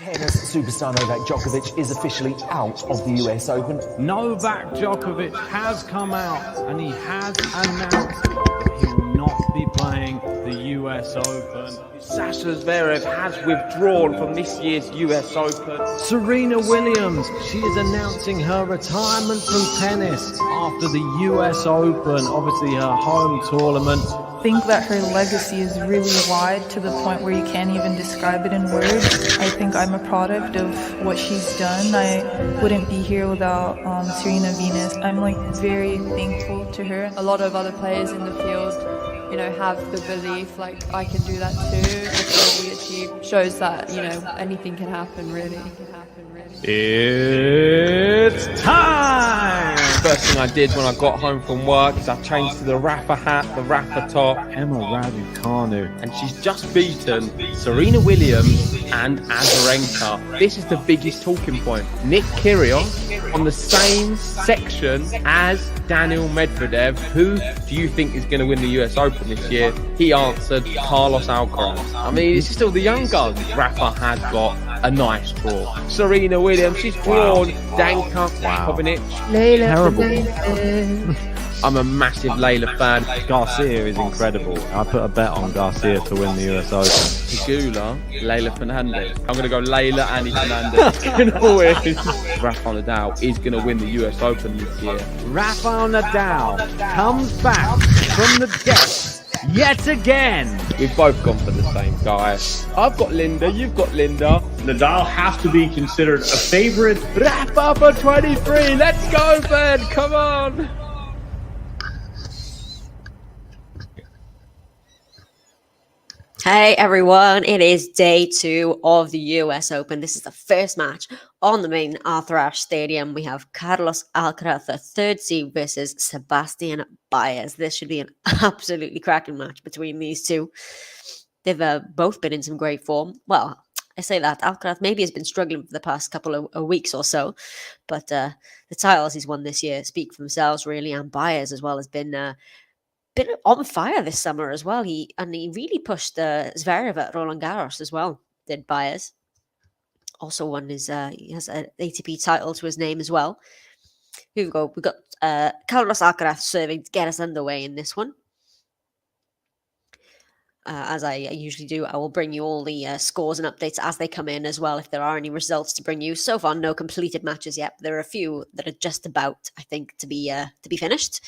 Tennis superstar Novak Djokovic is officially out of the US Open. Novak Djokovic has come out and he has announced that he will not be playing the US Open. Sasha Zverev has withdrawn from this year's US Open. Serena Williams, she is announcing her retirement from tennis after the US Open, obviously her home tournament. I think that her legacy is really wide to the point where you can't even describe it in words. I think I'm a product of what she's done. I wouldn't be here without Serena Venus. I'm very thankful to her. A lot of other players in the field, have the belief I can do that too. What we achieved shows that, anything can happen really. It's time! First thing I did when I got home from work is I changed to the Rafa hat, the Rafa top. Emma Raducanu. And she's just beaten Serena Williams and Azarenka. This is the biggest talking point. Nick Kyrgios on the same section as Daniel Medvedev. Who do you think is going to win the US Open this year? He answered Carlos Alcaraz. I mean, this is still the young guns. Rafa has got a nice draw. Serena Williams, she's drawn Danka Kovinic. Terrible. I'm a massive Layla fan. Garcia is incredible. I put a bet on Garcia to win the US Open. Pegula, Layla Fernandez. I'm going to go Layla Annie Fernandez. Going to win. Rafa Nadal is going to win the US Open this year. Rafael Nadal comes back from the depths yet again. We've both gone for the same guy. I've got Linda, you've got Linda. Nadal has to be considered a favorite. Rafa for 23. Let's go, Ben. Come on. Hey everyone, it is day 2 of the US Open. This is the first match on the main Arthur Ashe Stadium. We have Carlos Alcaraz, the third seed, versus Sebastian Baez. This should be an absolutely cracking match between these two. They've both been in some great form. Well, I say that. Alcaraz maybe has been struggling for the past couple of weeks or so, but the titles he's won this year speak for themselves, really, and Baez as well has been on fire this summer as well. He really pushed Zverev at Roland Garros as well, did Baez. Also won he has an ATP title to his name as well. Here we go. We've got Carlos Alcaraz serving to get us underway in this one. As I usually do, I will bring you all the scores and updates as they come in as well, if there are any results to bring you. So far, no completed matches yet. There are a few that are just about, I think, to be finished.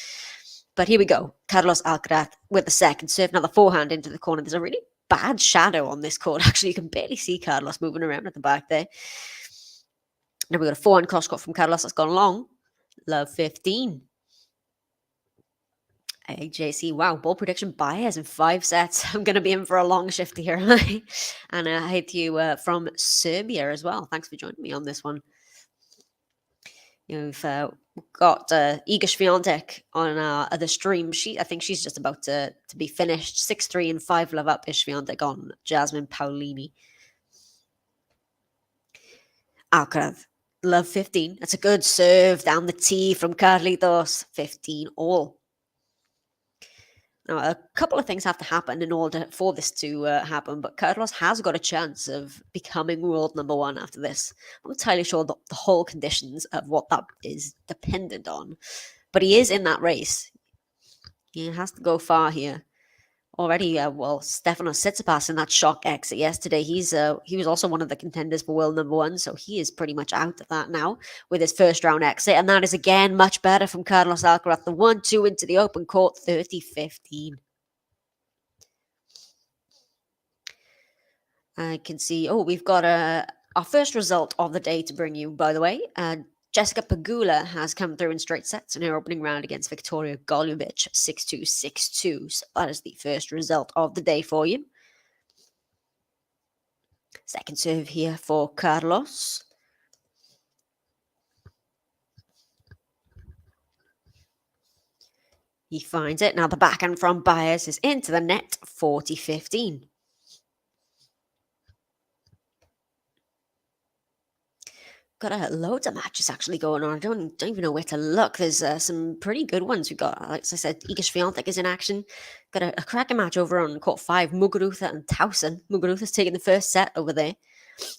But here we go. Carlos Alcaraz with the second serve. Now the forehand into the corner. There's a really bad shadow on this court. Actually, you can barely see Carlos moving around at the back there. Now we've got a forehand cross court from Carlos that's gone long. Love 15. Hey, JC. Wow, ball prediction Baez in 5 sets. I'm going to be in for a long shift here. And hi to you from Serbia as well. Thanks for joining me on this one. We've got Iga Swiatek on the stream. I think she's just about to be finished. 6-3 and 5-love up is Swiatek on Jasmine Paolini. Alcaraz, love 15. That's a good serve down the tee from Carlitos. 15 all. Now, a couple of things have to happen in order for this to happen, but Carlos has got a chance of becoming world number 1 after this. I'm not entirely sure the whole conditions of what that is dependent on, but he is in that race. He has to go far here. Already, Stefanos Tsitsipas in that shock exit yesterday. He was also one of the contenders for world number 1, so he is pretty much out of that now with his first round exit. And that is again much better from Carlos Alcaraz. The 1-2 into the open court, 30-15. I can see. Oh, we've got our first result of the day to bring you. By the way, Jessica Pegula has come through in straight sets in her opening round against Victoria Golubic, 6-2, 6-2. So that is the first result of the day for you. Second serve here for Carlos. He finds it. Now the backhand from Baez is into the net, 40-15. Got loads of matches actually going on. I don't even know where to look. There's some pretty good ones. We've got, like I said, Iga Swiatek is in action. Got a cracking match over on court 5, Muguruza and Towson. Muguruza's taking the first set over there.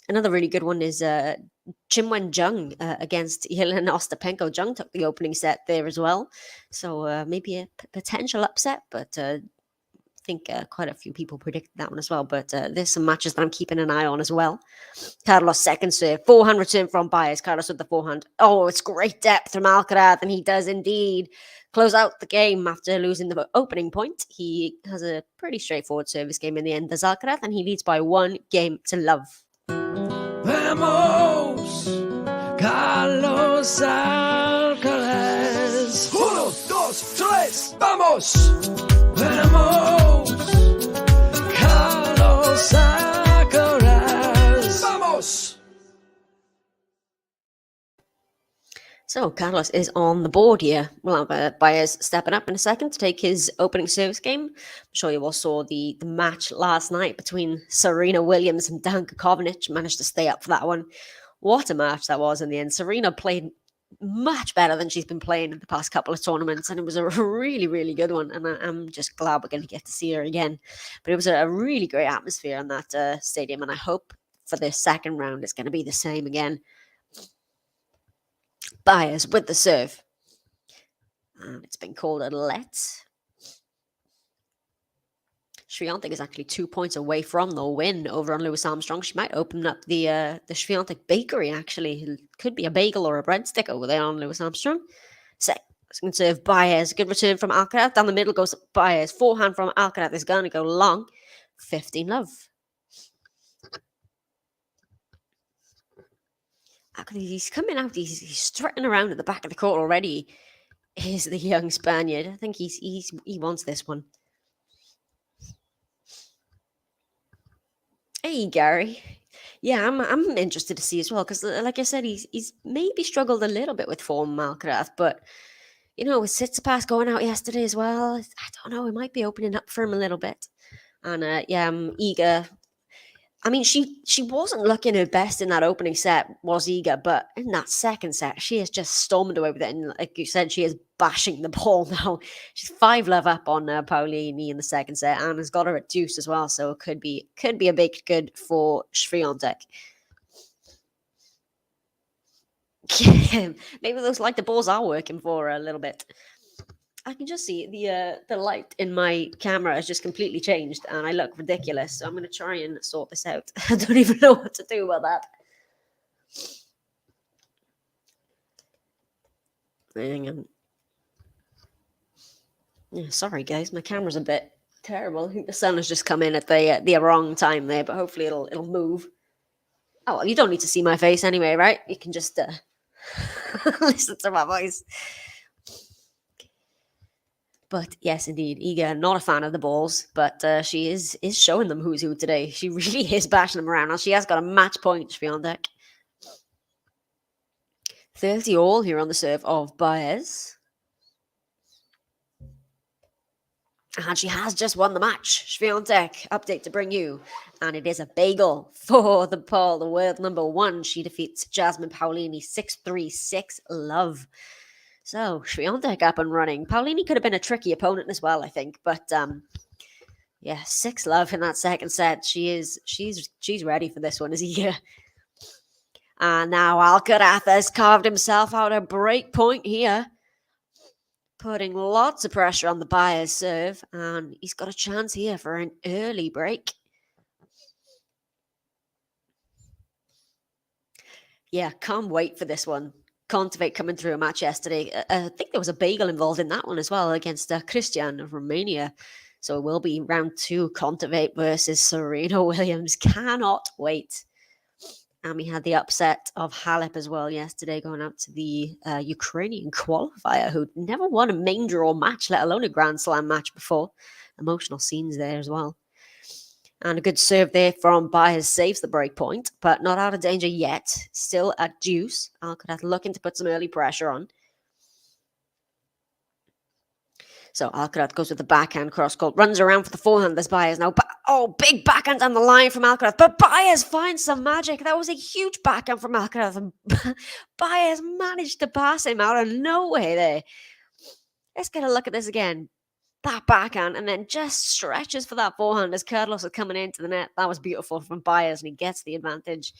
Another really good one is Chinwen Jung against Yelena Ostapenko. Jung took the opening set there as well. So maybe a potential upset, but I think quite a few people predicted that one as well. But there's some matches that I'm keeping an eye on as well. Carlos second serve, forehand return from Baez. Carlos with the forehand. Oh, it's great depth from Alcaraz, and he does indeed close out the game after losing the opening point. He has a pretty straightforward service game in the end, does Alcaraz, and he leads by 1-0. Vamos, Carlos Alcaraz. 1, 2, 3, vamos! Vamos, Carlos Alcaraz. Vamos! So Carlos is on the board here. We'll have Baez stepping up in a second to take his opening service game. I'm sure you all saw the match last night between Serena Williams and Danka Kovinic. Managed to stay up for that one. What a match that was in the end. Serena played much better than she's been playing in the past couple of tournaments, and it was a really, really good one. And I'm just glad we're going to get to see her again. But it was a really great atmosphere in that stadium, and I hope for the second round it's going to be the same again. Baez with the serve. And it's been called a let. Swiatek is actually 2 points away from the win over on Lewis Armstrong. She might open up the Swiatek bakery, actually. It could be a bagel or a breadstick over there on Lewis Armstrong. Second serve, Baez. Good return from Alcaraz. Down the middle goes Baez. Forehand from Alcaraz is going to go long. 15-love. He's coming out. He's strutting around at the back of the court already. Is the young Spaniard? I think he wants this one. Hey Gary, yeah, I'm interested to see as well because, like I said, he's maybe struggled a little bit with form, Alcaraz, but with Tsitsipas going out yesterday as well, I don't know, it might be opening up for him a little bit. And I'm eager. I mean, she wasn't looking her best in that opening set, was Iga, but in that second set, she has just stormed away with it. And like you said, she is bashing the ball now. She's 5-love up on Paolini in the second set and has got her at deuce as well. So it could be a big good for Swiatek. Maybe those the balls are working for her a little bit. I can just see the light in my camera has just completely changed and I look ridiculous. So I'm going to try and sort this out. I don't even know what to do about that. Hang on. Yeah, sorry guys, my camera's a bit terrible. I think the sun has just come in at the wrong time there, but hopefully it'll move. Oh, well, you don't need to see my face anyway, right? You can just listen to my voice. But yes, indeed, Iga, not a fan of the balls, but she is showing them who's who today. She really is bashing them around. Now she has got a match point, Swiatek. 30 all here on the serve of Baez. And she has just won the match. Swiatek, update to bring you. And it is a bagel for the world number 1. She defeats Jasmine Paolini 6-3, 6-love. So, Swiatek up and running. Paolini could have been a tricky opponent as well, I think. But, 6-love in that second set. She's ready for this one, is he? And now Alcaraz has carved himself out a break point here. Putting lots of pressure on the Baez serve. And he's got a chance here for an early break. Yeah, can't wait for this one. Kontaveit coming through a match yesterday. I think there was a bagel involved in that one as well against Christian of Romania. So it will be round 2, Kontaveit versus Serena Williams. Cannot wait. And we had the upset of Halep as well yesterday, going out to the Ukrainian qualifier who never won a main draw match, let alone a Grand Slam match before. Emotional scenes there as well. And a good serve there from Baez saves the break point, but not out of danger yet. Still at deuce. Alcaraz looking to put some early pressure on. So Alcaraz goes with the backhand cross court, runs around for the forehand. There's Baez now. Big backhand on the line from Alcaraz. But Baez finds some magic. That was a huge backhand from Alcaraz. And Baez managed to pass him out of nowhere there. Let's get a look at this again. that backhand, and then just stretches for that forehand as Carlos is coming into the net. That was beautiful from Baez, and he gets the advantage.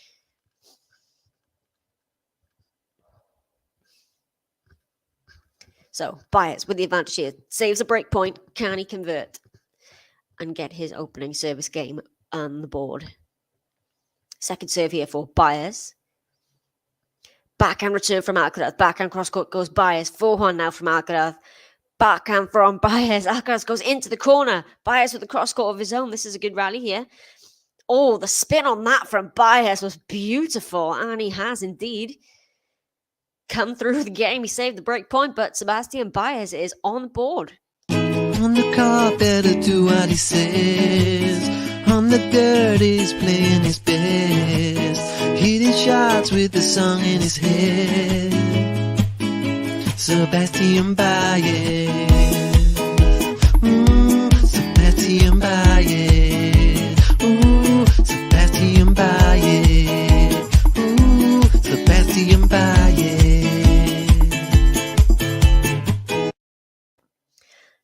So Baez with the advantage here, saves a break point. Can he convert and get his opening service game on the board? Second serve here for Baez. Backhand return from Alcaraz. Backhand cross court goes Baez. Forehand now from Alcaraz. Backhand from Baez. Alcaraz goes into the corner. Baez with the cross court of his own. This is a good rally here. Oh, the spin on that from Baez was beautiful. And he has indeed come through the game. He saved the break point, but Sebastian Baez is on board. On the car, better do what he says. On the dirt, he's playing his best. Hitting shots with the song in his head. Sebastian Baez. Sebastian Baez. Sebastian Baez. Sebastian Baez.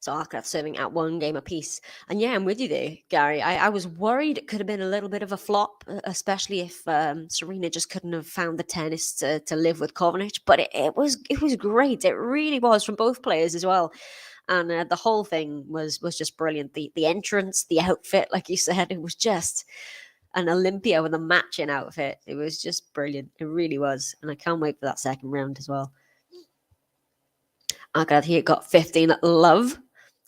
So Alcaraz serving at one game apiece. And yeah, I'm with you there, Gary. I was worried it could have been a little bit of a flop, especially if Serena just couldn't have found the tennis to live with Kovanic. But it was great. It really was from both players as well. And the whole thing was just brilliant. The entrance, the outfit, like you said, it was just an Olympia with a matching outfit. It was just brilliant. It really was. And I can't wait for that second round as well. Alcaraz here got 15 love.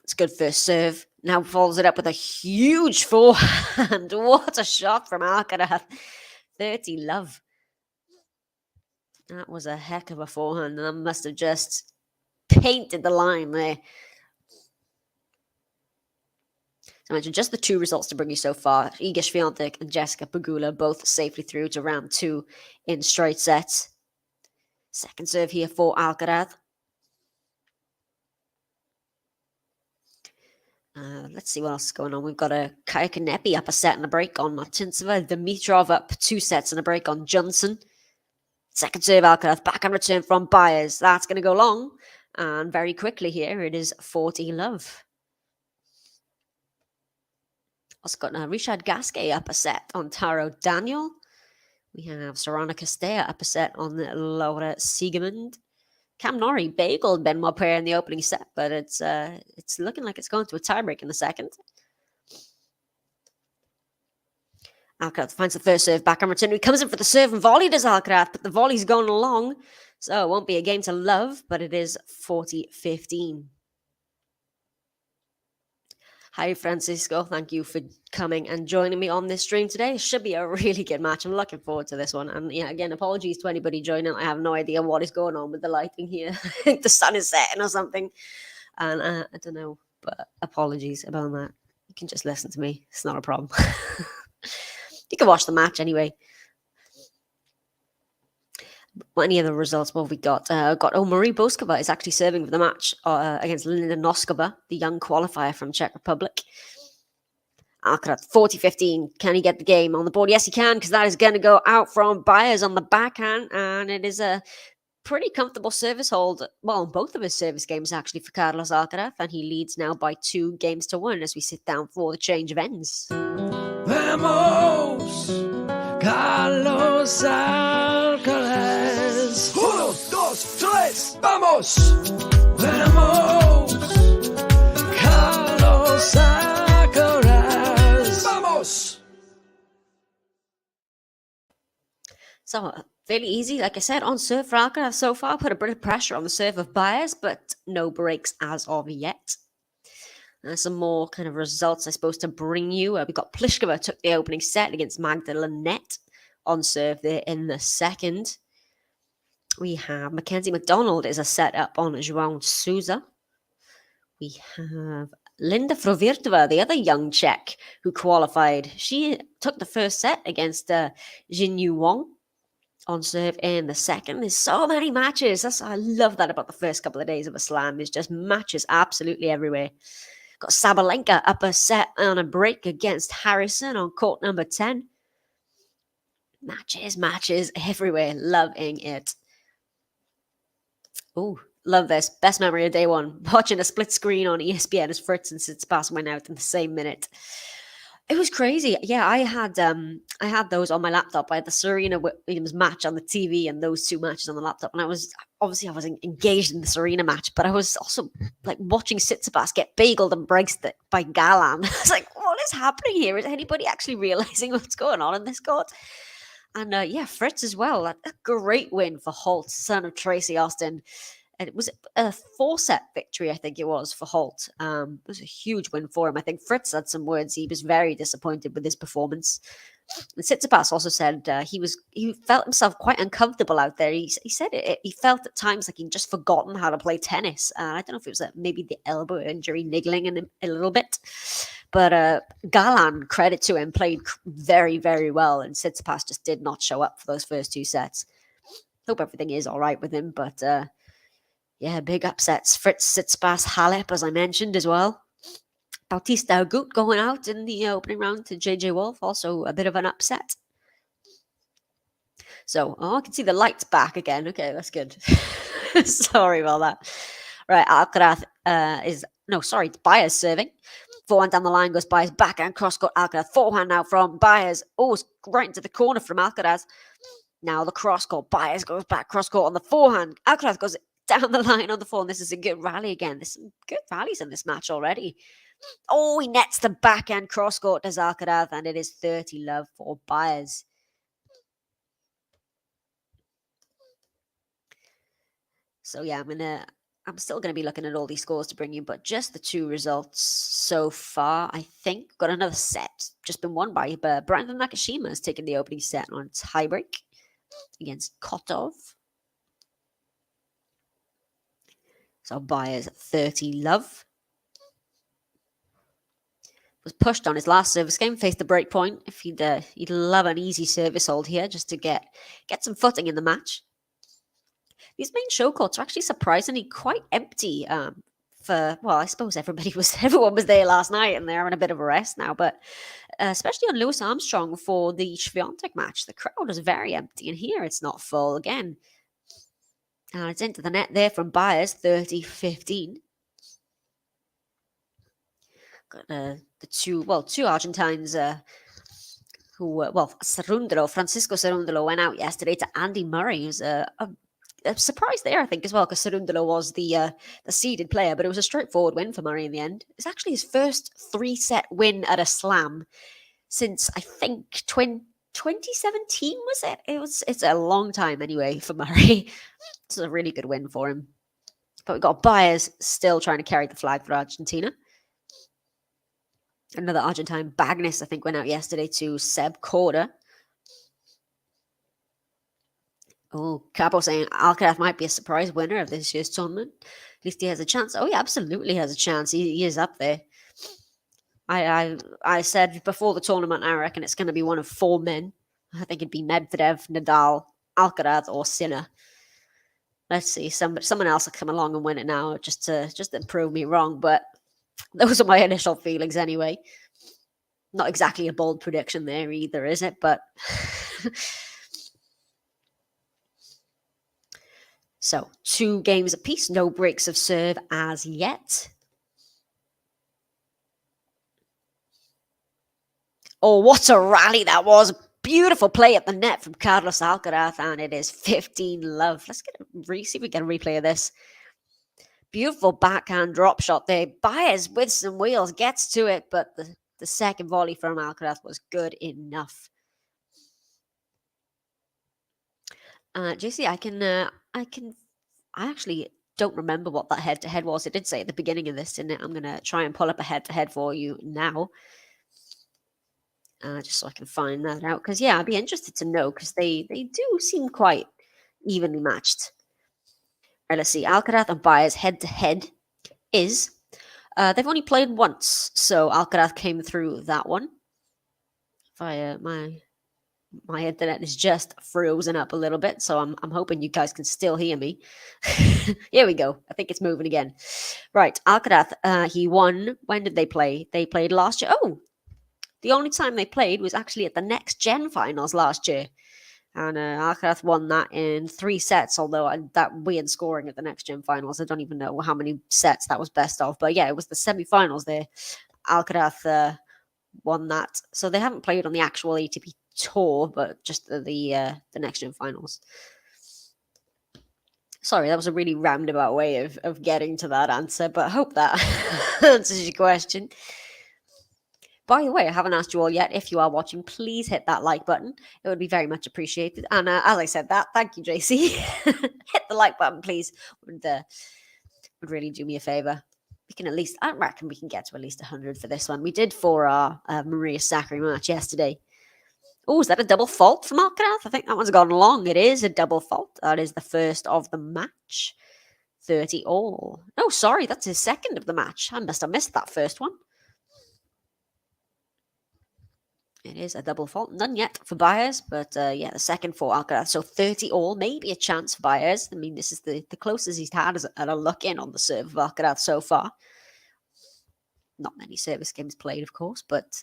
It's good first serve. Now follows it up with a huge forehand. What a shot from Alcaraz. 30 love. That was a heck of a forehand. And that must have just painted the line there. So I mentioned just the two results to bring you so far. Iga Swiatek and Jessica Pegula both safely through to round 2 in straight sets. Second serve here for Alcaraz. Let's see what else is going on. We've got a Kaya Kanepi up a set and a break on Martinsova. Dimitrov up 2 sets and a break on Johnson. Second serve Alcaraz. Backhand return from Baez. That's going to go long. And very quickly here, it is 40 love. Also got Richard Gasquet up a set on Taro Daniel. We have Sorana Castella up a set on Laura Siegemund. Cam Norrie bageled Benoit Paire in the opening set, but it's looking like it's going to a tiebreak in the second. Alcaraz finds the first serve, backhand return. He comes in for the serve and volley, does Alcaraz, but the volley's going along. So it won't be a game to love, but it is 40-15. Hi, Francisco. Thank you for coming and joining me on this stream today. It should be a really good match. I'm looking forward to this one. And yeah, again, apologies to anybody joining. I have no idea what is going on with the lighting here. I think the sun is setting or something. And I don't know, but apologies about that. You can just listen to me. It's not a problem. You can watch the match anyway. Any other results? What have we got? Marie Boskova is actually serving for the match against Linda Noskova, the young qualifier from Czech Republic. Alcaraz, 40-15. Can he get the game on the board? Yes, he can, because that is going to go out from Baez on the backhand, and it is a pretty comfortable service hold. Well, both of his service games, actually, for Carlos Alcaraz, and he leads now by 2-1 as we sit down for the change of ends. Vamos, Carlos Alcaraz. 1, 2, 3, vamos! Vamos, Carlos Alcaraz. Vamos! So, fairly easy, like I said, on serve for Alcaraz so far. Put a bit of pressure on the serve of Baez, but no breaks as of yet. Some more kind of results, I suppose, to bring you. We got Pliskova took the opening set against Magdalene Net on serve there in the second. We have Mackenzie McDonald is a set up on João Souza. We have Linda Frovirtova, the other young Czech who qualified. She took the first set against Jinyu Wang on serve in the second. There's so many matches. I love that about the first couple of days of a slam. There's just matches absolutely everywhere. Got Sabalenka up a set on a break against Harrison on court number 10. Matches everywhere. Loving it. Oh, Love this. Best memory of day one. Watching a split screen on ESPN as Fritz and Tsitsipas went out in the same minute. It was crazy. Yeah, I had those on my laptop. I had the Serena Williams match on the TV and those two matches on the laptop. And I was engaged in the Serena match, but I was also like watching Tsitsipas get bageled and breaks by Galan. I was like, what is happening here? Is anybody actually realizing what's going on in this court? And yeah, Fritz as well. A great win for Holt, son of Tracy Austin. And it was a 4-set victory, I think it was, for Holt. It was a huge win for him. I think Fritz had some words. He was very disappointed with his performance. And Tsitsipas also said he felt himself quite uncomfortable out there. He said he felt at times like he'd just forgotten how to play tennis. I don't know if it was maybe the elbow injury niggling in him a little bit. But Galan, credit to him, played very, very well. And Tsitsipas just did not show up for those first 2 sets. Hope everything is all right with him, but... yeah, big upsets. Fritz, Tsitsipas, Halep, as I mentioned as well. Bautista Agut going out in the opening round to JJ Wolf, also a bit of an upset. So, I can see the lights back again. Okay, that's good. Sorry about that. Right, Alcaraz Baez serving. Forehand down the line goes Baez, backhand cross-court Alcaraz. Forehand now from Baez. Oh, it's right into the corner from Alcaraz. Now the cross-court. Baez goes back cross-court on the forehand. Alcaraz goes down the line on the forehand. This is a good rally again. There's some good rallies in this match already. Oh, he nets the backhand cross-court, does Alcaraz, and it is 30-love for Baez. So yeah, I'm still going to be looking at all these scores to bring you, but just the 2 results so far, I think. Got another set. Just been won by Brandon Nakashima has taken the opening set on tiebreak against Kotov. So Baez 30-love. Was pushed on his last service game, faced the break point. If he'd love an easy service hold here just to get some footing in the match. These main show courts are actually surprisingly quite empty. I suppose everyone was there last night and they're having a bit of a rest now. But especially on Lewis Armstrong for the Swiatek match, the crowd was very empty, and here it's not full again. And it's into the net there from Baez, 30-15. Got two Argentines Francisco Cerundolo went out yesterday to Andy Murray, who's a surprise there, I think, as well, because Cerundolo was the seeded player, but it was a straightforward win for Murray in the end. It's actually his first 3-set win at a slam since, I think, 2017, was it? It's a long time anyway for Murray. It's a really good win for him. But we've got Baez still trying to carry the flag for Argentina. Another Argentine, Bagnis, I think, went out yesterday to Seb Korda. Oh, Capo saying Alcaraz might be a surprise winner of this year's tournament. At least he has a chance. Oh, he absolutely has a chance. He is up there. I said before the tournament, I reckon it's going to be one of 4 men. I think it'd be Medvedev, Nadal, Alcaraz, or Sinner. Let's see. Someone else will come along and win it now, just to prove me wrong. But those are my initial feelings anyway. Not exactly a bold prediction there either, is it? But so 2 games apiece, no breaks of serve as yet. Oh, what a rally that was. Beautiful play at the net from Carlos Alcaraz, and it is 15-love. Let's see if we get a replay of this. Beautiful backhand drop shot there. Baez with some wheels gets to it, but the second volley from Alcaraz was good enough. JC, I actually don't remember what that head-to-head was. It did say at the beginning of this, didn't it? I'm going to try and pull up a head-to-head for you now. Just so I can find that out. Because, yeah, I'd be interested to know, because they do seem quite evenly matched. All right, let's see. Alcaraz and Baez head-to-head is... they've only played once, so Alcaraz came through that one. My internet is just frozen up a little bit, so I'm hoping you guys can still hear me. Here we go. I think it's moving again. Right, Alcaraz, he won. When did they play? They played last year. Oh, the only time they played was actually at the Next Gen finals last year. And Alcaraz won that in 3 sets, although that weird scoring at the Next Gen finals, I don't even know how many sets that was best of. But yeah, it was the semi-finals there. Alcaraz won that. So they haven't played on the actual ATP tour, but just the Next Gen finals. Sorry, that was a really roundabout way of getting to that answer, but I hope that answers your question. By the way, I haven't asked you all yet. If you are watching, please hit that like button. It would be very much appreciated. And as I said that, thank you, JC. Hit the like button, please. Would really do me a favor. We can at least, I reckon we can get to at least 100 for this one. We did for our Maria Sakkari match yesterday. Oh, is that a double fault from Alcaraz? I think that one's gone long. It is a double fault. That is the first of the match. 30 all. Oh, sorry, that's his second of the match. I must have missed that first one. It is a double fault. None yet for BAEZ, but yeah, the second for Alcaraz. So 30 all, maybe a chance for BAEZ. I mean, this is the closest he's had at a look in on the serve of Alcaraz so far. Not many service games played, of course, but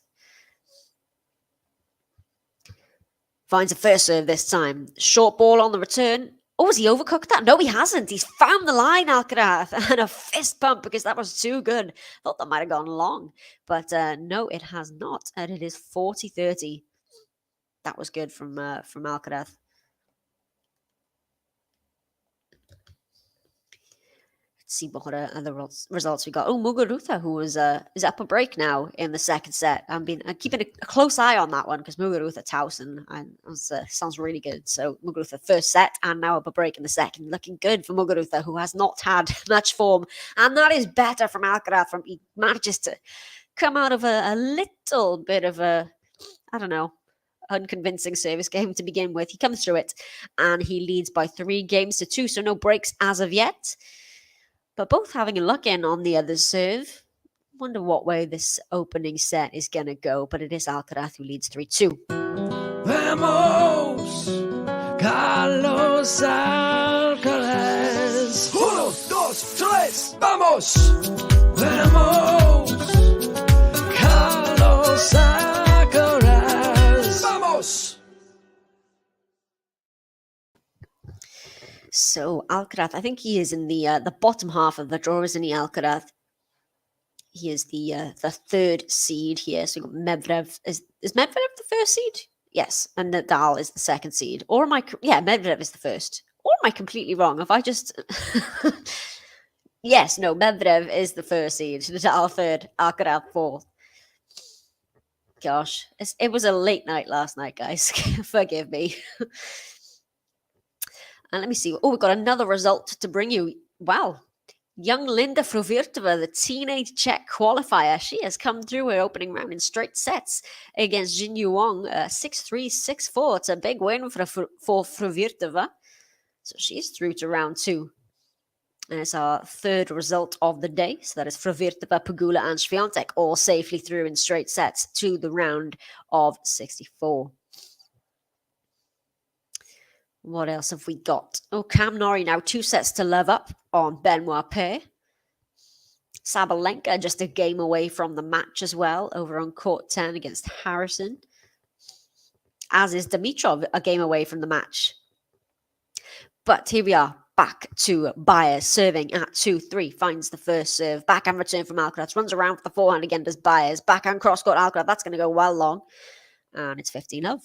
finds a first serve this time. Short ball on the return. Oh, has he overcooked that? No, he hasn't. He's found the line, Alcaraz, and a fist pump because that was too good. Thought that might have gone long, but no, it has not, and it is 40-30. That was good from Alcaraz. See what other results we got. Oh, Muguruza, who is up a break now in the second set. I'm keeping a close eye on that one because Muguruza Towson sounds really good. So Muguruza first set and now up a break in the second. Looking good for Muguruza, who has not had much form. And that is better from Alcaraz. He manages to come out of a little bit of a, I don't know, unconvincing service game to begin with. He comes through it and he leads by 3-2. So no breaks as of yet. But both having a look in on the other's serve. Wonder what way this opening set is going to go, but it is Alcaraz who leads 3-2. Vamos, Carlos Alcaraz. 1, 2, 3, vamos. Vamos, Carlos Alcaraz. Vamos. So Alcaraz, I think he is in the bottom half of the draw, isn't he, Alcaraz? He is the third seed here. So Medvedev is Medvedev the first seed? Yes, and Nadal is the second seed. Or am I? Yeah, Medvedev is the first. Or am I completely wrong? If I just yes, no, Medvedev is the first seed. Nadal third, Alcaraz fourth. Gosh, it was a late night last night, guys. Forgive me. And let me see. Oh, we've got another result to bring you. Wow. Young Linda Fruvirtova, the teenage Czech qualifier. She has come through her opening round in straight sets against Jin Yuang. 6-3, 6-4. It's a big win for Fruvirtova. So she's through to round 2. And it's our third result of the day. So that is Fruvirtova, Pegula, and Swiatek all safely through in straight sets to the round of 64. What else have we got? Oh, Cam Norrie now 2 sets to love up on Benoit Paire. Sabalenka just a game away from the match as well, over on court 10 against Harrison. As is Dimitrov, a game away from the match. But here we are, back to BAEZ, serving at 2-3, finds the first serve. Backhand return from Alcaraz, runs around for the forehand again, does BAEZ. Backhand cross-court Alcaraz, that's going to go well long. And it's 15-love.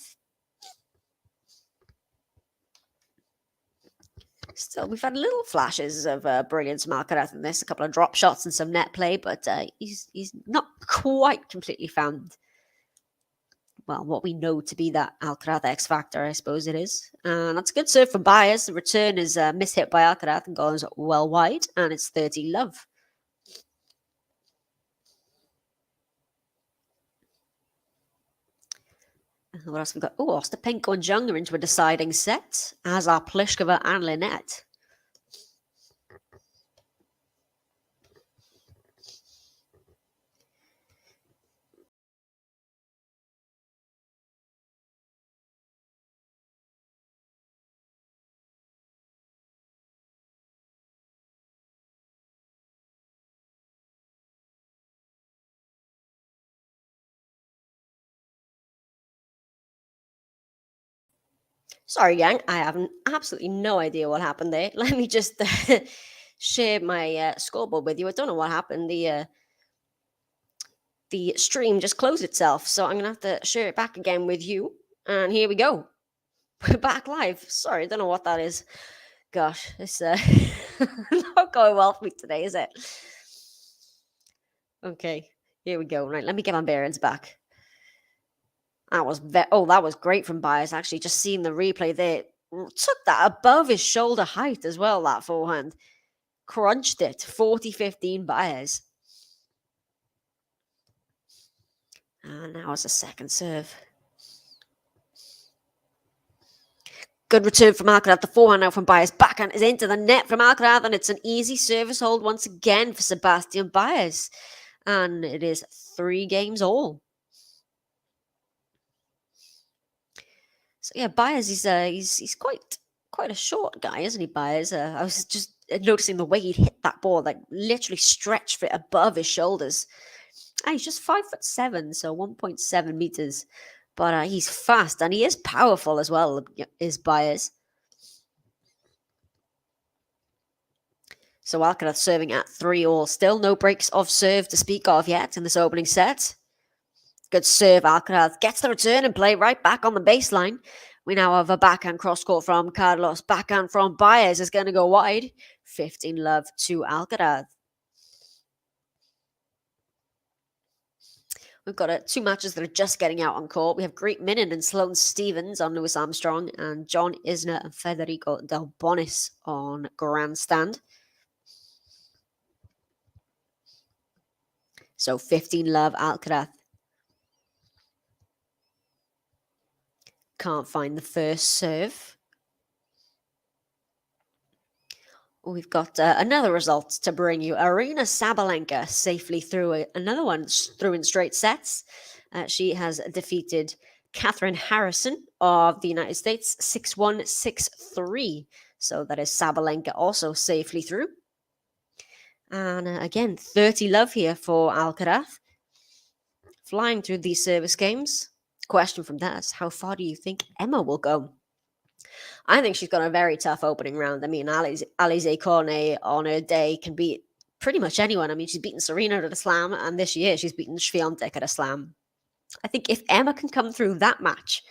Still, we've had little flashes of brilliance from Alcaraz in this, a couple of drop shots and some net play, but he's not quite completely found, well, what we know to be that Alcaraz X factor, I suppose it is. That's a good serve from BAEZ. The return is mishit by Alcaraz and goes well wide, and it's 30-love. What else have we got? Oh, Ostapenko and Jung are into a deciding set, as are Pliskova and Linette. Sorry, gang, I have absolutely no idea what happened there. Let me just share my scoreboard with you. I don't know what happened. The stream just closed itself, so I'm gonna have to share it back again with you. And here we go. We're back live. Sorry, I don't know what that is. Gosh, it's not going well for me today, is it? Okay, here we go. Right, let me get my bearings back. That was that was great from BAEZ. Actually, just seeing the replay there, took that above his shoulder height as well. That forehand crunched it. 40-15 BAEZ. And now it's a second serve. Good return from Alcaraz. The forehand now from BAEZ. Backhand is into the net from Alcaraz, and it's an easy service hold once again for Sebastian BAEZ. And it is 3 games all. So yeah, BAEZ he's quite a short guy, isn't he, BAEZ? I was just noticing the way he hit that ball, like literally stretched it above his shoulders. And he's just 5'7", so 1.7 meters. But he's fast and he is powerful as well, is BAEZ. So Alcaraz serving at 3-all. Still no breaks of serve to speak of yet in this opening set. Good serve, Alcaraz gets the return and play right back on the baseline. We now have a backhand cross-court from Carlos. Backhand from BAEZ is going to go wide. 15-love to Alcaraz. We've got 2 matches that are just getting out on court. We have Greet Minnen and Sloane Stevens on Lewis Armstrong, and John Isner and Federico Del Bonis on grandstand. So 15-love Alcaraz. Can't find the first serve. We've got another result to bring you. Aryna Sabalenka safely through another one through in straight sets. She has defeated Catherine Harrison of the United States 6-1, 6-3. So that is Sabalenka also safely through. And again, 30-love here for Alcaraz. Flying through these service games. Question from that is, how far do you think Emma will go? I think she's got a very tough opening round. I mean, Alizé Cornet on her day can beat pretty much anyone. I mean, she's beaten Serena at a slam, and this year she's beaten Swiatek at a slam. I think if Emma can come through that match,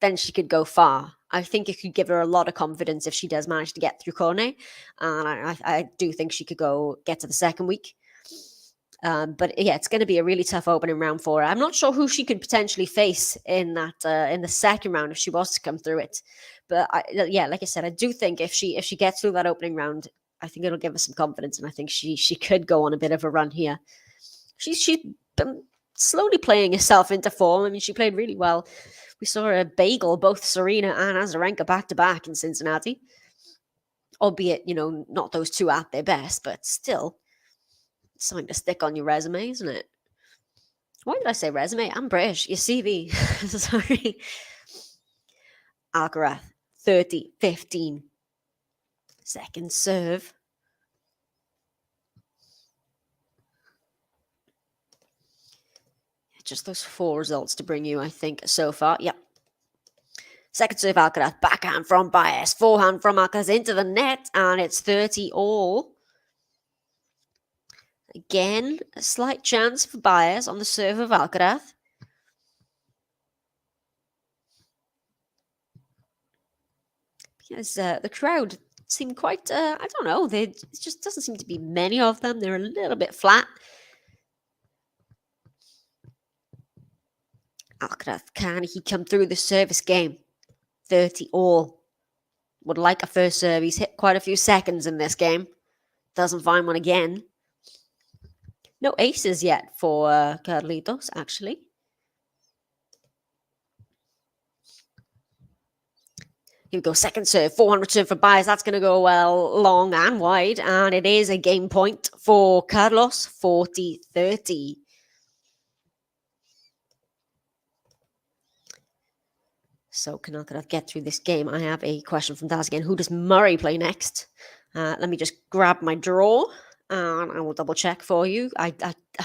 then she could go far. I think it could give her a lot of confidence if she does manage to get through Cornet. And I do think she could get to the second week. But yeah, it's going to be a really tough opening round for her. I'm not sure who she could potentially face in the second round if she was to come through it. But yeah, like I said, I do think if she gets through that opening round, I think it'll give her some confidence, and I think she could go on a bit of a run here. She's been slowly playing herself into form. I mean, she played really well. We saw her bagel both Serena and Azarenka back to back in Cincinnati, albeit not those two at their best, but still. Something to stick on your resume, isn't it? Why did I say resume? I'm British. Your CV. Sorry. Alcaraz, 30-15. Second serve. Just those 4 results to bring you, I think, so far. Yep. Second serve, Alcaraz. Backhand from BAEZ. Forehand from Alcaraz into the net. And it's 30-all. Again, a slight chance for BAEZ on the serve of Alcaraz. Because the crowd seem quite, I don't know, it just doesn't seem to be many of them. They're a little bit flat. Alcaraz, can he come through the service game? 30-all. Would like a first serve. He's hit quite a few seconds in this game. Doesn't find one again. No aces yet for Carlitos, actually. Here we go, second serve, 400 serve for BAEZ. That's going to go well long and wide, and it is a game point for Carlos, 40-30. So can Alcaraz get through this game? I have a question from Daz again. Who does Murray play next? Let me just grab my draw. And I will double check for you. I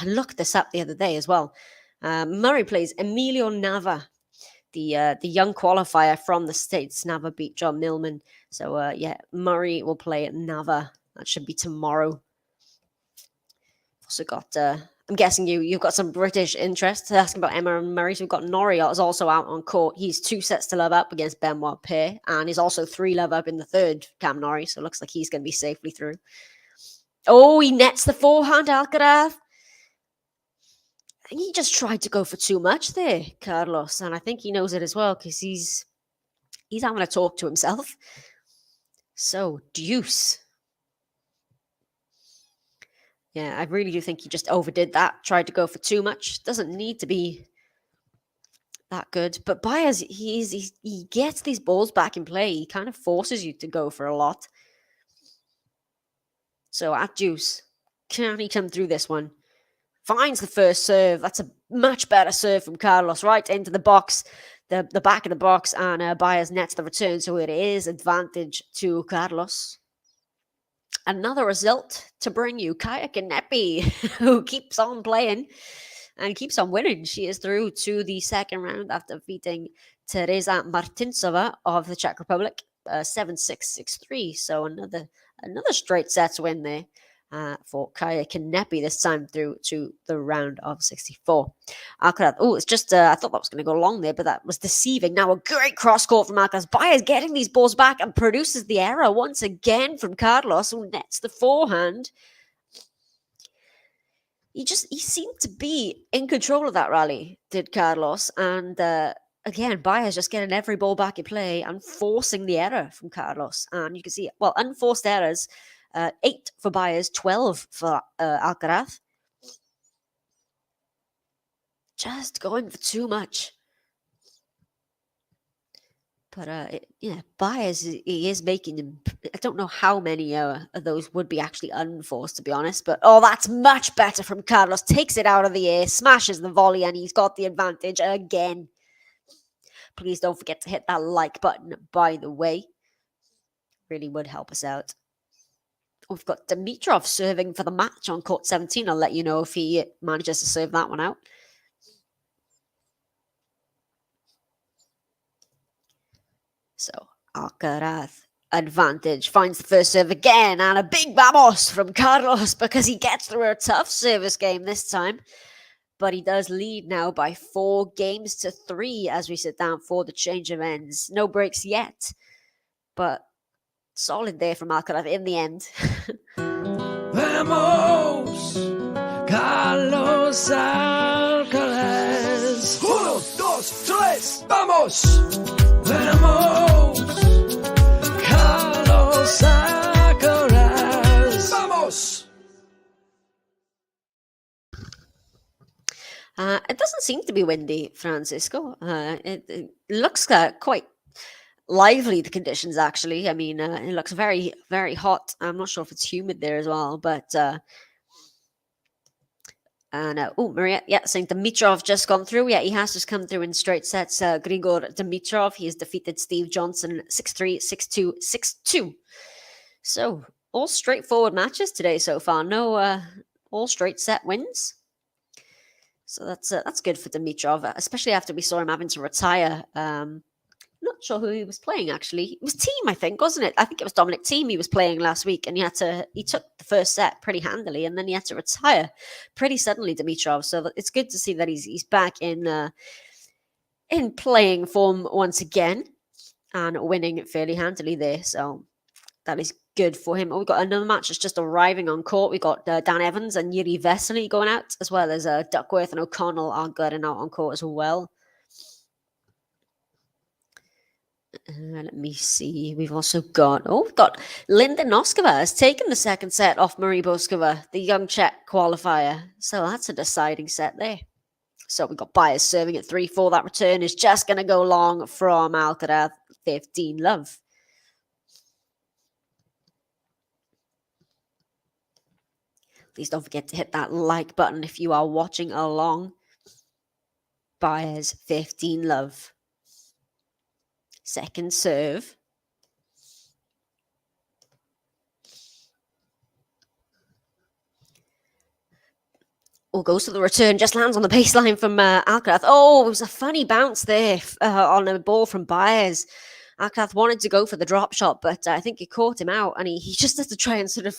looked this up the other day as well. Murray plays Emilio Nava the young qualifier from the States. Nava beat John Millman. So, yeah, Murray will play at Nava. That should be tomorrow. Also got, I'm guessing you've got some British interest asking about Emma and Murray. So we've got Noriot is also out on court. He's 2 sets to love up against Benoit Paire, and he's also 3 love up in the third, Cam Norrie. So it looks like he's going to be safely through. Oh, he nets the forehand, Alcaraz. I think he just tried to go for too much there, Carlos, and I think he knows it as well because he's having a talk to himself. So, deuce. Yeah, I really do think he just overdid that. Tried to go for too much. Doesn't need to be that good. But Baez, he gets these balls back in play. He kind of forces you to go for a lot. So at deuce, can he come through this one? Finds the first serve. That's a much better serve from Carlos. Right into the box, the back of the box, and Baez nets the return. So it is advantage to Carlos. Another result to bring you, Kaya Kanepi, who keeps on playing and keeps on winning. She is through to the second round after defeating Teresa Martinsova of the Czech Republic, 7-6, 6-3. So another straight sets win there for Kaya Kanepi, this time through to the round of 64. Alcaraz, it's just, I thought that was going to go long there, but that was deceiving. Now a great cross court from Alcaraz. Baez getting these balls back and produces the error once again from Carlos, who nets the forehand. He seemed to be in control of that rally, did Carlos. And again, Baez just getting every ball back in play and forcing the error from Carlos. And you can see, well, unforced errors, 8 for Baez, 12 for Alcaraz. Just going for too much. But yeah, Baez, he is making them. I don't know how many of those would be actually unforced, to be honest. But that's much better from Carlos. Takes it out of the air, smashes the volley, and he's got the advantage again. Please don't forget to hit that like button, by the way. Really would help us out. We've got Dimitrov serving for the match on court 17. I'll let you know if he manages to serve that one out. So Alcaraz, advantage, finds the first serve again, and a big vamos from Carlos because he gets through a tough service game this time. But he does lead now by 4-3 as we sit down for the change of ends. No breaks yet, but solid there from Alcaraz in the end. Vamos, Carlos Alcaraz. 1, 2, 3, vamos. Vamos, Carlos Alcaraz. Vamos. It doesn't seem to be windy, Francisco. It looks quite lively, the conditions, actually. I mean, it looks very, very hot. I'm not sure if it's humid there as well, but... Maria, saying Dimitrov just gone through. Yeah, he has just come through in straight sets. Grigor Dimitrov, he has defeated Steve Johnson 6-3, 6-2, 6-2. So, all straightforward matches today so far. No, all straight set wins. So that's good for Dimitrov, especially after we saw him having to retire. Not sure who he was playing, actually. It was Thiem, I think, wasn't it? I think it was Dominic Thiem he was playing last week, and he took the first set pretty handily, and then he had to retire pretty suddenly, Dimitrov. So it's good to see that he's back in playing form once again and winning fairly handily there. So that is good for him. We've got another match that's just arriving on court. We've got Dan Evans and Yuri Vesely going out, as well as Duckworth and O'Connell are getting out on court as well. Let me see. We've also got Linda Noskova has taken the second set off Marie Boskova, the young Czech qualifier. So that's a deciding set there. So we've got Baez serving at 3-4. That return is just going to go long from Alcaraz, 15 love. Please don't forget to hit that like button if you are watching along. Baez, 15 love. Second serve. Oh, goes to the return, just lands on the baseline from Alcaraz. Oh, it was a funny bounce there on a ball from Baez. Alcaraz wanted to go for the drop shot, but I think he caught him out, and he just had to try and sort of,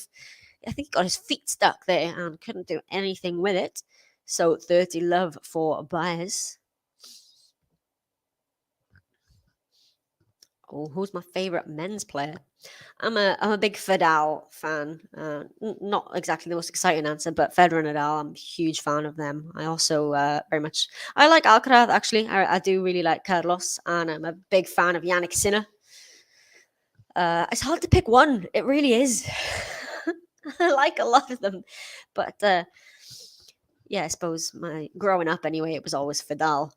I think he got his feet stuck there and couldn't do anything with it. So 30 love for Baez. Oh, who's my favourite men's player? I'm a big Federer fan. Not exactly the most exciting answer, but Federer and Nadal, I'm a huge fan of them. I also I like Alcaraz, actually. I do really like Carlos, and I'm a big fan of Yannick Sinner. It's hard to pick one. It really is. I like a lot of them. But yeah, I suppose growing up anyway, it was always Federer.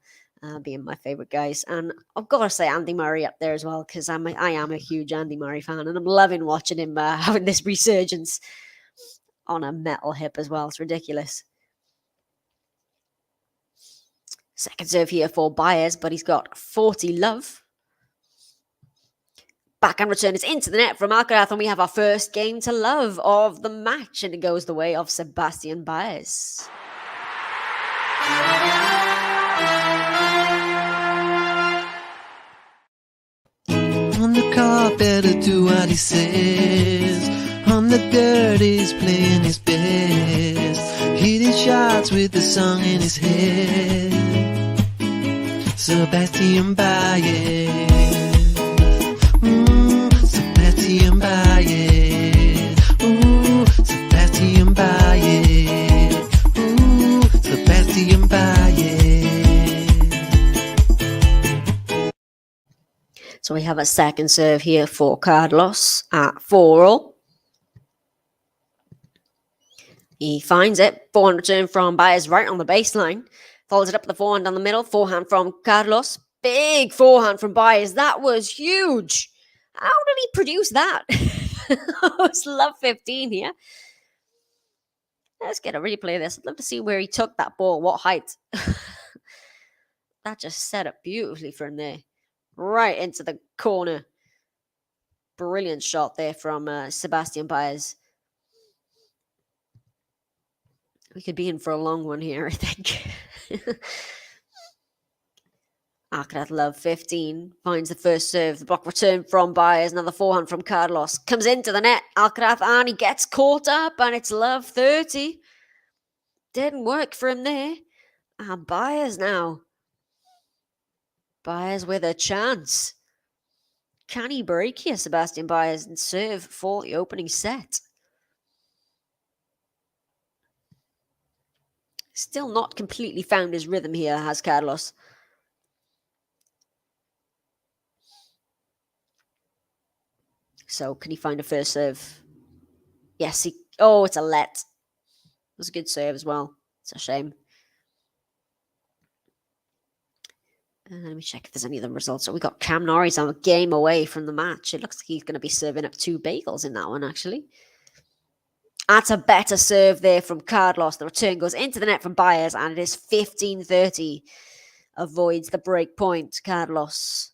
Being my favorite guys, and I've got to say Andy Murray up there as well, because I am a huge Andy Murray fan, and I'm loving watching him having this resurgence on a metal hip as well. It's ridiculous. Second serve here for Baez, but he's got 40 love. Backhand return is into the net from Alcaraz, and we have our first game to love of the match, and it goes the way of Sebastian Baez. On the carpet, do what he says. On the dirt, he's playing his best. Hitting shots with the song in his head. Sebastian Baez. Sebastian Baez. Ooh, Sebastian Baez. Ooh, Sebastian Baez. So we have a second serve here for Carlos at 4-all. He finds it. Forehand return from Baez right on the baseline. Follows it up with the forehand down the middle. Forehand from Carlos. Big forehand from Baez. That was huge. How did he produce that? It's love 15 here. Let's get a replay of this. I'd love to see where he took that ball. What height? That just set up beautifully from there. Right into the corner. Brilliant shot there from Sebastian Baez. We could be in for a long one here, I think. Alcaraz love 15. Finds the first serve. The block return from Baez. Another forehand from Carlos. Comes into the net. Alcaraz, and he gets caught up, and it's love 30. Didn't work for him there. And Baez now. Baez with a chance. Can he break here, Sebastian Baez, and serve for the opening set? Still not completely found his rhythm here, has Carlos. So, can he find a first serve? Yes, he... Oh, it's a let. It was a good serve as well. It's a shame. Let me check if there's any other results. So we got Cam Norris on a game away from the match. It looks like he's going to be serving up 2 bagels in that one, actually. That's a better serve there from Carlos. The return goes into the net from Baez, and it is 15-30. Avoids the break point, Carlos.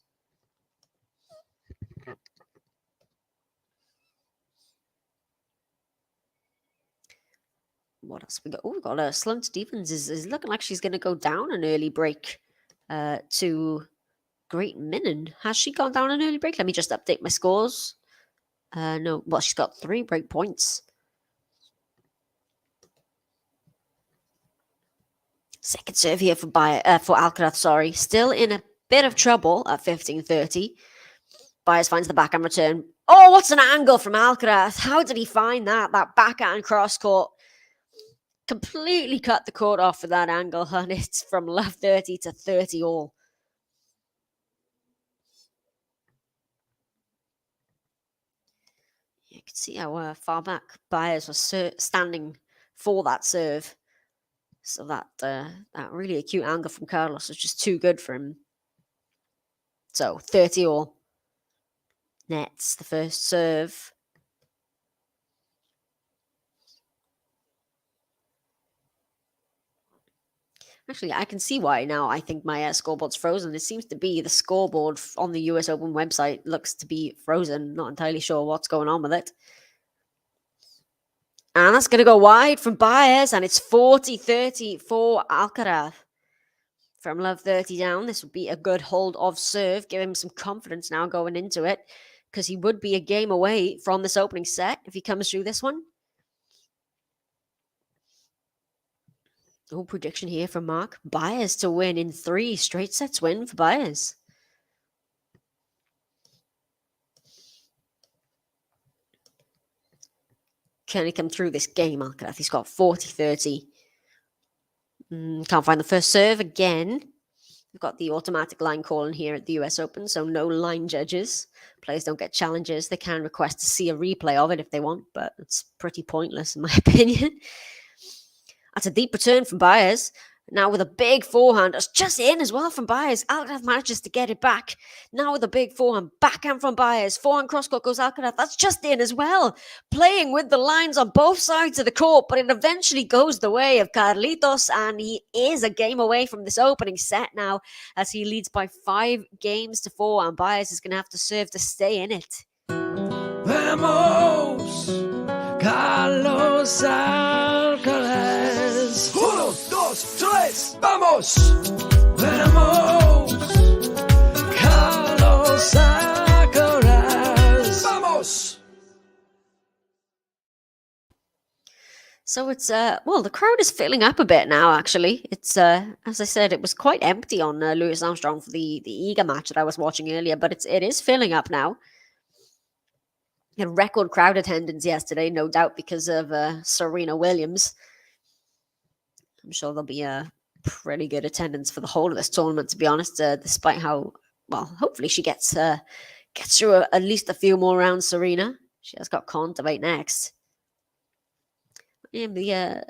What else we got? Oh, we've got Sloane Stephens is looking like she's going to go down an early break to Great Minnan. Has she gone down an early break? Let me just update my scores. No, well, she's got 3 break points. Second serve here for Alcaraz, sorry. Still in a bit of trouble at 15-30. Baez finds the backhand return. Oh, what's an angle from Alcaraz? How did he find that? That backhand cross court. Completely cut the court off with that angle, and it's from love 30 to 30 all. You can see how far back Baez was standing for that serve. So that really acute angle from Carlos was just too good for him. So 30 all. Nets the first serve. Actually, I can see why now. I think my scoreboard's frozen. It seems to be the scoreboard on the US Open website looks to be frozen. Not entirely sure what's going on with it. And that's going to go wide from Baez, and it's 40-30 for Alcaraz. From love 30 down, this would be a good hold of serve, give him some confidence now going into it, because he would be a game away from this opening set if he comes through this one. Oh, prediction here from Mark. Baez to win in 3 straight sets win for Baez. Can he come through this game, Alcaraz? He's got 40-30. Can't find the first serve again. We've got the automatic line calling here at the US Open, so no line judges. Players don't get challenges. They can request to see a replay of it if they want, but it's pretty pointless in my opinion. That's a deep return from Baez. Now with a big forehand. It's just in as well from Baez. Alcaraz manages to get it back. Now with a big forehand. Backhand from Baez. Forehand cross-court goes Alcaraz. That's just in as well. Playing with the lines on both sides of the court, but it eventually goes the way of Carlitos, and he is a game away from this opening set now as he leads by 5-4, and Baez is going to have to serve to stay in it. Vamos, Carlos Alcaraz. 1, 2, 3, vamos! Vamos, Carlos Alcaraz. Vamos! So it's, well, the crowd is filling up a bit now, actually. It's, as I said, it was quite empty on Louis Armstrong for the Iga match that I was watching earlier, but it is filling up now. A record crowd attendance yesterday, no doubt because of Serena Williams. I'm sure there'll be a pretty good attendance for the whole of this tournament, to be honest, despite how, well, hopefully she gets through at least a few more rounds, Serena. She has got Con to wait next. And the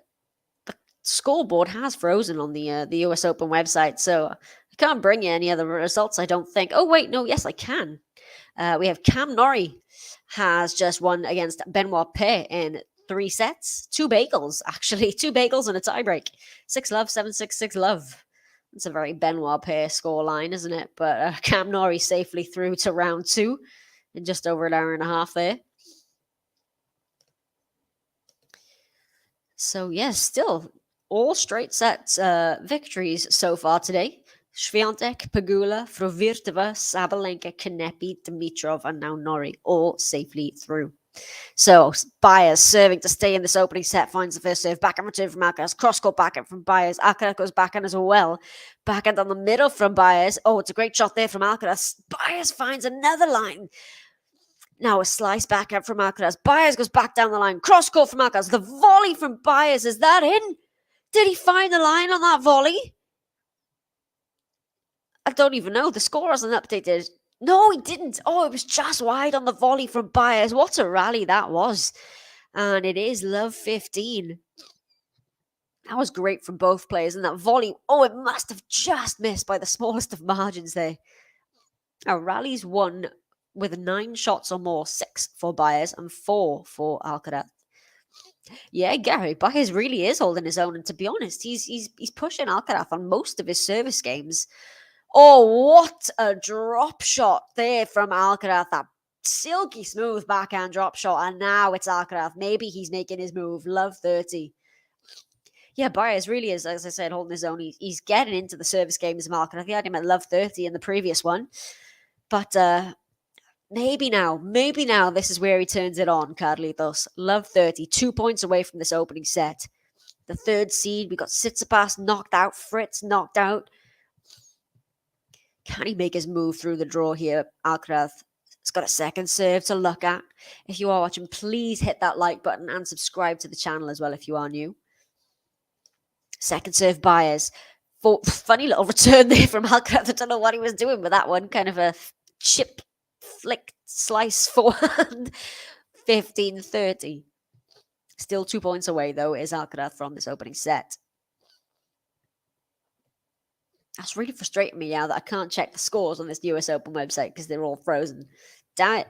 scoreboard has frozen on the US Open website, so I can't bring you any other results, I don't think. Oh, wait, no, yes, I can. We have Cam Norrie has just won against Benoit Paire in 3 sets. 2 bagels, actually. 2 bagels and a tiebreak. 6-love, 7-6, 6-love. It's a very Benoit Paire scoreline, isn't it? But Cam Norrie safely through to round 2 in just over an hour and a half there. So, yes, still all straight sets victories so far today. Swiatek, Pegula, Frovirtova, Sabalenka, Kanepi, Dimitrov, and now Norrie all safely through. So Baez serving to stay in this opening set, finds the first serve, backhand return from Alcaraz, cross-court backhand from Baez. Alcaraz goes backhand as well. Backhand on the middle from Baez. Oh, it's a great shot there from Alcaraz. Baez finds another line. Now a slice backhand from Alcaraz. Baez goes back down the line. Cross-court from Alcaraz. The volley from Baez. Is that in? Did he find the line on that volley? I don't even know. The score hasn't updated. No, he didn't. Oh, it was just wide on the volley from Baez. What a rally that was. And it is love 15. That was great from both players. And that volley, oh, it must have just missed by the smallest of margins there. Our rally's won with 9 shots or more. 6 for Baez and 4 for Alcaraz. Yeah, Gary, Baez really is holding his own. And to be honest, he's pushing Alcaraz on most of his service games. Oh, what a drop shot there from Alcaraz. That silky smooth backhand drop shot. And now it's Alcaraz. Maybe he's making his move. Love 30. Yeah, Baez really is, as I said, holding his own. He's getting into the service games of Alcaraz. He had him at love 30 in the previous one. But maybe now this is where he turns it on, Carlitos. Love 30. 2 points away from this opening set. The 3rd seed, we got Tsitsipas knocked out. Fritz knocked out. Can he make his move through the draw here? Alcaraz has got a 2nd serve to look at. If you are watching, please hit that like button and subscribe to the channel as well if you are new. 2nd serve Baez. Funny little return there from Alcaraz. I don't know what he was doing with that one. Kind of a chip flick slice forehand. 15-30. Still 2 points away though is Alcaraz from this opening set. That's really frustrating me now that I can't check the scores on this US Open website because they're all frozen. Damn it.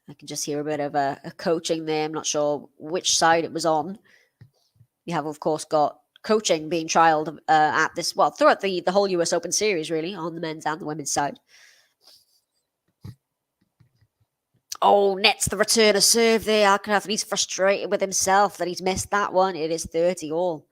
I can just hear a bit of a coaching there. I'm not sure which side it was on. We have, of course, got coaching being trialed at this, well, throughout the whole US Open series, really, on the men's and the women's side. Oh, nets the return of serve there, Alcaraz, and he's frustrated with himself that he's missed that one. It is 30 all.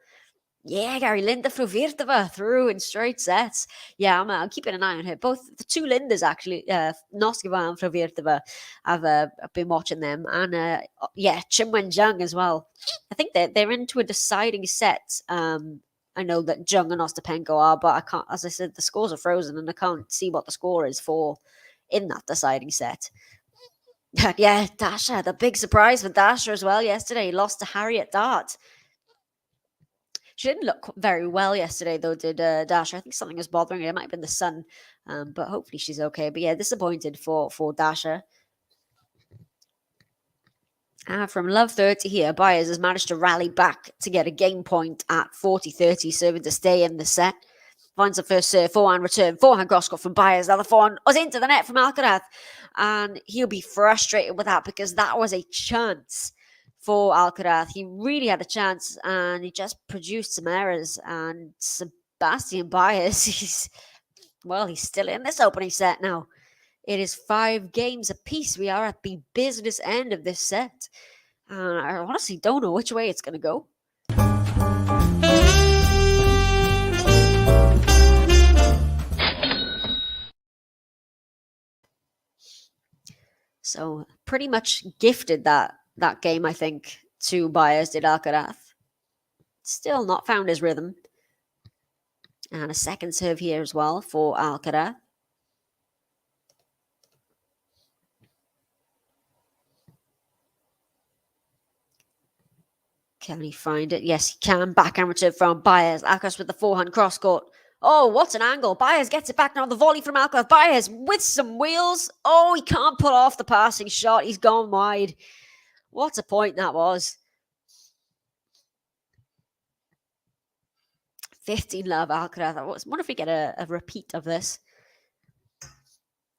Yeah, Gary, Linda Fruvirtova through in straight sets. Yeah, I'm keeping an eye on her. Both the two Lindas, actually, Noskova and Fruvirtova, I've been watching them. And yeah, Chen Wen-jung as well. I think they're into a deciding set. I know that Jung and Ostapenko are, but I can't, as I said, the scores are frozen and I can't see what the score is for in that deciding set. Yeah, Dasha, the big surprise for Dasha as well yesterday. Lost to Harriet Dart. She didn't look very well yesterday, though, did Dasha. I think something was bothering her. It might have been the sun, but hopefully she's okay. But yeah, disappointed for Dasha. From Love 30 here, BAEZ has managed to rally back to get a game point at 40-30, serving to stay in the set. Finds the first serve, forehand return, forehand cross-court from BAEZ. Now the forehand was into the net from Alcaraz. And he'll be frustrated with that because that was a chance for Alcaraz. He really had a chance and he just produced some errors. And Sebastian BAEZ, he's still in this opening set now. It is 5 games apiece. We are at the business end of this set. And I honestly don't know which way it's going to go. So pretty much gifted that game, I think, to BAEZ, did Alcaraz. Still not found his rhythm. And a second serve here as well for Alcaraz. Can he find it? Yes, he can. Backhand return from BAEZ. Alcaraz with the forehand cross court. Oh, what an angle. BAEZ gets it back now. The volley from Alcaraz. BAEZ with some wheels. Oh, he can't pull off the passing shot. He's gone wide. What a point that was. 15 love, Alcaraz. I wonder if we get a repeat of this.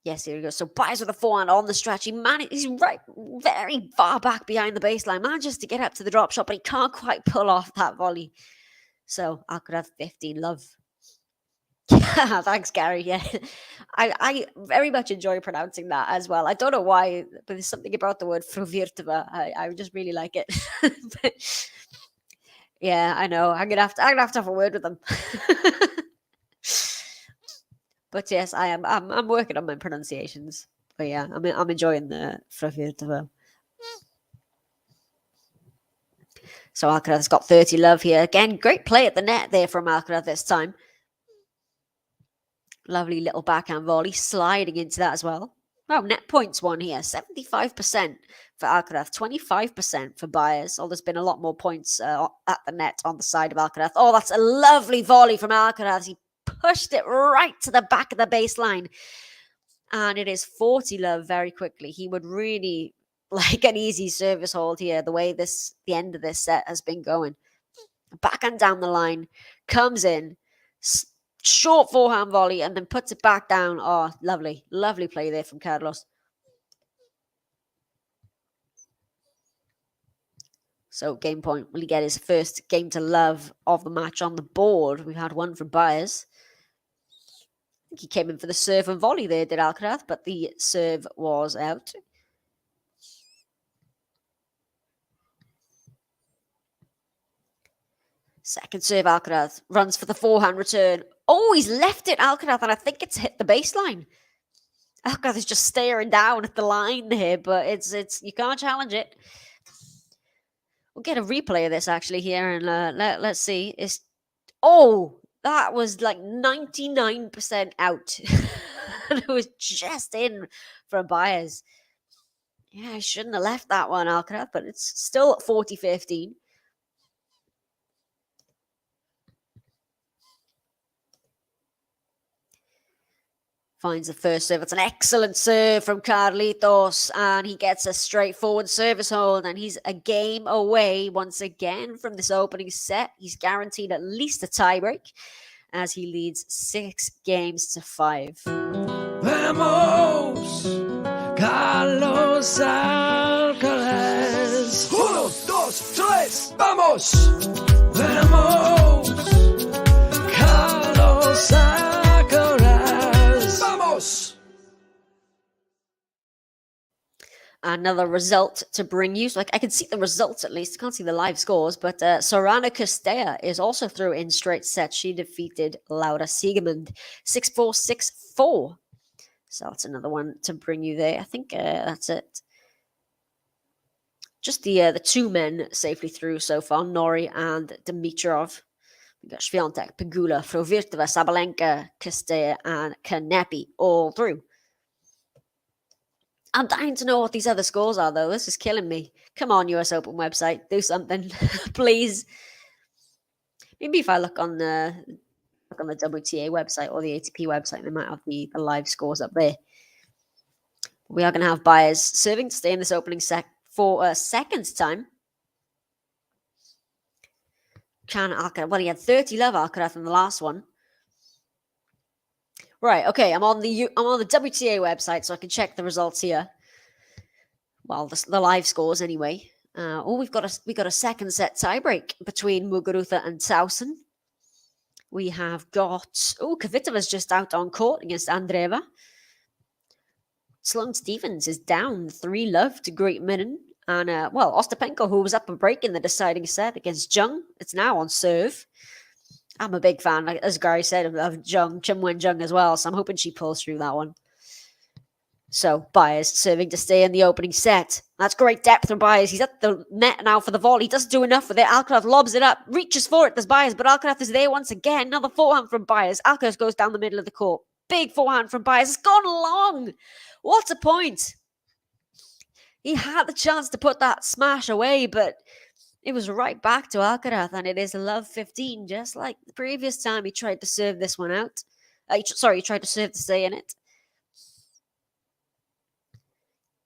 Yes, here we go. So BAEZ with a forehand on the stretch. He's right very far back behind the baseline. Manages to get up to the drop shot, but he can't quite pull off that volley. So Alcaraz 15 love. Thanks, Gary. Yeah, I very much enjoy pronouncing that as well. I don't know why, but there's something about the word Fruvirtova. I just really like it. But, yeah, I know. I'm gonna have to have a word with them. But yes, I am. I'm working on my pronunciations. But yeah, I'm enjoying the Fruvirtova. So Alcaraz's got 30 love here. Again, great play at the net there from Alcaraz this time. Lovely little backhand volley, sliding into that as well. Wow, net points won here. 75% for Alcaraz, 25% for BAEZ. Oh, there's been a lot more points at the net on the side of Alcaraz. Oh, that's a lovely volley from Alcaraz. He pushed it right to the back of the baseline. And it is 40 love very quickly. He would really like an easy service hold here, the way the end of this set has been going. Backhand down the line, comes in, short forehand volley, and then puts it back down. Oh, lovely. Lovely play there from Carlos. So game point. Will he get his first game to love of the match on the board? We've had one from BAEZ. I think he came in for the serve and volley there, did Alcaraz, but the serve was out. Second serve, Alcaraz runs for the forehand return. Oh, he's left it, Alcaraz, and I think it's hit the baseline. Alcaraz is just staring down at the line here, but it's you can't challenge it. We'll get a replay of this actually here, and let's see. That was like 99% out. And it was just in from BAEZ. Yeah, I shouldn't have left that one, Alcaraz, but it's still at 40-15. Finds the first serve. It's an excellent serve from Carlitos, and he gets a straightforward service hold, and he's a game away once again from this opening set. He's guaranteed at least a tiebreak as he leads 6-5. Vamos, Carlos Alcaraz. 1, 2, 3, vamos. Vamos, Carlos Alcaraz. Vamos. another result to bring you. So I can see the results at least. I can't see the live scores, but Sorana Castella is also through in straight sets. She defeated Laura Siegemund 6-4, 6-4. So that's another one to bring you there. I think that's it. Just the two men safely through so far, Nori and Dimitrov. We got Swiatek, Pegula, Frovirtova, Sabalenka, Castella, and Kanepi all through. I'm dying to know what these other scores are, though. This is killing me. Come on, US Open website. Do something, please. Maybe if I look on the WTA website or the ATP website, they might have the live scores up there. We are going to have Baez serving to stay in this opening set for a second time. Can Alcaraz? Well, he had 30 love Alcaraz in the last one. Right, okay, I'm on the WTA website, so I can check the results here. Well, the live scores anyway. We've got a second set tiebreak between Muguruza and Towson. We have got Kvitova's just out on court against Andreeva. Sloane Stephens is down 3-love to Great Minen. And, Ostapenko, who was up a break in the deciding set against Jung, it's now on serve. I'm a big fan, as Gary said, of Jung, Chimwen Jung as well, so I'm hoping she pulls through that one. So, Baez serving to stay in the opening set. That's great depth from Baez. He's at the net now for the volley. He doesn't do enough with it. Alcaraz lobs it up, reaches for it, does Baez, but Alcaraz is there once again. Another forehand from Baez. Alcaraz goes down the middle of the court. Big forehand from Baez. It's gone long. What a point. He had the chance to put that smash away, but it was right back to Alcaraz, and it is love 15, just like the previous time he tried to serve this one out. He tried to serve to stay in it.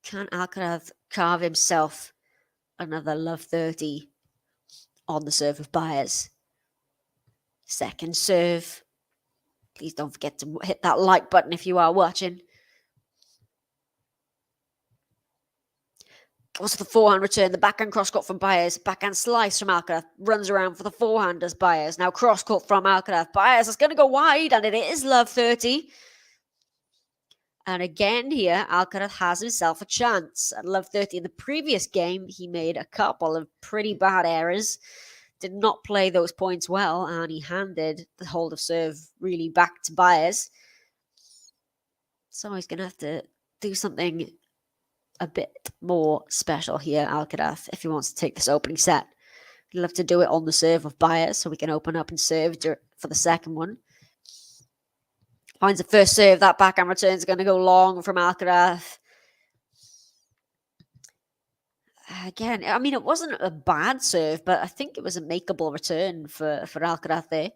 Can Alcaraz carve himself another love 30 on the serve of Baez? Second serve. Please don't forget to hit that like button if you are watching. Goes to the forehand return, the backhand cross-court from Baez, backhand slice from Alcaraz, runs around for the forehand as Baez. Now cross-court from Alcaraz. Baez is going to go wide, and it is love 30. And again here, Alcaraz has himself a chance. At love 30 in the previous game, he made a couple of pretty bad errors. Did not play those points well, and he handed the hold of serve really back to Baez. So he's going to have to do something a bit more special here, Alcaraz, if he wants to take this opening set. He'll have to do it on the serve of Baez so we can open up and serve for the second one. Finds the first serve. That backhand return is going to go long from Alcaraz. Again, I mean, it wasn't a bad serve, but I think it was a makeable return for Alcaraz there.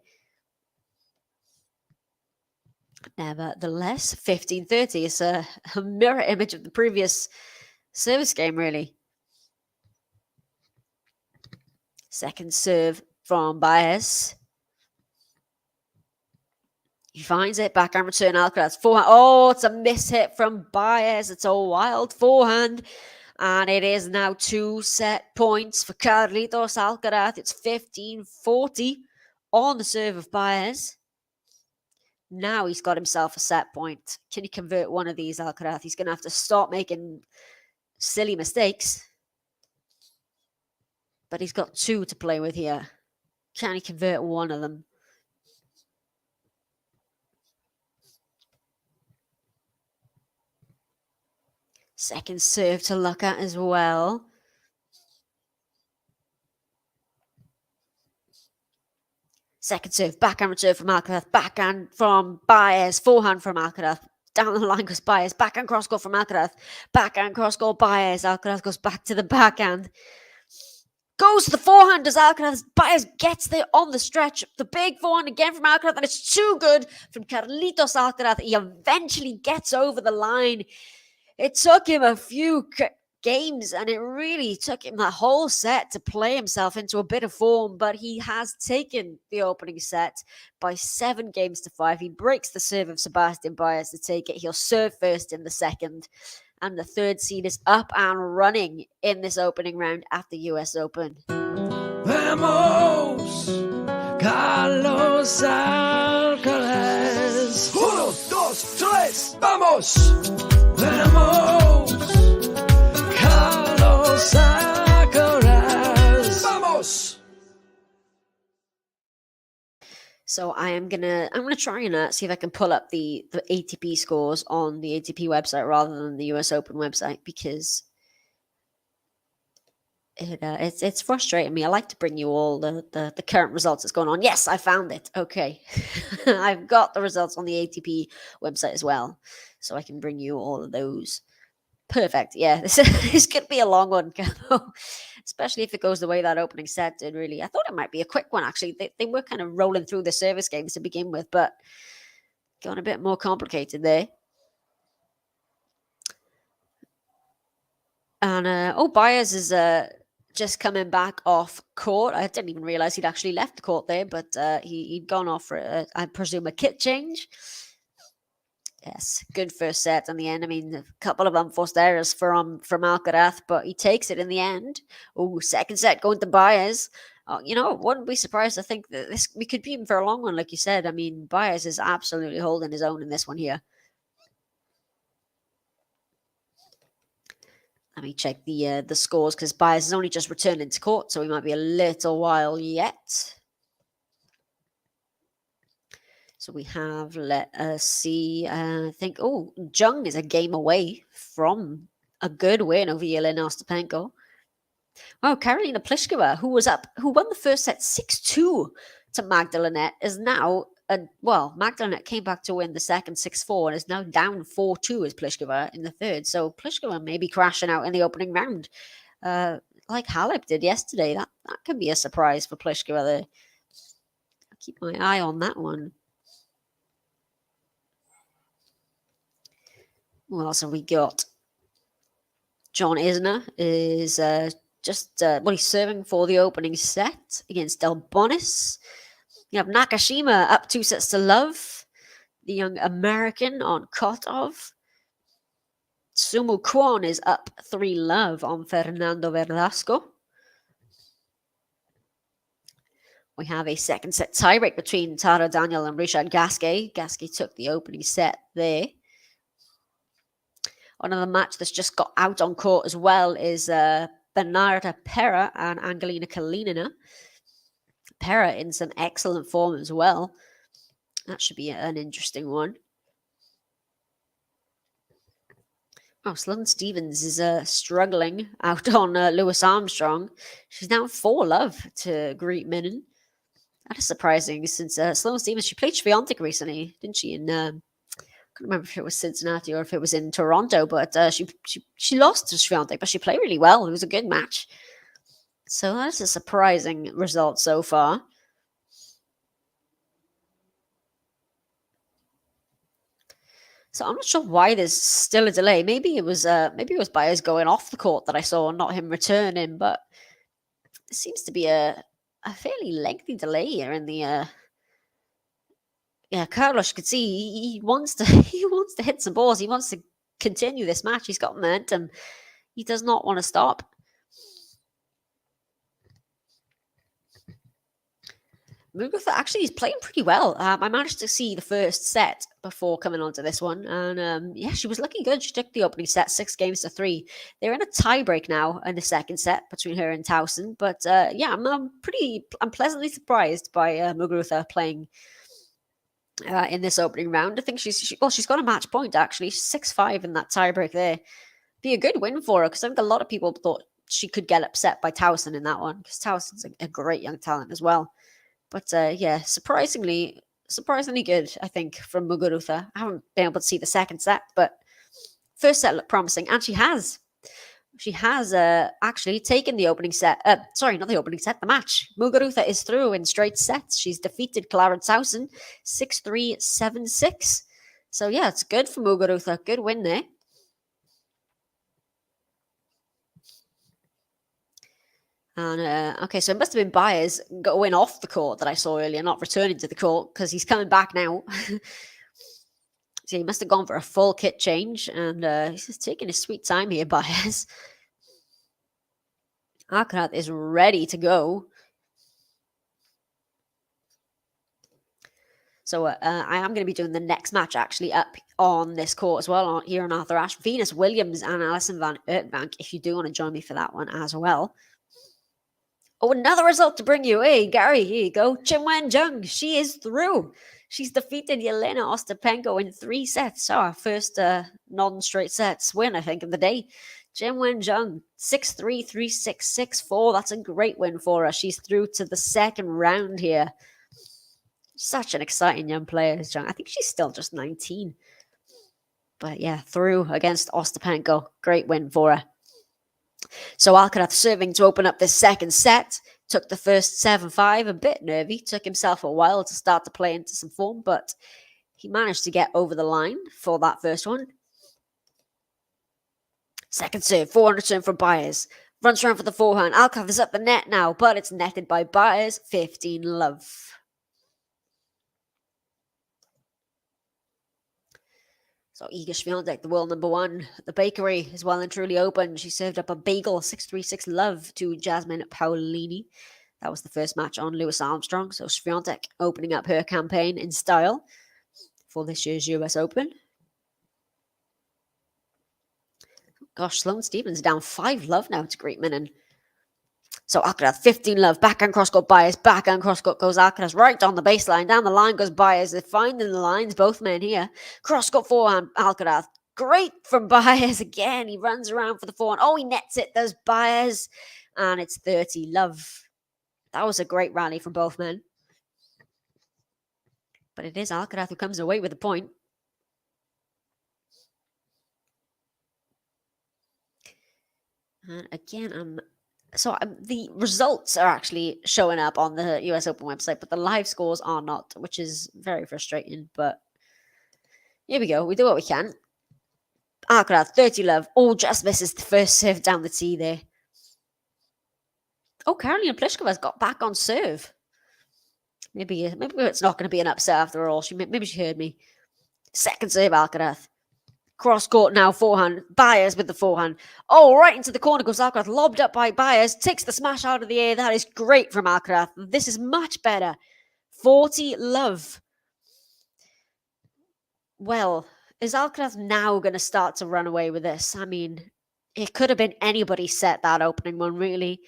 Nevertheless, 15-30 is a mirror image of the previous service game, really. Second serve from Baez. He finds it, backhand return, Alcaraz. Forehand. Oh, it's a mishit from Baez. It's a wild forehand. And it is now 2 set points for Carlitos Alcaraz. It's 15-40 on the serve of Baez. Now he's got himself a set point. Can he convert one of these, Alcaraz? He's going to have to stop making silly mistakes. But he's got 2 to play with here. Can he convert one of them? Second serve to look at as well. Second serve, backhand return from Alcaraz, backhand from Baez, forehand from Alcaraz. Down the line goes Baez, backhand cross-court from Alcaraz, backhand cross-court Baez. Alcaraz goes back to the backhand. Goes to the forehand as Alcaraz. Baez gets there on the stretch. The big forehand again from Alcaraz, and it's too good from Carlitos Alcaraz. He eventually gets over the line. It took him a few games, and it really took him that whole set to play himself into a bit of form, but he has taken the opening set by 7-5. He breaks the serve of Sebastian Baez to take it. He'll serve first in the second, and the third seed is up and running in this opening round at the US Open. Vamos, Carlos Alcaraz. 1, 2, 3, vamos! Vamos, Alcaraz. Vamos! So I'm gonna try and see if I can pull up the ATP scores on the ATP website rather than the US Open website, because it's frustrating me. I like to bring you all the current results that's going on. Yes, I found it. Okay. I've got the results on the ATP website as well, so I can bring you all of those. Perfect. Yeah, this could be a long one, especially if it goes the way that opening set did, really. I thought it might be a quick one, actually. They were kind of rolling through the service games to begin with, but got a bit more complicated there. And, Baez is just coming back off court. I didn't even realize he'd actually left the court there, but he'd gone off for, I presume, a kit change. Yes, good first set in the end. I mean, a couple of unforced errors from Alcaraz, but he takes it in the end. Oh, second set going to Baez. Wouldn't be surprised. I think that we could be in for a long one, like you said. I mean, Baez is absolutely holding his own in this one here. Let me check the scores, because Baez is only just returned into court, so he might be a little while yet. So we have, let us see, I think, Jung is a game away from a good win over Yelena Ostapenko. Oh, Karolina Pliskova, who won the first set 6-2 to Magdalene, is now, Magdalene came back to win the second 6-4 and is now down 4-2 as Pliskova in the third. So Pliskova may be crashing out in the opening round, like Halep did yesterday. That could be a surprise for Pliskova there. I'll keep my eye on that one. What else have we got? John Isner is he's serving for the opening set against Delbonis. You have Nakashima up 2-0, the young American on Kotov. Sumo Kwon is up 3-0 on Fernando Verdasco. We have a second set tiebreak between Taro Daniel and Richard Gasquet. Gasquet took the opening set there. Another match that's just got out on court as well is Bernarda Pera and Angelina Kalinina. Pera in some excellent form as well. That should be an interesting one. Oh, Sloane Stevens is struggling out on Lewis Armstrong. She's down 4-0 to Greet Minnen. That is surprising, since Sloane Stevens, she played Swiatek recently, didn't she? In I can't remember if it was Cincinnati or if it was in Toronto, but she lost to Swiatek, but she played really well. It was a good match. So that's a surprising result so far. So I'm not sure why there's still a delay. Maybe it was Baez going off the court that I saw, not him returning. But there seems to be a fairly lengthy delay here in the. Carlos could see he wants to hit some balls. He wants to continue this match. He's got momentum. He does not want to stop. Muguruza actually is playing pretty well. I managed to see the first set before coming on to this one, and she was looking good. She took the opening set 6-3. They're in a tiebreak now in the second set between her and Towson. But I'm pleasantly surprised by Muguruza playing in this opening round. I think she's got a match point actually, 6-5 in that tiebreak there. Be a good win for her, because I think a lot of people thought she could get upset by Towson in that one, because Towson's a great young talent as well. But surprisingly good, I think, from Muguruza. I haven't been able to see the second set, but first set looked promising, and she has actually taken the opening set. Not the opening set, the match. Muguruza is through in straight sets. She's defeated Clara Towson 6-3, 7-6. So yeah, it's good for Muguruza. Good win there. And so it must have been Baez going off the court that I saw earlier, not returning to the court, because he's coming back now. So he must have gone for a full kit change, and he's just taking his sweet time here, Baez. Alcaraz is ready to go. So I am going to be doing the next match actually up on this court as well, here on Arthur Ashe. Venus Williams and Alison van Uytvanck, if you do want to join me for that one as well. Oh, another result to bring you. Hey, Gary, here you go. Qinwen Zheng, she is through. She's defeated Yelena Ostapenko in 3 sets. So our first non-straight sets win, I think, of the day. Qinwen Zheng, 6-3, 3-6, 6-4. That's a great win for her. She's through to the second round here. Such an exciting young player, Zheng. I think she's still just 19. But yeah, through against Ostapenko. Great win for her. So Alcaraz serving to open up this second set. Took the first 7-5, a bit nervy. Took himself a while to start to play into some form, but he managed to get over the line for that first one. Second serve, 400 serve from BAEZ. Runs around for the forehand. Alcaraz is up the net now, but it's netted by BAEZ. 15-love. So Iga Swiatek, the world number 1. The bakery is well and truly open. She served up a bagel, 6-3-6 to Jasmine Paolini. That was the first match on Lewis Armstrong. So Swiatek opening up her campaign in style for this year's US Open. Gosh, Sloane Stephens down 5-love now to Greek Minen. So Alcaraz, 15-love, backhand cross-court BAEZ, backhand cross-court goes Alcaraz right on the baseline, down the line goes BAEZ, they're finding the lines, both men here. Cross-court forehand, Alcaraz, great from BAEZ again, he runs around for the forehand, oh, he nets it, there's BAEZ, and it's 30-love. That was a great rally from both men. But it is Alcaraz who comes away with the point. And again, the results are actually showing up on the US Open website, but the live scores are not, which is very frustrating. But here we go. We do what we can. Alcaraz, 30-love. Oh, just misses the first serve down the tee there. Oh, Karolina Pliskova's got back on serve. Maybe it's not going to be an upset after all. Maybe she heard me. Second serve, Alcaraz. Cross court now, forehand. BAEZ with the forehand. Oh, right into the corner goes Alcaraz. Lobbed up by BAEZ. Takes the smash out of the air. That is great from Alcaraz. This is much better. 40-love. Well, is Alcaraz now going to start to run away with this? I mean, it could have been anybody set that opening one, really.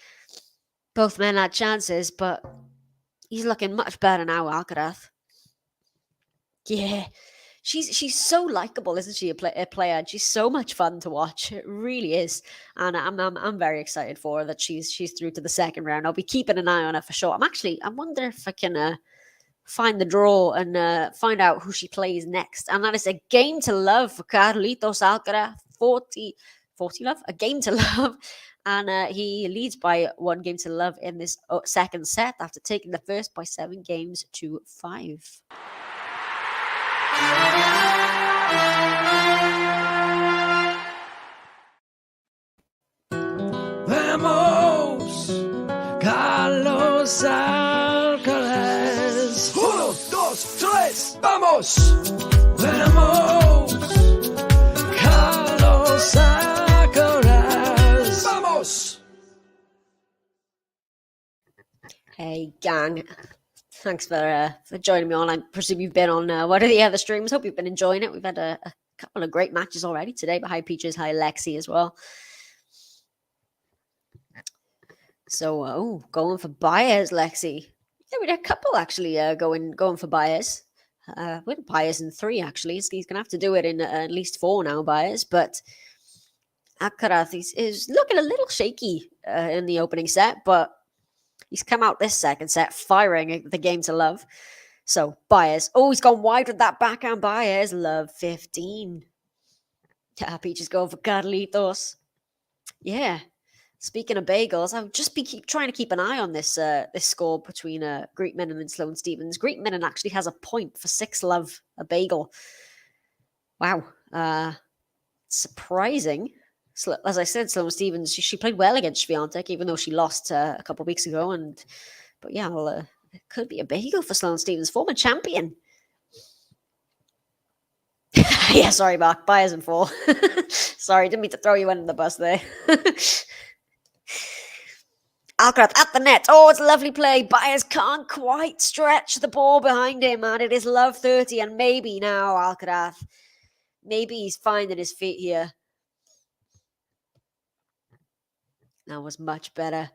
Both men had chances, but he's looking much better now, Alcaraz. Yeah. She's so likable, isn't she? A player. She's so much fun to watch. It really is, and I'm very excited for her that she's through to the second round. I'll be keeping an eye on her for sure. I wonder if I can find the draw and find out who she plays next. And that is a game to love for Carlitos Alcaraz. 40-love, a game to love, and he leads by 1 game to love in this second set after taking the first by 7 games to 5. Vamos, Carlos Alcaraz. 1, 2, 3, vamos! Vamos, Carlos Alcaraz. Vamos! Hey, gang. Thanks for joining me on. I presume you've been on one of the other streams. Hope you've been enjoying it. We've had a couple of great matches already today, but hi Peaches, hi Lexi as well. So, going for BAEZ, Lexi. Yeah, we had a couple actually going for BAEZ. We had BAEZ in 3 actually. He's going to have to do it in at least 4 now, BAEZ. But Alcaraz is looking a little shaky in the opening set, but he's come out this second set firing the game to love. So, BAEZ. Oh, he's gone wide with that backhand. BAEZ, love 15. Yeah, Peach is going for Carlitos. Yeah. Speaking of bagels, I'll just be trying to keep an eye on this this score between Greek Minen and Sloane Stephens. Greek Minen actually has a point for 6-love, a bagel. Wow. Surprising. As I said, Sloane Stephens, she played well against Swiatek, even though she lost a couple of weeks ago. But yeah, it could be a bagel for Sloane Stephens, former champion. Yeah, sorry, Mark. BAEZ in 4. Sorry, didn't mean to throw you under the bus there. Alcaraz at the net. Oh, it's a lovely play. Baez can't quite stretch the ball behind him, and it is love 30. And maybe now Alcaraz, maybe he's finding his feet here. That was much better.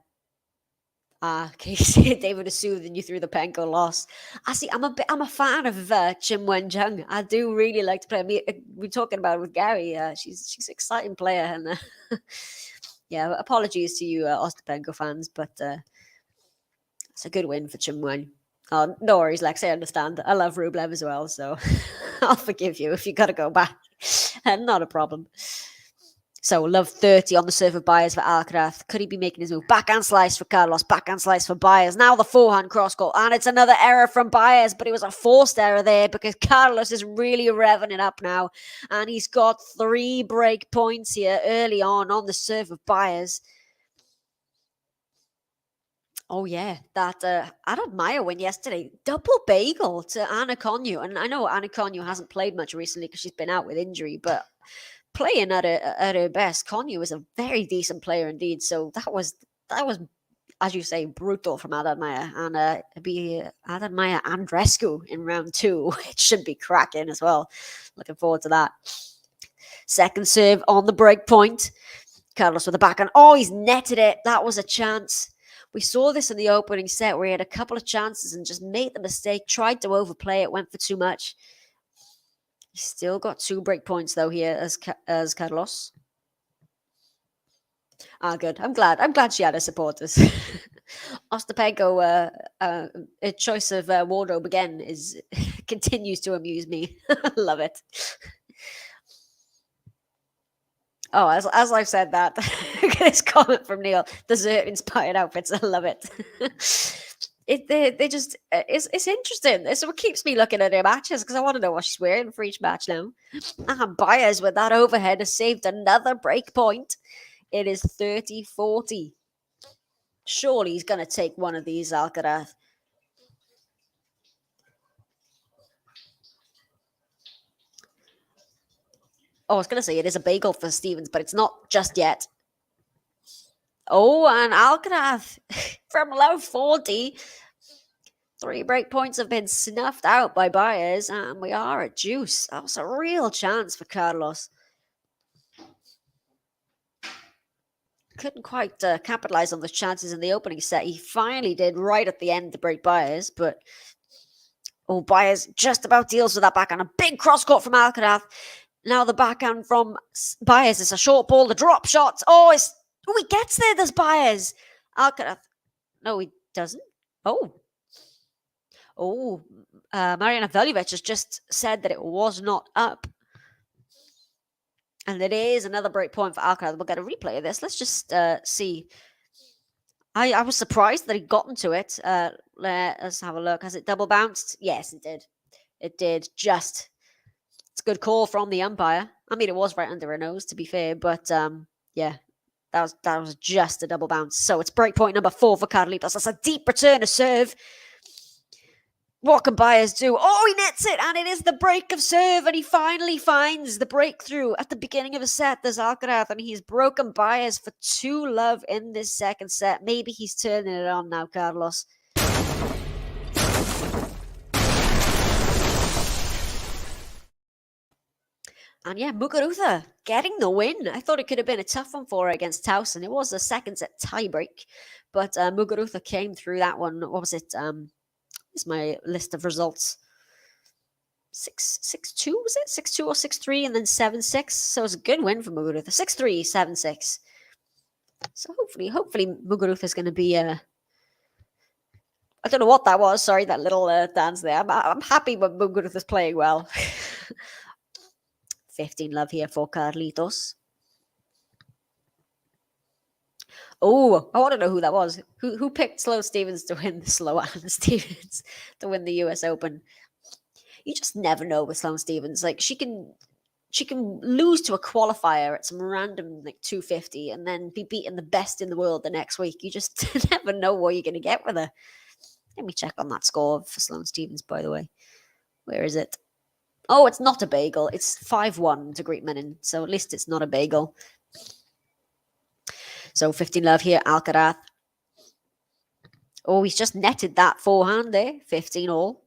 Casey, David is soothing you through the Penko loss. I'm a fan of Chim Wen-jung. I do really like to play. We're talking about it with Gary. She's an exciting player, and yeah, apologies to you Ostapenko fans, but it's a good win for Chim Wen. Oh, no worries, Lex. I understand. I love Rublev as well, so I'll forgive you if you got to go back. Not a problem. So, love 30 on the serve of Baez for Alcaraz. Could he be making his move? Backhand slice for Carlos. Backhand slice for Baez. Now the forehand cross court. And it's another error from Baez, but it was a forced error there because Carlos is really revving it up now. And he's got 3 break points here early on the serve of Baez. Oh, yeah. That Adam Meyer win yesterday. Double bagel to Anna Konyu. And I know Anna Konyu hasn't played much recently because she's been out with injury, but playing at her best, Konyu is a very decent player indeed. So that was, as you say, brutal from Adam Meyer. And it'd be Adam Meyer Andrescu in round 2. It should be cracking as well. Looking forward to that. Second serve on the break point. Carlos with the backhand. Oh, he's netted it. That was a chance. We saw this in the opening set where he had a couple of chances and just made the mistake, tried to overplay it, went for too much. He's still got 2 break points though here as Carlos. Good. I'm glad she had her supporters. Ostapenko, a choice of wardrobe again continues to amuse me. Love it. Oh, as I've said that, this comment from Neil, dessert inspired outfits. I love it. They just it's interesting. This is what keeps me looking at her matches because I want to know what she's wearing for each match now. And Baez with that overhead has saved another break point. It is 30-40. Surely he's going to take one of these, Alcaraz. Oh, I was going to say it is a bagel for Stevens, but it's not just yet. Oh, and Alcaraz from low 40. 3 break points have been snuffed out by Baez, and we are at juice. That was a real chance for Carlos. Couldn't quite capitalize on the chances in the opening set. He finally did right at the end to break Baez, but Baez just about deals with that backhand. A big cross court from Alcaraz. Now the backhand from Baez is a short ball. The drop shot. He gets there. There's Baez. Alcaraz. No, he doesn't. Mariana Veljovic has just said that it was not up. And it is another break point for Alcaraz. We'll get a replay of this. Let's just see. I was surprised that he'd gotten to it. Let's have a look. Has it double bounced? Yes, it did. It did. It's a good call from the umpire. I mean, it was right under her nose, to be fair. But, yeah, that was just a double bounce. So it's break point number 4 for Carlitos. That's a deep return to serve. What can Baez do? Oh, he nets it, and it is the break of serve, and he finally finds the breakthrough at the beginning of a set. There's Alcaraz, and he's broken Baez for 2-love in this second set. Maybe he's turning it on now, Carlos. And yeah, Muguruza getting the win. I thought it could have been a tough one for her against Towson. It was a second set tiebreak, but Muguruza came through that one. What was it? Is my list of results 6-2, was it 6-2 or 6-3, and then 7-6? So it was a good win for Muguruza. 6-3, 7-6. So hopefully Muguruza is going to be I don't know what that was. Sorry, that little dance there. I'm happy when Muguruza is playing well. 15-love here for Carlitos. Oh, I want to know who that was. Who picked Sloane Stevens to win Stevens to win the US Open? You just never know with Sloane Stevens. Like she can lose to a qualifier at some random 250 and then be beating the best in the world the next week. You just never know what you're going to get with her. Let me check on that score for Sloane Stevens, by the way. Where is it? Oh, it's not a bagel. It's 5-1 to Greet Menin. So at least it's not a bagel. So 15-love here, Alcaraz. Oh, he's just netted that forehand there. 15 all.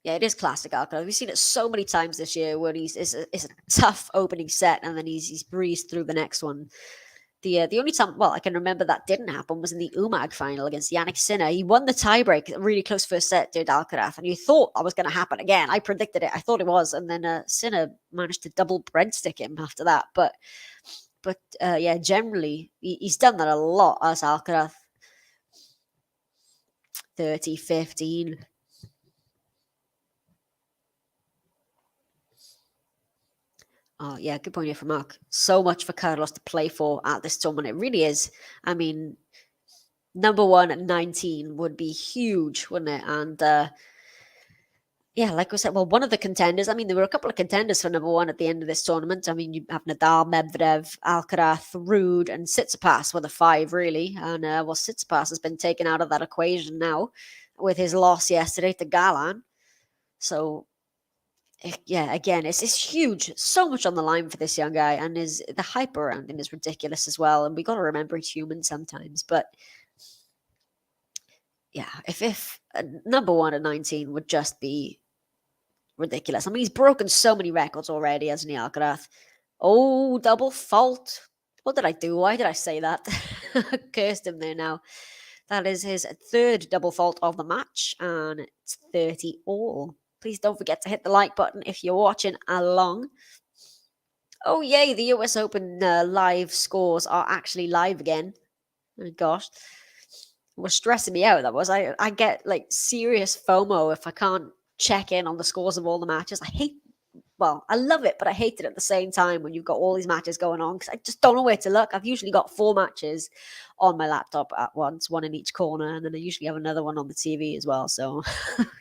Yeah, it is classic Alcaraz. We've seen it so many times this year where it's a tough opening set and then he's breezed through the next one. The only time, I can remember that didn't happen was in the UMAG final against Yannick Sinner. He won the tiebreak, a really close first set, did Alcaraz, and you thought that was going to happen again. I predicted it. I thought it was, and then Sinner managed to double breadstick him after that. But yeah, generally, he's done that a lot as Alcaraz. 30-15. Oh, yeah, good point here from Mark. So much for Carlos to play for at this tournament. It really is. I mean, number one at 19 would be huge, wouldn't it? And yeah, like we said, one of the contenders. I mean, there were a couple of contenders for number one at the end of this tournament. I mean, you have Nadal, Medvedev, Alcaraz, Ruud, and Tsitsipas were the five, really. And Tsitsipas has been taken out of that equation now with his loss yesterday to Galan. So yeah, again, it's huge. So much on the line for this young guy, and the hype around him is ridiculous as well. And we got to remember he's human sometimes. But yeah, if number one at 19 would just be ridiculous. I mean, he's broken so many records already, hasn't he, Alcaraz? Oh, double fault. What did I do? Why did I say that? Cursed him there now. That is his third double fault of the match, and it's 30 all. Please don't forget to hit the like button if you're watching along. Oh, yay, the US Open live scores are actually live again. Oh, gosh. It was stressing me out, that was. I get, serious FOMO if I can't check in on the scores of all the matches. I love it, but I hate it at the same time when you've got all these matches going on because I just don't know where to look. I've usually got 4 matches on my laptop at once, one in each corner, and then I usually have another one on the TV as well. So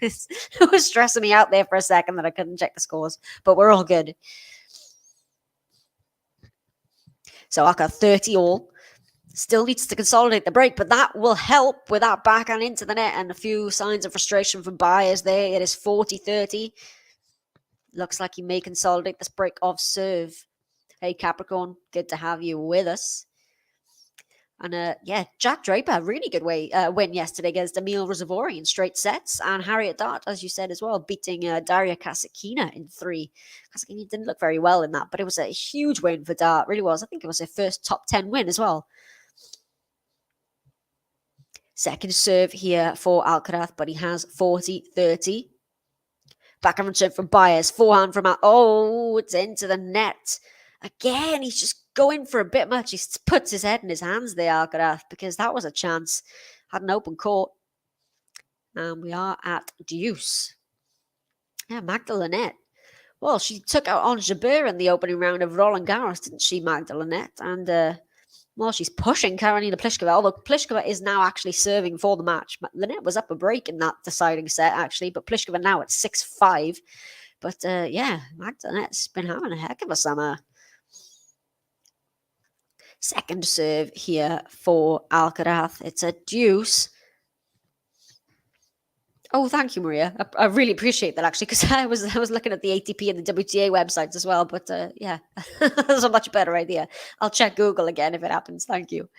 it was stressing me out there for a second that I couldn't check the scores, but we're all good. So I got 30 all. Still needs to consolidate the break, but that will help with that backhand into the net and a few signs of frustration from Baez there. It is 40-30. Looks like he may consolidate this break of serve. Hey, Capricorn, good to have you with us. And yeah, Jack Draper, really good win yesterday against Emil Razavori in straight sets. And Harriet Dart, as you said as well, beating Daria Kasatkina in 3. Kasatkina didn't look very well in that, but it was a huge win for Dart, really was. I think it was her first top 10 win as well. Second serve here for Alcaraz, but he has 40-30. Backhand serve from Baez. Forehand from oh, it's into the net. Again, he's just going for a bit much. He puts his head in his hands there, Alcaraz, because that was a chance. Had an open court. And we are at deuce. Yeah, Magdalene. Well, she took out Ons Jabeur in the opening round of Roland Garros, didn't she, Magdalene? And well, she's pushing Karolina Pliskova, although Pliskova is now actually serving for the match. Lynette was up a break in that deciding set, actually, but Pliskova now at 6-5. But yeah, Magdalenet's been having a heck of a summer. Second serve here for Alcaraz. It's a deuce. Oh, thank you, Maria. I really appreciate that, actually, because I was looking at the ATP and the WTA websites as well. But yeah, that's a much better idea. I'll check Google again if it happens. Thank you.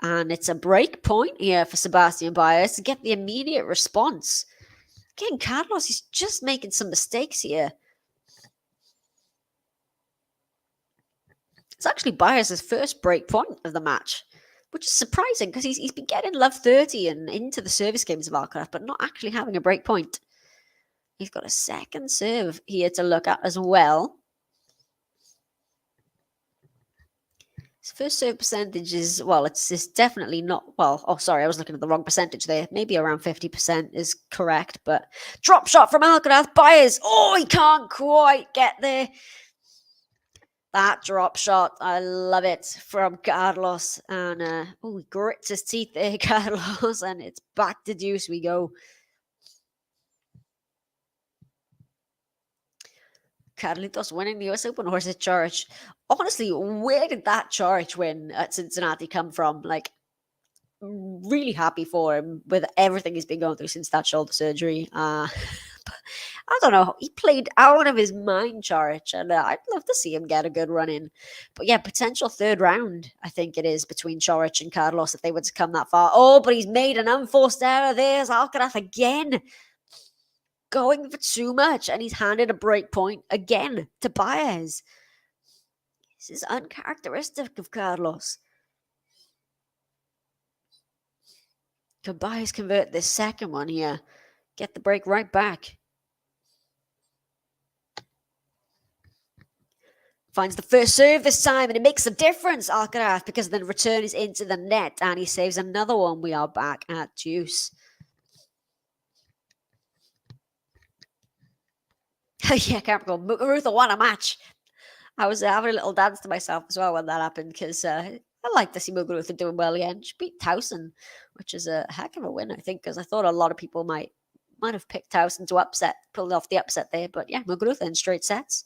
And it's a break point here for Sebastian Baez to get the immediate response. Again, Carlos, he's just making some mistakes here. It's actually Baez's first break point of the match, which is surprising because he's been getting love 30 and into the service games of Alcaraz, but not actually having a break point. He's got a second serve here to look at as well. His first serve percentage is, well, it's definitely not, well, oh, sorry, I was looking at the wrong percentage there. Maybe around 50% is correct, but drop shot from Alcaraz. Baez, oh, he can't quite get there. That drop shot, I love it from Carlos. And oh, he grits his teeth there, Carlos, and it's back to deuce we go. Carlitos winning the US Open, or is it Charge? Honestly, where did that Charge win at Cincinnati come from? Like, really happy for him with everything he's been going through since that shoulder surgery. I don't know. He played out of his mind, Chorich, and I'd love to see him get a good run in. But yeah, potential third round, I think it is, between Chorich and Carlos if they were to come that far. Oh, but he's made an unforced error. There's Alcaraz again. Going for too much, and he's handed a break point again to Baez. This is uncharacteristic of Carlos. Can Baez convert this second one here? Get the break right back. Finds the first serve this time, and it makes a difference, Alcaraz, because the return is into the net, and he saves another one. We are back at deuce. Yeah, Capricorn. Muguruza won a match. I was having a little dance to myself as well when that happened, because I like to see Muguruza doing well again. She beat Towson, which is a heck of a win, I think, because I thought a lot of people might have picked Towson to upset, pulled off the upset there. But yeah, Muguruza in straight sets.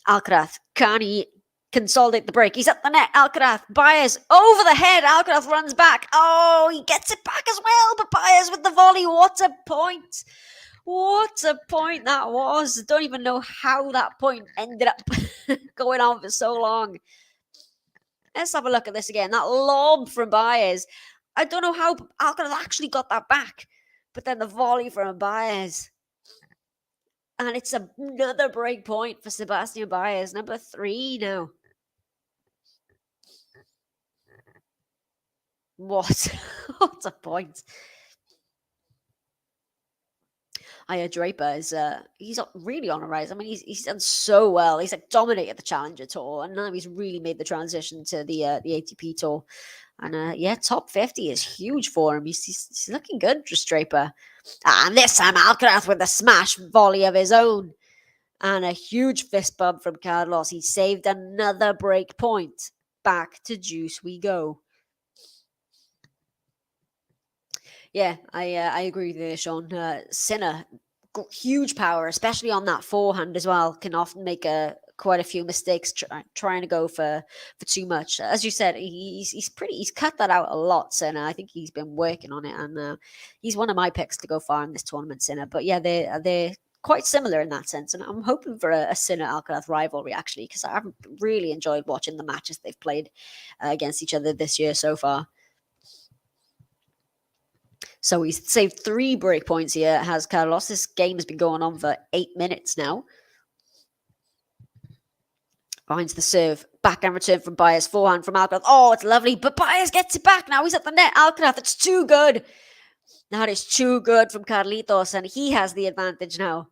Alcaraz, can he consolidate the break? He's at the net. Alcaraz, Baez over the head. Alcaraz runs back. Oh, he gets it back as well. But Baez with the volley. What a point. What a point that was. I don't even know how that point ended up going on for so long. Let's have a look at this again. That lob from Baez. I don't know how Alcaraz actually got that back. But then the volley from Baez. And it's another break point for Sebastian Baez, number 3 now. What a point. Aya Draper is he's really on a rise. I mean, he's done so well. He's like dominated the Challenger Tour, and now he's really made the transition to the ATP Tour. And yeah, top 50 is huge for him. He's looking good, just Draper. And this time Alcaraz with a smash volley of his own. And a huge fist bump from Carlos. He saved another break point. Back to deuce we go. Yeah, I agree with you, Sean. Sinner, huge power, especially on that forehand as well. Can often make quite a few mistakes trying to go for too much. As you said, he's cut that out a lot, Sinner. I think he's been working on it, and he's one of my picks to go far in this tournament, Sinner. But yeah, they're quite similar in that sense, and I'm hoping for a Sinner Alcaraz rivalry actually, because I've really enjoyed watching the matches they've played against each other this year so far. So he's saved 3 break points here, has Carlos. This game has been going on for 8 minutes now. Finds the serve. Backhand return from Baez. Forehand from Alcaraz. Oh, it's lovely. But Baez gets it back. Now he's at the net. Alcaraz, it's too good. That is too good from Carlitos, and he has the advantage now.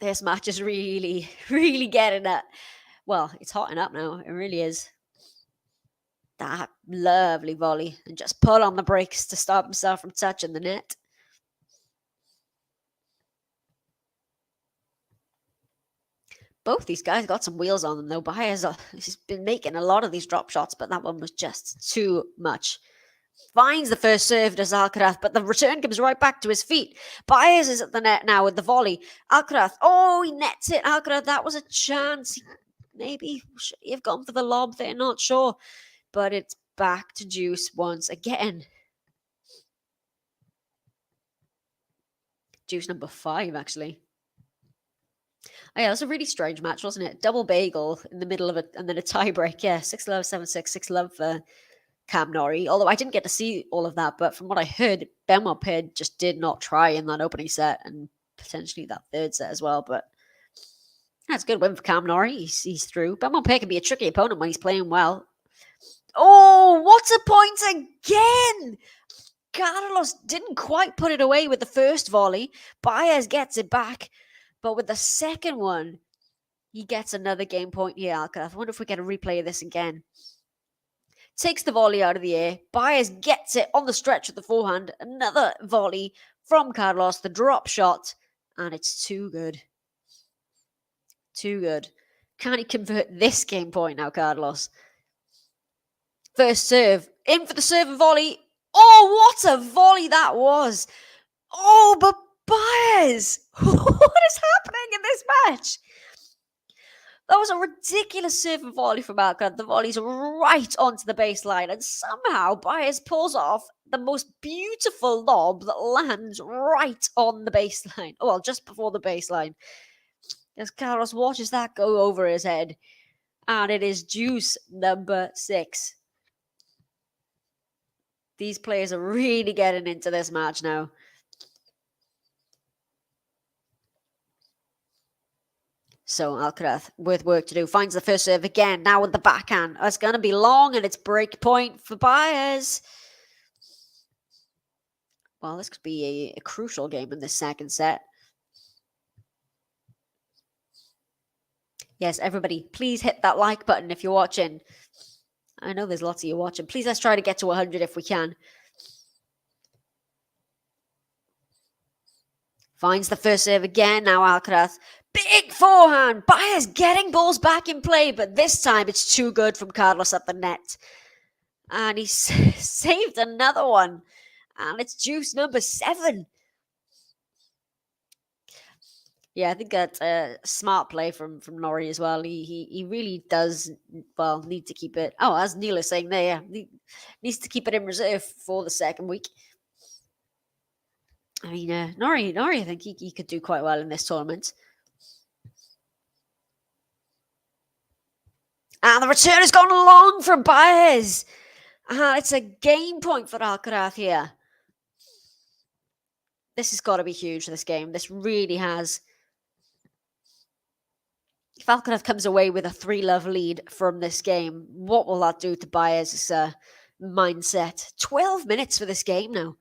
This match is really, really getting it. Well, it's hotting up now. It really is. That lovely volley, and just pull on the brakes to stop himself from touching the net. Both these guys got some wheels on them, though. Baez has been making a lot of these drop shots, but that one was just too much. Finds the first serve, does Alcaraz, but the return comes right back to his feet. Baez is at the net now with the volley. Alcaraz, oh, he nets it. Alcaraz, that was a chance. Maybe should he have gone for the lob there? Not sure. But it's back to deuce once again. Deuce number 5, actually. Oh, yeah, that was a really strange match, wasn't it? Double bagel in the middle of it, and then a tie break. Yeah, 6-love, 7-6, 6-love for Cam Norrie. Although I didn't get to see all of that, but from what I heard, Benoit Paire just did not try in that opening set, and potentially that third set as well. But that's a good win for Cam Norrie. He's through. Benoit Paire can be a tricky opponent when he's playing well. Oh, what a point again! Carlos didn't quite put it away with the first volley. Baez gets it back. But with the second one, he gets another game point here, Alcaraz. I wonder if we get a replay of this again. Takes the volley out of the air. Baez gets it on the stretch of the forehand. Another volley from Carlos. The drop shot. And it's too good. Too good. Can he convert this game point now, Carlos? First serve. In for the serve and volley. Oh, what a volley that was. Oh, but Baez. What is happening in this match? That was a ridiculous serve and volley from Alcaraz. The volley's right onto the baseline, and somehow Baez pulls off the most beautiful lob that lands right on the baseline. Well, just before the baseline. As Carlos watches that go over his head. And it is juice number 6. These players are really getting into this match now. So Alcaraz, with work to do, finds the first serve again, now with the backhand. It's going to be long, and it's break point for Baez. Well, this could be a crucial game in this second set. Yes, everybody, please hit that like button if you're watching. I know there's lots of you watching. Please, let's try to get to 100 if we can. Finds the first serve again. Now Alcaraz. Big forehand. Baez getting balls back in play, but this time it's too good from Carlos at the net. And he saved another one. And it's juice number 7. Yeah, I think that's a smart play from Norrie as well. He really does, well, need to keep it. Oh, as Neil is saying there, yeah, needs to keep it in reserve for the second week. I mean, Norrie, I think he could do quite well in this tournament. And the return has gone long from Baez. And it's a game point for Alcaraz here. This has got to be huge, this game. This really has. If Alcaraz comes away with a 3-love lead from this game, what will that do to Baez's mindset? 12 minutes for this game now.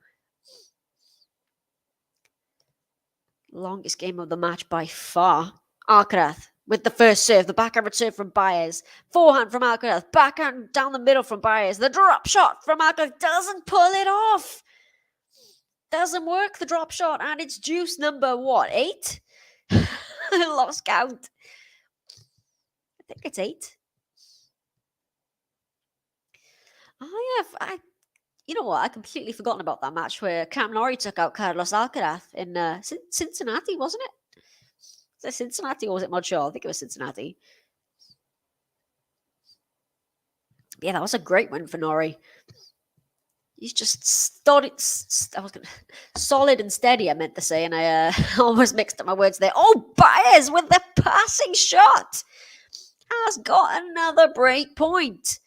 Longest game of the match by far. Alcaraz with the first serve, the backhand return from Baez. Forehand from Alcaraz, backhand down the middle from Baez. The drop shot from Alcaraz doesn't pull it off. Doesn't work, the drop shot, and it's juice number, what, 8? I lost count. I think it's 8. You know what? I completely forgotten about that match where Cam Norrie took out Carlos Alcaraz in Cincinnati, wasn't it? Was it Cincinnati or was it Montreal? I think it was Cincinnati. Yeah, that was a great win for Norrie. He's just solid and steady, I meant to say, and I almost mixed up my words there. Oh, Baez with the passing shot has got another break point.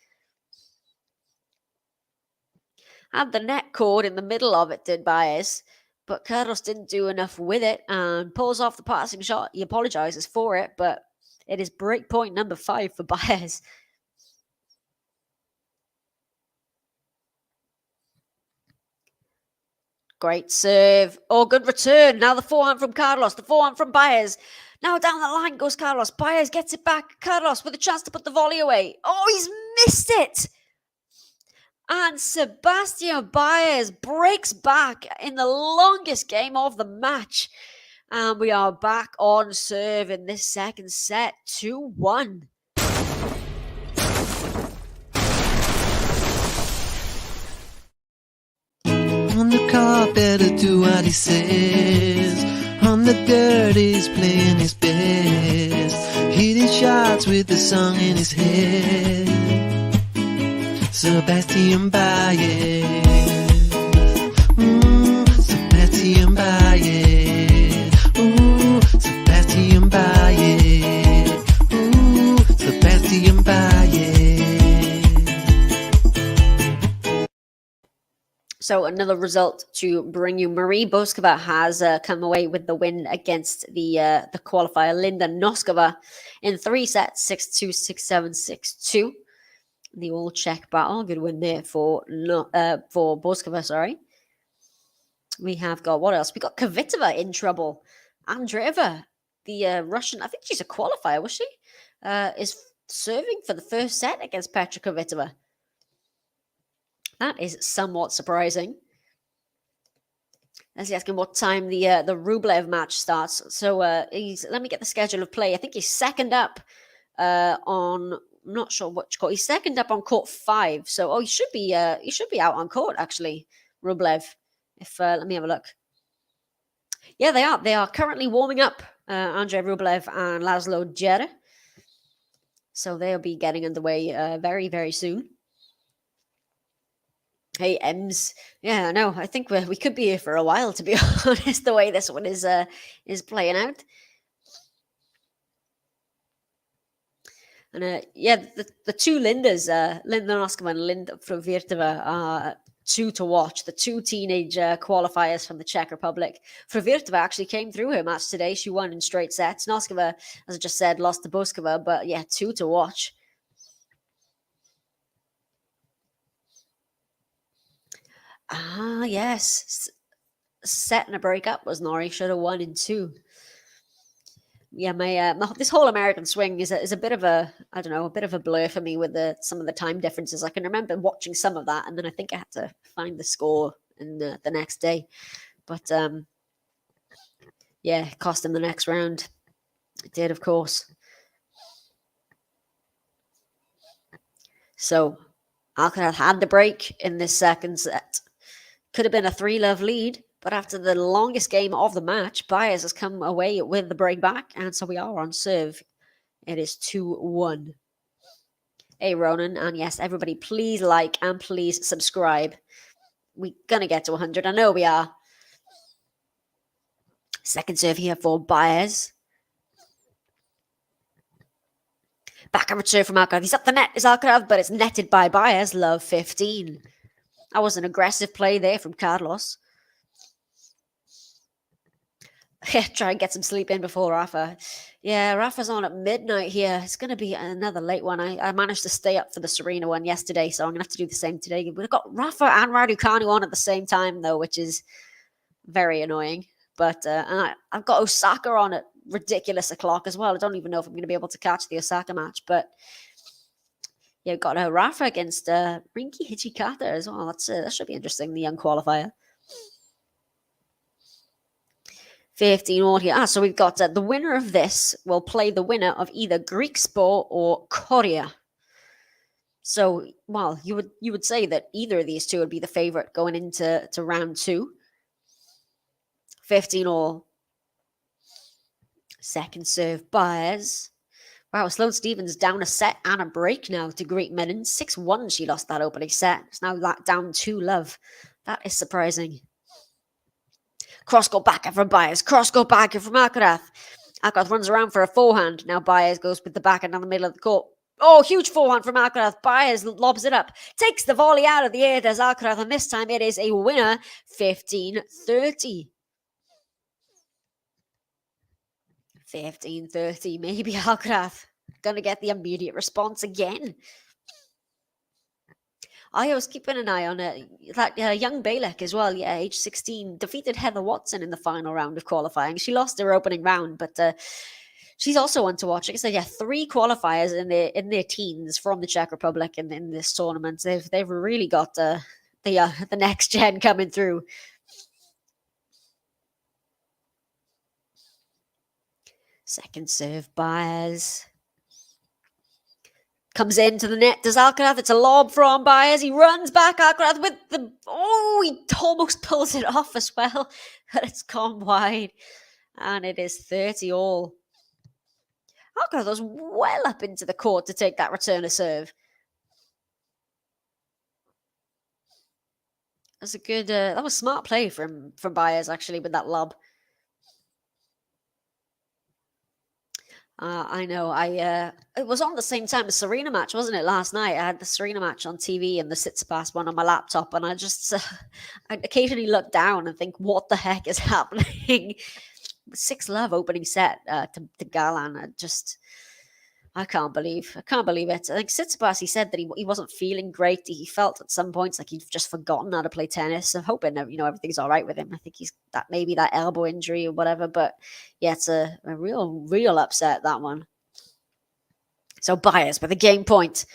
Had the net cord in the middle of it, did Baez, but Carlos didn't do enough with it and pulls off the passing shot. He apologizes for it, but it is break point number 5 for Baez. Great serve. Oh, good return. Now the forehand from Carlos. The forehand from Baez. Now down the line goes Carlos. Baez gets it back. Carlos with a chance to put the volley away. Oh, he's missed it. And Sebastian Baez breaks back in the longest game of the match. And we are back on serve in this second set. 2-1. On the carpet to do what he says. On the dirt he's playing his best. Hitting shots with the song in his head. Sebastian Baez. Sebastian Baez. Ooh, Sebastian Baez. Ooh, Sebastian Baez. So another result to bring you. Marie Boskova has come away with the win against the qualifier Linda Noskova in 3 sets, 6-2, 6-7, 6-2. The all Czech battle. Good win there for Boskova, sorry. We have got, what else? We got Kvitova in trouble. Andreeva, the Russian, I think she's a qualifier, was she? Is serving for the first set against Petra Kvitova. That is somewhat surprising. Let's asking what time the Rublev match starts. So let me get the schedule of play. I think he's second up on, I'm not sure which court. He's second up on court 5. So he should be out on court actually, Rublev. If let me have a look. Yeah, they are. They are currently warming up. Andrei Rublev and Laszlo Djere. So they'll be getting underway very, very soon. Hey, Ems. Yeah, no, I think we could be here for a while, to be honest, the way this one is playing out. And yeah, the two Lindas, Linda Noskova and Linda Fruvirtova, are two to watch. The two teenage qualifiers from the Czech Republic. Fruvirtova actually came through her match today. She won in straight sets. Noskova, as I just said, lost to Boskova, but yeah, two to watch. Ah, yes. Set and a breakup was Nori. Should have won in two. Yeah, my this whole American swing is a bit of a, I don't know, a bit of a blur for me with some of the time differences. I can remember watching some of that, and then I think I had to find the score in the next day. But yeah, it cost him the next round. It did, of course. So Alcaraz had the break in this second set. Could have been a 3-love lead, but after the longest game of the match, BAEZ has come away with the break back, and so we are on serve. It is 2-1. Hey, Ronan, and yes, everybody, please like and please subscribe. We're going to get to 100. I know we are. Second serve here for BAEZ. Back and return from Alcaraz. He's up the net, is Alcaraz, but it's netted by BAEZ. Love 15. That was an aggressive play there from Carlos. Try and get some sleep in before Rafa. Yeah, Rafa's on at midnight here. It's going to be another late one. I managed to stay up for the Serena one yesterday, so I'm going to have to do the same today. We've got Rafa and Raducanu on at the same time, though, which is very annoying. But and I've got Osaka on at ridiculous o'clock as well. I don't even know if I'm going to be able to catch the Osaka match, but yeah, we've got Rafa against Rinky Hijikata as well. That should be interesting, the young qualifier. 15 all here. So we've got the winner of this will play the winner of either Greek Sport or Korea. So, well, you would say that either of these two would be the favorite going into round 2. 15 all. Second serve, BAEZ. Wow, Sloane Stephens down a set and a break now to Greek Menin. 6-1 she lost that opening set. It's now down 2-love. That is surprising. Cross go back from BAEZ. Cross go back from Alcaraz. Alcaraz runs around for a forehand. Now BAEZ goes with the backhand down the middle of the court. Oh, huge forehand from Alcaraz. BAEZ lobs it up. Takes the volley out of the air. Does Alcaraz, and this time it is a winner. 15-30. 15-30. Maybe Alcaraz gonna get the immediate response again. I was keeping an eye on that young Balek as well. Yeah, age 16, defeated Heather Watson in the final round of qualifying. She lost her opening round, but she's also one to watch. Like I said, yeah, 3 qualifiers in their teens from the Czech Republic in this tournament. They've really got the next gen coming through. Second serve, BAEZ. Comes into the net. Does Alcaraz? It's a lob from BAEZ. He runs back. Alcaraz with the... Oh, he almost pulls it off as well. But it's gone wide. And it is 30 all. Alcaraz was well up into the court to take that return of serve. That's a good... that was smart play from BAEZ, actually, with that lob. I know. It was on the same time as Serena match, wasn't it? Last night I had the Serena match on TV and the Tsitsipas one on my laptop, and I just I occasionally look down and think, "What the heck is happening?" 6-love opening set to Galan. I can't believe it. I think Tsitsipas, he said that he wasn't feeling great. He felt at some points like he'd just forgotten how to play tennis. I'm hoping everything's all right with him. I think he's maybe that elbow injury or whatever. But yeah, it's a real upset, that one. So BAEZ with a game point.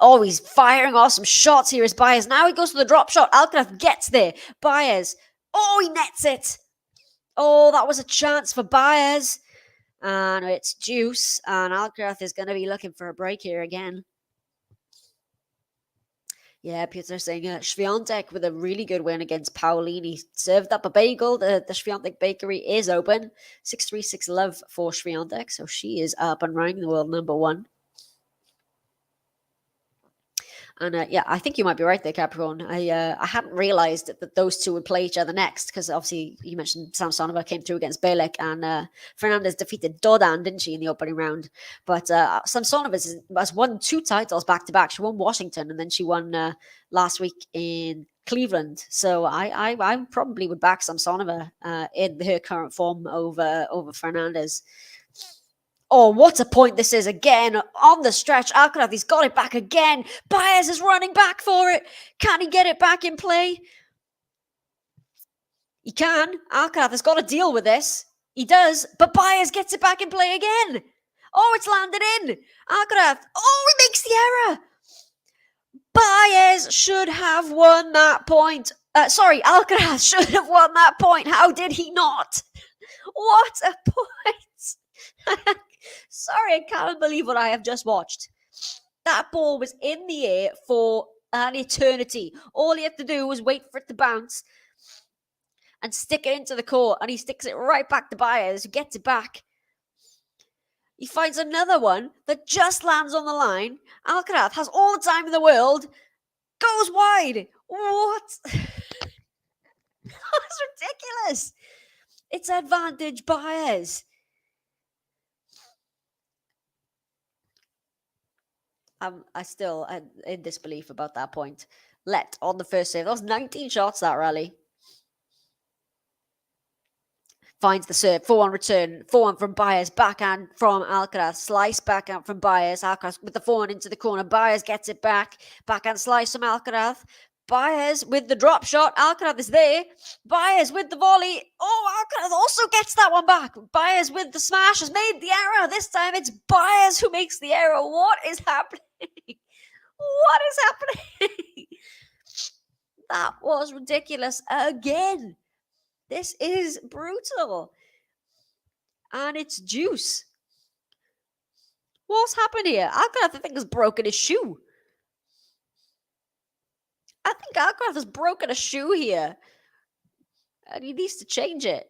Oh, he's firing off some shots here. Is BAEZ. Now he goes for the drop shot. Alcaraz gets there. BAEZ. Oh, he nets it. Oh, that was a chance for BAEZ. And it's deuce, and Alcaraz is going to be looking for a break here again. Yeah, Peter saying Swiatek with a really good win against Paolini. Served up a bagel. The Swiatek bakery is open. 6-3, 6-love for Swiatek, so she is up and running, the world number 1. And yeah, I think you might be right there, Capricorn. I hadn't realized that those two would play each other next, because obviously you mentioned Samsonova came through against Bielik, and Fernandez defeated Dodan, didn't she, in the opening round? But Samsonova has won 2 titles back to back. She won Washington, and then she won last week in Cleveland. So I probably would back Samsonova in her current form over Fernandez. Oh, what a point this is again on the stretch. Alcaraz, he's got it back again. Baez is running back for it. Can he get it back in play? He can. Alcaraz has got to deal with this. He does, but Baez gets it back in play again. Oh, it's landed in. Alcaraz. Oh, he makes the error. Baez should have won that point. Sorry, Alcaraz should have won that point. How did he not? What a point. Sorry, I can't believe what I have just watched. That ball was in the air for an eternity. All he had to do was wait for it to bounce and stick it into the court, and he sticks it right back to Baez, who gets it back. He finds another one that just lands on the line. Alcaraz has all the time in the world, goes wide. What? That's ridiculous. It's advantage Baez. I'm in disbelief about that point. Let on the first save. That was 19 shots, that rally. Finds the serve. 4-1 return. 4-1 from Baez. Backhand from Alcaraz. Slice backhand from Baez. Alcaraz with the 4-1 into the corner. Baez gets it back. Backhand slice from Alcaraz. Baez with the drop shot. Alcaraz is there. Baez with the volley. Oh, Alcaraz also gets that one back. Baez with the smash has made the error. This time it's Baez who makes the error. What is happening? What is happening? That was ridiculous again. This is brutal. And it's juice. What's happened here? Alcaraz, I think, has broken his shoe. I think Alcaraz has broken a shoe here. And he needs to change it.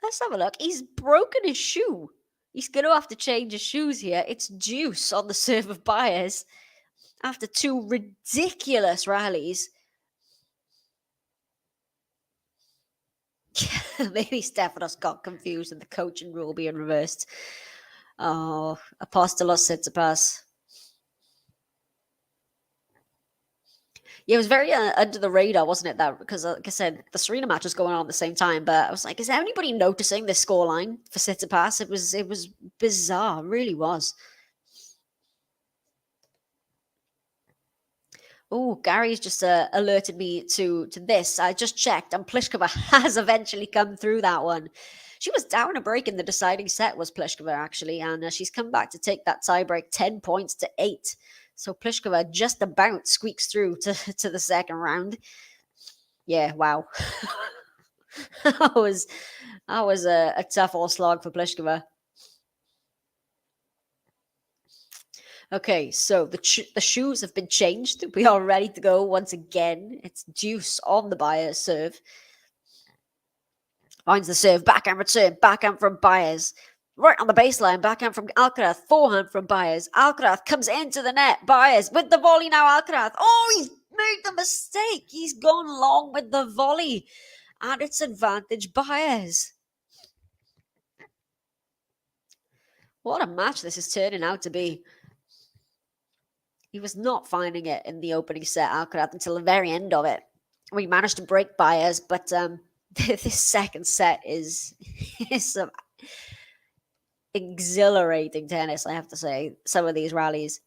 Let's have a look. He's broken his shoe. He's going to have to change his shoes here. It's juice on the serve of Baez after 2 ridiculous rallies. Maybe Stefanos got confused with the coaching rule being reversed. Oh, Apostolos Tsitsipas. Yeah, it was very under the radar, wasn't it? That because, like I said, the Serena match was going on at the same time. But I was like, is anybody noticing this scoreline for Tsitsipas? It was bizarre, it really was. Oh, Gary's just alerted me to this. I just checked, and Pliskova has eventually come through that one. She was down a break in the deciding set, was Pliskova, actually, and she's come back to take that tiebreak 10 points to 8. So Pliskova just about squeaks through to the second round. Yeah, wow. that was a tough old slog for Pliskova. Okay, so the shoes have been changed. We are ready to go once again. It's deuce on the Baez serve. Finds the serve, backhand return, backhand from Baez. Right on the baseline, backhand from Alcaraz, forehand from Baez. Alcaraz comes into the net. Baez with the volley now, Alcaraz. Oh, he's made the mistake. He's gone long with the volley. And it's advantage Baez. What a match this is turning out to be. He was not finding it in the opening set, Alcaraz, until the very end of it. We managed to break Baez, but this second set is some exhilarating tennis, I have to say. Some of these rallies.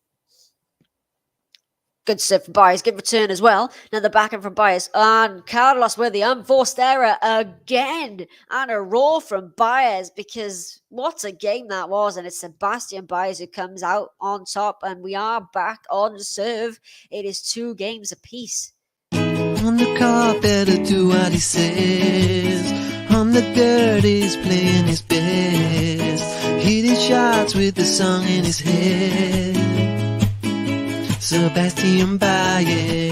Good serve from Baez, good return as well. Now the backhand from Baez, and Carlos with the unforced error again, and a roll from Baez, because what a game that was. And it's Sebastian Baez who comes out on top, and we are back on serve. It is 2 games apiece. On the carpet to do what he says. On the dirt he's playing his best. Hitting shots with the song in his head. Sebastian Baez.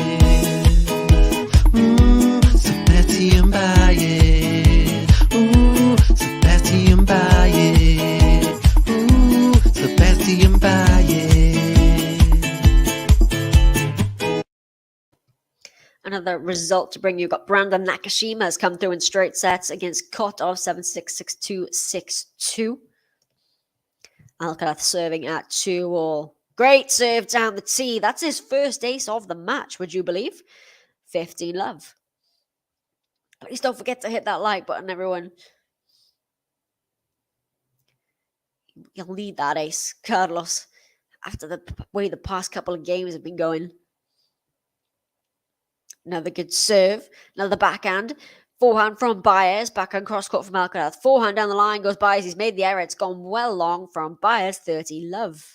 Sebastian Baez. Sebastian Baez. Sebastian Baez. another result to bring you. Got Brandon Nakashima has come through in straight sets against Kotov 7-6, 6-2, 6-2. Alcaraz serving at 2-all. Great serve down the tee. That's his first ace of the match, would you believe? 15 love. Please don't forget to hit that like button, everyone. You'll need that ace, Carlos, after the way the past couple of games have been going. Another good serve. Another backhand. Forehand from Baez. Backhand cross court from Alcaraz. Forehand down the line goes Baez. He's made the error. It's gone well long from Baez. 30 love.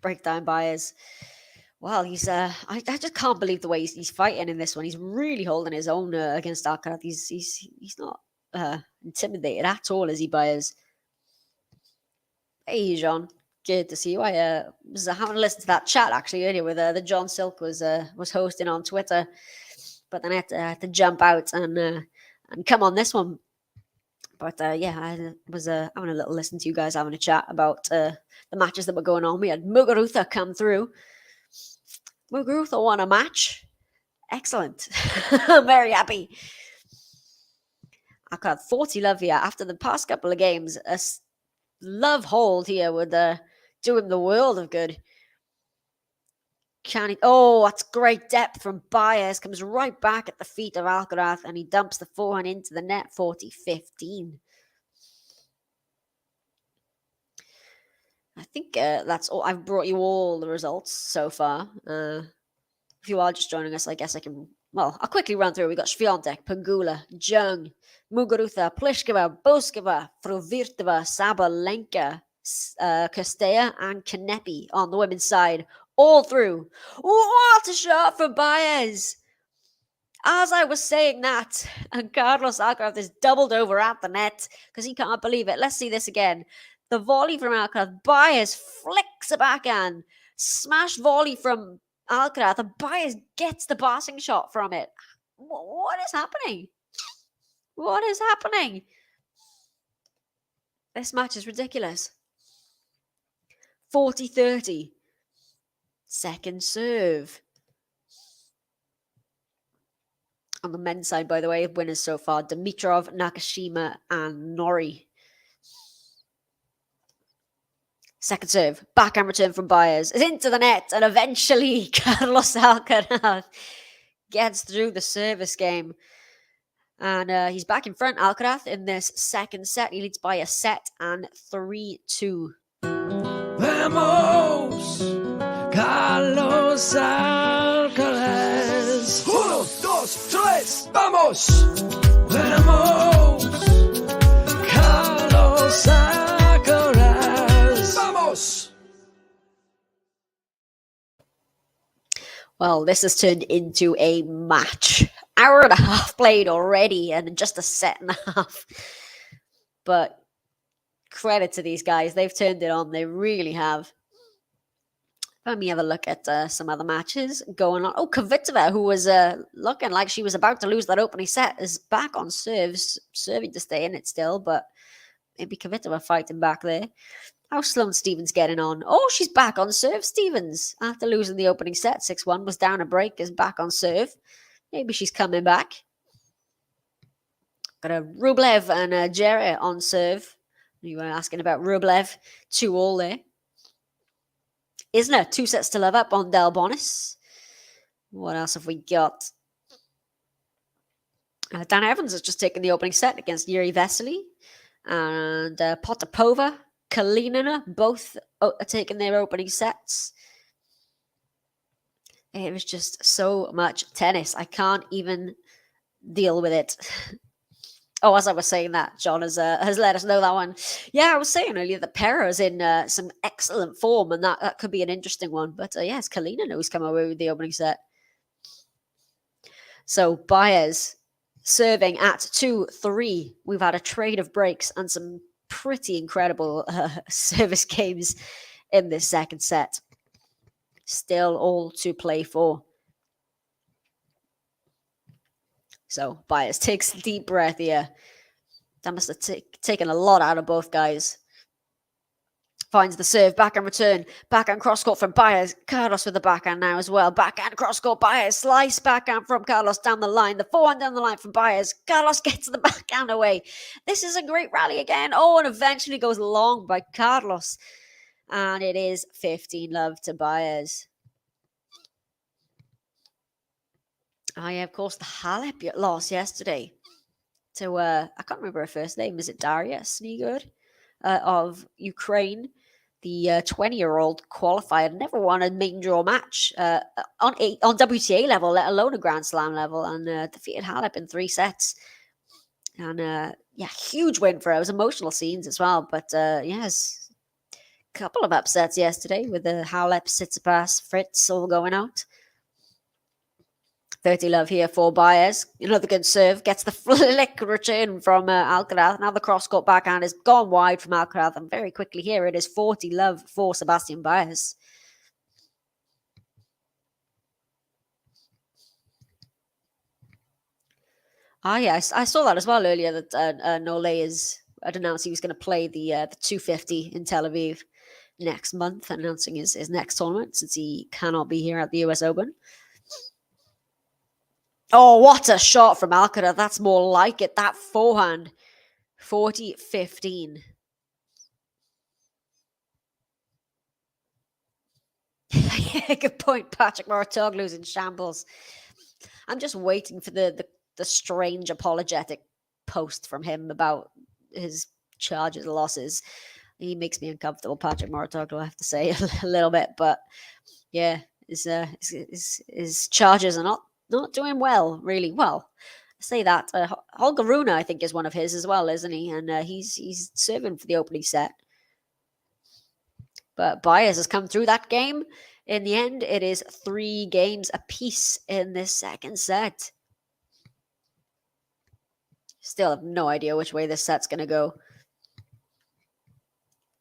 Breakdown Baez. Well, he's I just can't believe the way he's fighting in this one. He's really holding his own against Alcaraz. He's not intimidated at all, is he, Baez? Hey, Jean. Good to see you. I was having a listen to that chat actually earlier with the John Silk was hosting on Twitter, but then I had to jump out and come on this one. But yeah, I was having a little listen to you guys having a chat about the matches that were going on. We had Muguruza come through. Muguruza won a match. Excellent. I'm very happy. I got 40 love here after the past couple of games. A love hold here would do him the world of good. Oh, that's great depth from Baez. Comes right back at the feet of Alcaraz and he dumps the forehand into the net. 40-15. I think that's all. I've brought you all the results so far. If you are just joining us, I guess I can... Well, I'll quickly run through. We got Swiatek, Pegula, Jung, Muguruza, Pliskova, Boskova, Fruvirtova, Sabalenka, Kostea, and Kanepi on the women's side. All through. What a shot for Baez! As I was saying that, and Carlos Alcaraz is doubled over at the net because he can't believe it. Let's see this again. The volley from Alcaraz. Baez flicks a backhand. Smash volley from Alcaraz. And Baez gets the passing shot from it. What is happening? What is happening? This match is ridiculous. 40-30. Second serve. On the men's side, by the way, winners so far, Dimitrov, Nakashima, and Nori. Second serve. Backhand return from Baez. It's into the net, and eventually Carlos Alcaraz gets through the service game. And he's back in front, Alcaraz, in this second set. He leads by a set and 3-2. Vamos, Carlos Alcaraz. 1, 2, 3, vamos. Vamos, Carlos Alcaraz. Vamos. Well, this has turned into a match. Hour and a half played already, and just a set and a half. But credit to these guys. They've turned it on. They really have. Let me have a look at some other matches going on. Oh, Kvitova, who was looking like she was about to lose that opening set, is back on serves, serving to stay in it still, but maybe Kvitova fighting back there. How's Sloane Stevens getting on? Oh, she's back on serve, Stevens. After losing the opening set, 6-1, was down a break, is back on serve. Maybe she's coming back. Got a Rublev and a Jerry on serve. You were asking about Rublev. 2-all there. Isner, 2 sets to love up on Del Bonis. What else have we got? Dan Evans has just taken the opening set against Yuri Vesely. And Potapova, Kalinina, both are taking their opening sets. It was just so much tennis. I can't even deal with it. Oh, as I was saying that, John has let us know that one. Yeah, I was saying earlier that Pera's in some excellent form, and that could be an interesting one. But yes, Kalina knows come away with the opening set. So Baez serving at 2-3. We've had a trade of breaks and some pretty incredible service games in this second set. Still all to play for. So Baez takes a deep breath here. That must have taken a lot out of both guys. Finds the serve, backhand return, backhand cross court from Baez. Carlos with the backhand now as well. Backhand cross court, Baez. Slice backhand from Carlos down the line. The forehand down the line from Baez. Carlos gets the backhand away. This is a great rally again. Oh, and eventually goes long by Carlos. And it is 15-love to Baez. Yeah, of course, the Halep loss yesterday to, I can't remember her first name. Is it Daria Sneegod of Ukraine? The 20-year-old qualifier, never won a main draw match on WTA level, let alone a Grand Slam level, and defeated Halep in 3 sets. And yeah, huge win for her. It was emotional scenes as well. But yes, a couple of upsets yesterday with the Halep, Tsitsipas, Fritz all going out. 30-love here for Baez. Another good serve. Gets the flick return from Alcaraz. Now the cross-court backhand has gone wide from Alcaraz. And very quickly here, it is 40-love for Sebastian Baez. Yeah, I saw that as well earlier, that Nole had announced he was going to play the 250 in Tel Aviv next month, announcing his next tournament since he cannot be here at the US Open. Oh, what a shot from Alcaraz. That's more like it. That forehand. 40-15. Yeah, good point. Patrick Mouratoglou's in shambles. I'm just waiting for the strange apologetic post from him about his charges losses. He makes me uncomfortable, Patrick Mouratoglou, I have to say, a little bit. But yeah, his charges are not doing well, really. Well, I say that. Holger Rune, I think, is one of his as well, isn't he? And he's serving for the opening set. But Baez has come through that game. In the end, it is 3 games apiece in this second set. Still have no idea which way this set's going to go.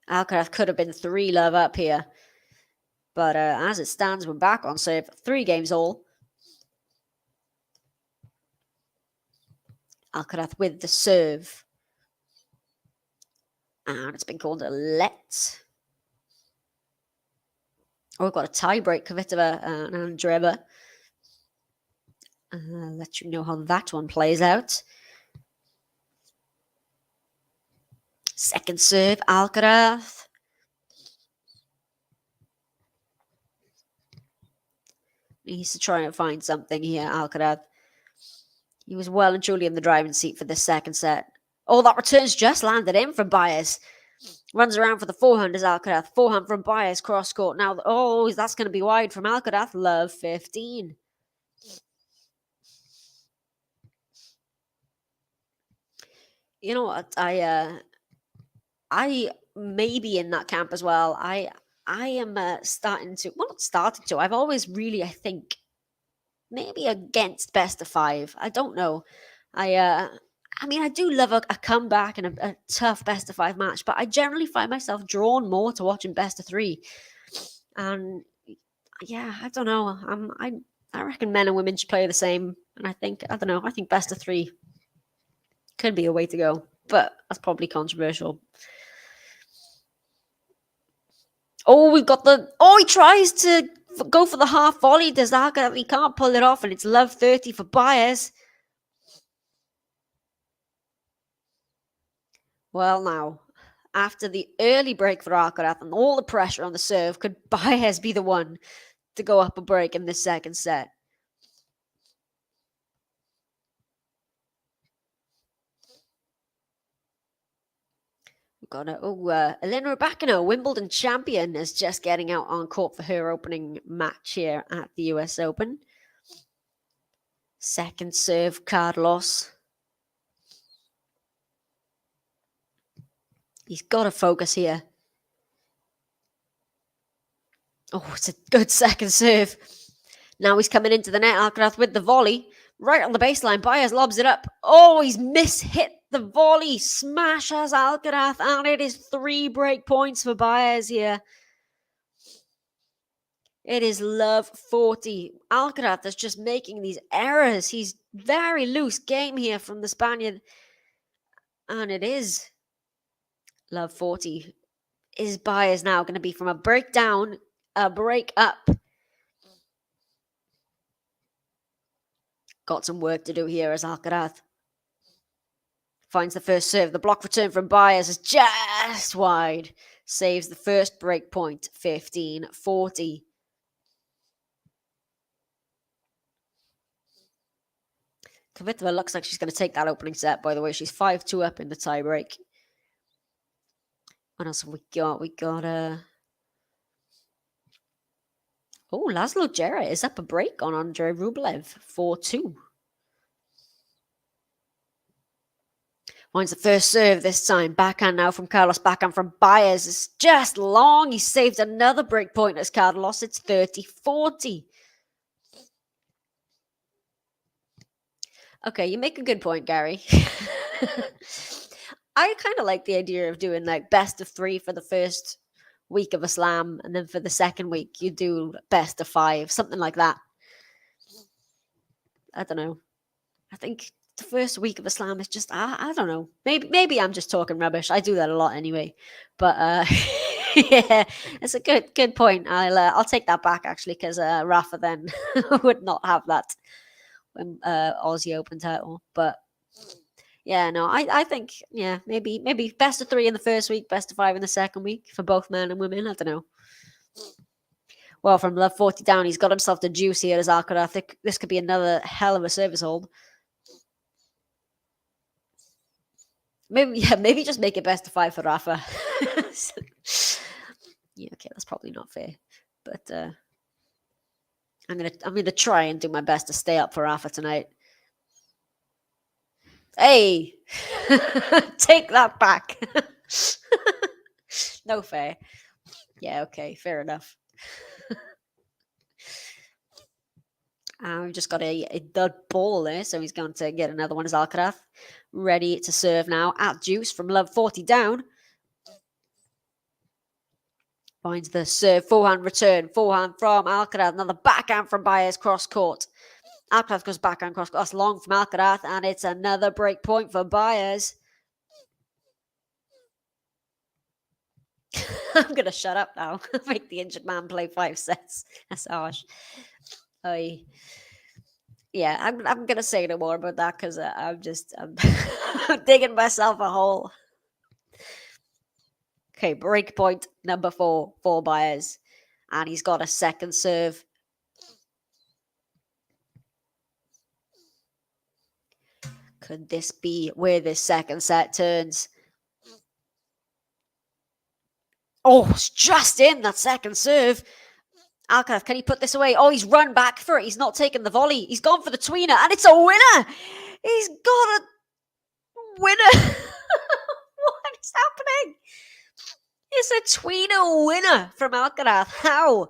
Alcaraz could have been 3-love up here. But as it stands, we're back on serve. 3 games all. Alcaraz with the serve. And it's been called a let. Oh, we've got a tie-break, Kvitova and Andreeva. Let you know how that one plays out. Second serve, Alcaraz. He needs to try and find something here, Alcaraz. He was well and truly in the driving seat for this second set. Oh, that return's just landed in from Baez. Runs around for the forehand as Alcaraz. Forehand from Baez, cross court. Now, oh, that's going to be wide from Alcaraz. Love 15. You know what? I may be in that camp as well. I am starting to, well, not starting to. I've always really, I think, maybe against best of 5. I don't know. I mean, I do love a comeback and a tough best of 5 match, but I generally find myself drawn more to watching best of 3. And yeah, I don't know. I reckon men and women should play the same. And I think best of 3 could be a way to go, but that's probably controversial. Oh, we've got he tries to go for the half volley. Does that? He can't pull it off, and it's love 30 for Baez. Well, now, after the early break for Alcaraz and all the pressure on the serve, could Baez be the one to go up a break in this second set? We've got Elena Rybakina, Wimbledon champion, is just getting out on court for her opening match here at the US Open. Second serve, Carlos. He's got to focus here. Oh, it's a good second serve. Now he's coming into the net, Alcaraz with the volley. Right on the baseline, Baez lobs it up. Oh, he's mishit the volley. Smashes Alcaraz, and it is 3 break points for Baez here. It is love 40. Alcaraz is just making these errors. He's very loose game here from the Spaniard. And it is love 40. is Baez now going to be from a breakdown, a break up? Got some work to do here as Alcaraz finds the first serve. The block return from Baez is just wide. Saves the first break point, 15-40. Kvitova looks like she's going to take that opening set, by the way. She's 5-2 up in the tie break. What else have we got? Oh, Laszlo Jarrett is up a break on Andrei Rublev, 4-2. Finds the first serve this time. Backhand now from Carlos. Backhand from Baez. It's just long. He saved another break point as Carlos. It's 30-40. Okay, you make a good point, Gary. I kind of like the idea of doing like best of 3 for the first week of a slam, and then for the second week you do best of 5, something like that. I don't know. I think the first week of a slam is just I don't know. Maybe I'm just talking rubbish. I do that a lot anyway. But yeah, it's a good point. I'll take that back actually, because Rafa then would not have that Aussie Open title. But yeah, no, I think maybe best of 3 in the first week, best of 5 in the second week for both men and women. I don't know. Well, from love 40 down, he's got himself the juice here as Alcaraz. I think this could be another hell of a service hold. Maybe just make it best of 5 for Rafa. Yeah, okay, that's probably not fair, but I'm gonna try and do my best to stay up for Rafa tonight. Hey, take that back. No fair. Yeah, okay, fair enough. We've just got a dud ball there, so he's going to get another one as Alcaraz. Ready to serve now at juice from love 40 down. Finds the serve, forehand return, forehand from Alcaraz. Another backhand from Baez cross court. Alcaraz goes backhand cross court. That's long from Alcaraz, and it's another break point for Baez. I'm going to shut up now. Make the injured man play 5 sets. That's harsh. Yeah, I'm going to say no more about that because I'm digging myself a hole. Okay, break point number 4 for Baez. And he's got a second serve. Could this be where this second set turns? Oh, it's just in that second serve. Alcaraz, can he put this away? Oh, he's run back for it. He's not taking the volley. He's gone for the tweener, and it's a winner. He's got a winner. What is happening? It's a tweener winner from Alcaraz. How?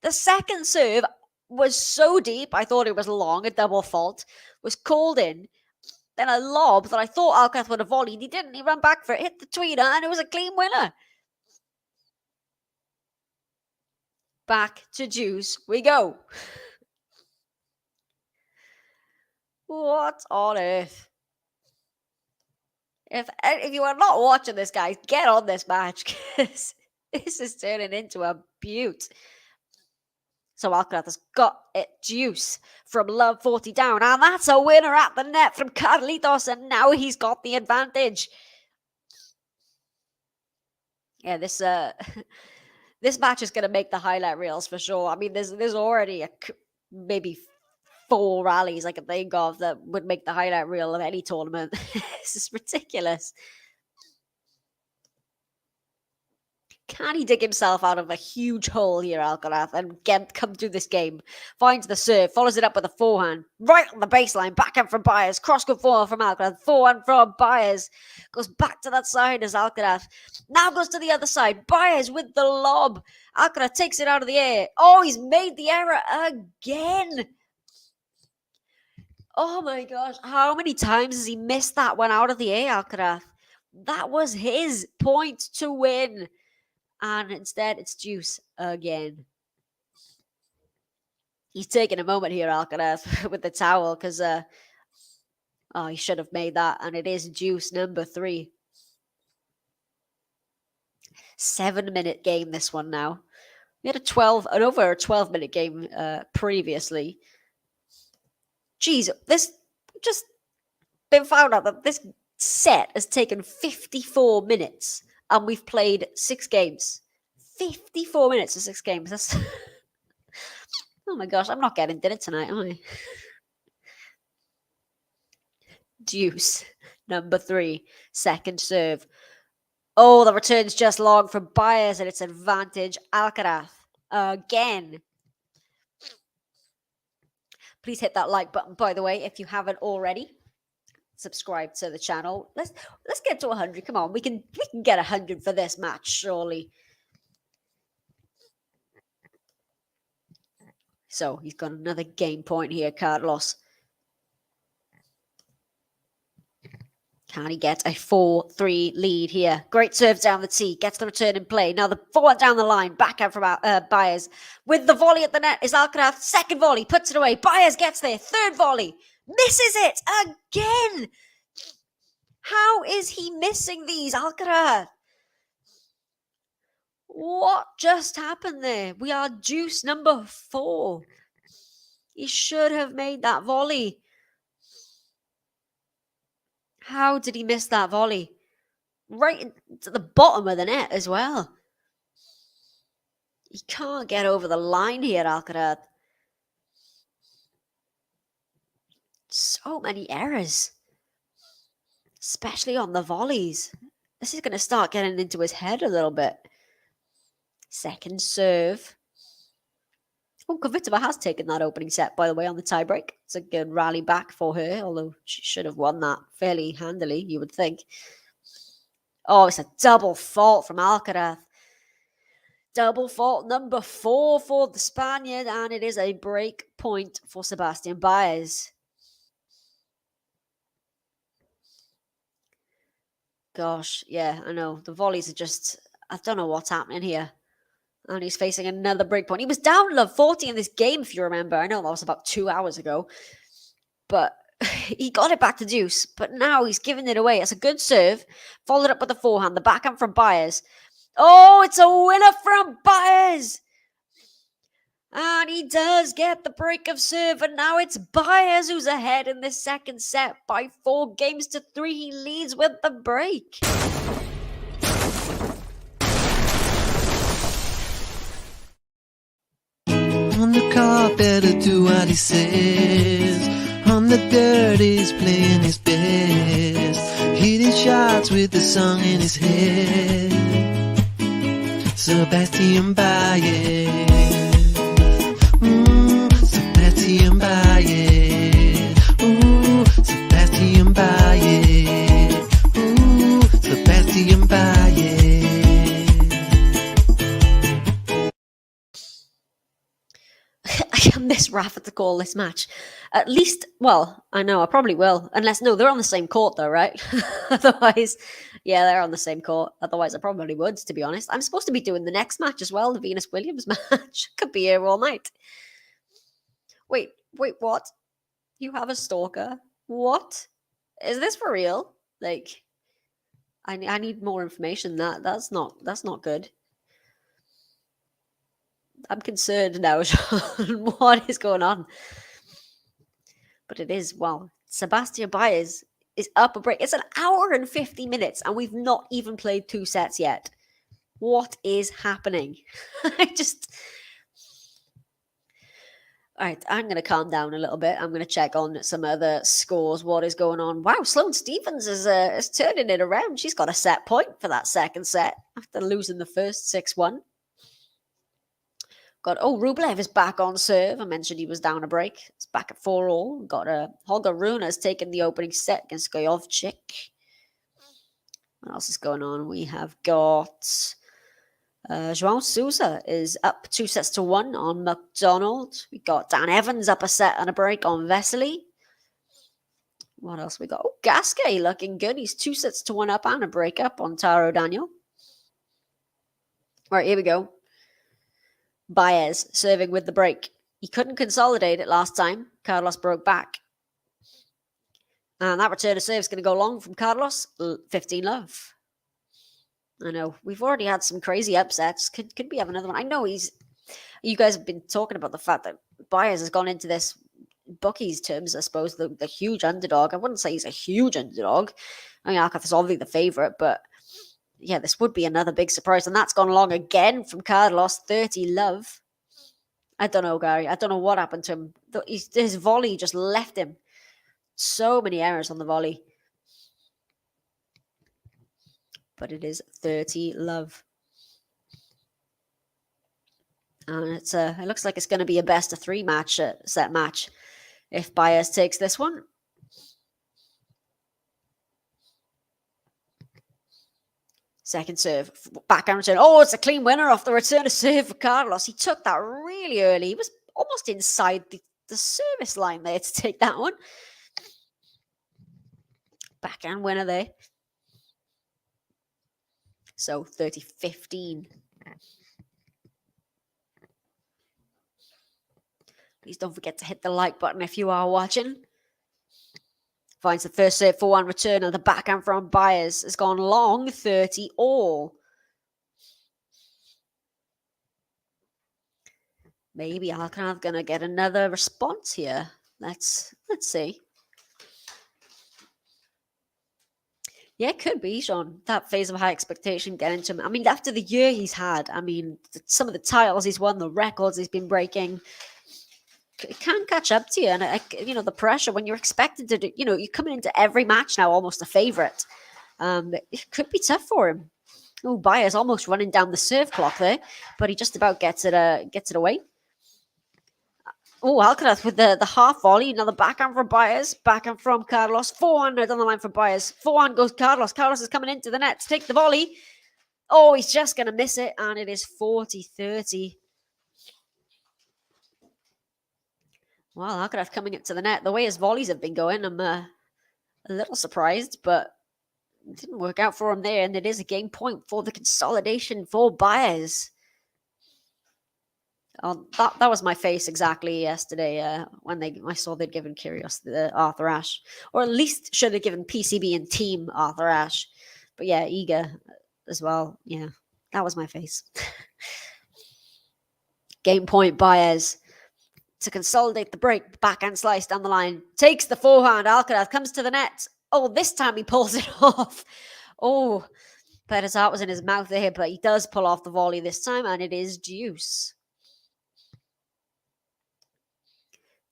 The second serve was so deep, I thought it was long, a double fault, was called in. Then a lob that I thought Alcaraz would have volleyed. He didn't. He ran back for it, hit the tweener, and it was a clean winner. Back to juice we go. What on earth? If you are not watching this, guys, get on this match, because this is turning into a beaut. So Alcaraz has got it juice from love 40 down, and that's a winner at the net from Carlitos, and now he's got the advantage. Yeah, this this match is going to make the highlight reels for sure. I mean, there's already maybe 4 rallies I can think of that would make the highlight reel of any tournament. This is ridiculous. Can he dig himself out of a huge hole here, Alcaraz, and come through this game? Finds the serve, follows it up with a forehand, right on the baseline, backhand from Baez, cross-court forehand from Alcaraz, forehand from Baez, goes back to that side as Alcaraz, now goes to the other side, Baez with the lob, Alcaraz takes it out of the air, oh, he's made the error again! Oh my gosh, how many times has he missed that one out of the air, Alcaraz? That was his point to win. And instead, it's juice again. He's taking a moment here, Alcaraz, with the towel, because he should have made that. And it is juice number 3. 7-minute game, this one now. We had an over a 12-minute game previously. Jeez, this just been found out that this set has taken 54 minutes and we've played 6 games. 54 minutes of 6 games. That's oh my gosh, I'm not getting dinner tonight, am I? Deuce, number 3, second serve. Oh, the return's just long from Baez and it's advantage Alcaraz again. Please hit that like button, by the way, if you haven't already. Subscribe to the channel. Let's get to 100. Come on, we can get 100 for this match, surely. So he's got another game point here, Carlos. Can he get a 4-3 lead here? Great serve down the tee. Gets the return in play. Now the forward down the line. Backhand from Baez. With the volley at the net is Alcaraz. Second volley. Puts it away. Baez gets there. Third volley. Misses it again. How is he missing these, Alcaraz? What just happened there? We are deuce number 4. He should have made that volley. How did he miss that volley? Right to the bottom of the net as well. He can't get over the line here, Alcaraz. So many errors. Especially on the volleys. This is going to start getting into his head a little bit. Second serve. Oh, Kvitova has taken that opening set, by the way, on the tiebreak. It's a good rally back for her, although she should have won that fairly handily, you would think. Oh, it's a double fault from Alcaraz. Double fault number 4 for the Spaniard, and it is a break point for Sebastian Baez. Gosh, yeah, I know. The volleys are just... I don't know what's happening here. And he's facing another break point. He was down love 40 in this game, if you remember. I know that was about 2 hours ago. But he got it back to deuce. But now he's giving it away. It's a good serve. Followed up with the forehand. The backhand from Baez. Oh, it's a winner from Baez. And he does get the break of serve. And now it's Baez who's ahead in this second set by 4-3. He leads with the break. On the carpet, do what he says. On the dirt, he's playing his best. Hitting shots with the song in his head. Sebastian Baez. Sebastian Baez. Ooh, Sebastian Baez. Ooh, Sebastian Baez. I miss Rafa to call this match. At least, well, I know, I probably will. Unless, no, they're on the same court though, right? Otherwise, yeah, they're on the same court. Otherwise, I probably would, to be honest. I'm supposed to be doing the next match as well, the Venus-Williams match. Could be here all night. Wait, what? You have a stalker? What? Is this for real? Like, I need more information. That's not good. I'm concerned now, Sean. What is going on? But it is, well, Sebastian Baez is up a break. It's an hour and 50 minutes, and we've not even played 2 sets yet. What is happening? All right, I'm going to calm down a little bit. I'm going to check on some other scores. What is going on? Wow, Sloane Stephens is turning it around. She's got a set point for that second set after losing the first 6-1. Rublev is back on serve. I mentioned he was down a break. It's back at 4-all. Got Holger Rune has taken the opening set against Gojovcik. What else is going on? We have got João Sousa is up 2-1 on McDonald. We got Dan Evans up a set and a break on Vesely. What else we got? Oh, Gasquet looking good. He's 2-1 up and a break up on Taro Daniel. All right, here we go. Baez serving with the break. He couldn't consolidate it last time. Carlos broke back. And that return of serve is going to go long from Carlos. 15 love. I know. We've already had some crazy upsets. Could we have another one? I know you guys have been talking about the fact that Baez has gone into this bookies terms, I suppose, the huge underdog. I wouldn't say he's a huge underdog. I mean, Alcaraz is obviously the favorite, but yeah, this would be another big surprise. And that's gone long again from Carlos, 30 love. I don't know, Gary. I don't know what happened to him. His volley just left him. So many errors on the volley. But it is 30 love. And it looks like it's going to be a best of 3 match, set match, if Baez takes this one. Second serve, backhand return. Oh, it's a clean winner off the return of serve for Carlos. He took that really early. He was almost inside the service line there to take that one. Backhand winner there. So 30-15. Please don't forget to hit the like button if you are watching. Finds the first serve for 1 return, and the backhand from Baez has gone long, 30 all. Maybe Alcaraz gonna get another response here. Let's see. Yeah, it could be, Sean. That phase of high expectation getting to him. I mean, after the year he's had, I mean, some of the titles he's won, the records he's been breaking, it can catch up to you. And, the pressure when you're expected to do, you're coming into every match now almost a favorite. It could be tough for him. Oh, Baez almost running down the serve clock there, but he just about gets it away. Oh, Alcaraz with the half volley. Another backhand from Baez. Backhand from Carlos. 400 on the line for Baez. 400 goes Carlos. Carlos is coming into the net to take the volley. Oh, he's just going to miss it. And it is 40-30. Well, Alcaraz coming up to the net. The way his volleys have been going, I'm a little surprised, but it didn't work out for him there. And it is a game point for the consolidation for Baez. Oh, that was my face exactly yesterday when I saw they'd given Kyrgios the Arthur Ashe, or at least should have given PCB and Team Arthur Ashe. But yeah, Iga as well. Yeah, that was my face. Game point Baez to consolidate the break. Backhand slice down the line. Takes the forehand. Alcaraz comes to the net. Oh, this time he pulls it off. Oh, but his heart was in his mouth there, but he does pull off the volley this time, and it is deuce.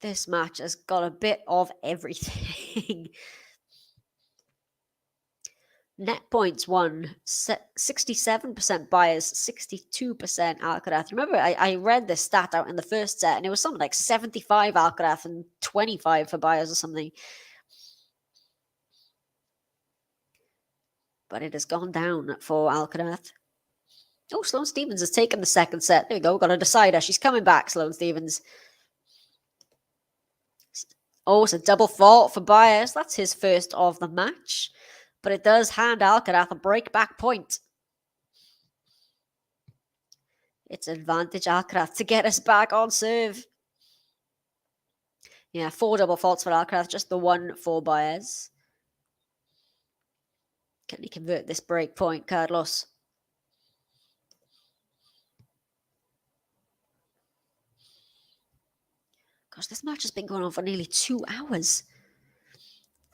This match has got a bit of everything. Net points won, 67% Baez, 62% Alcaraz. Remember, I read this stat out in the first set, and it was something like 75 Alcaraz and 25 for Baez or something. But it has gone down for Alcaraz. Oh, Sloane Stephens has taken the second set. There we go, got a decider. She's coming back, Sloane Stephens. Oh, it's a double fault for Baez. That's his first of the match. But it does hand Alcaraz a break back point. It's advantage Alcaraz to get us back on serve. Yeah, 4 double faults for Alcaraz, just the 1 for Baez. Can he convert this break point, Carlos? Gosh, this match has been going on for nearly 2 hours.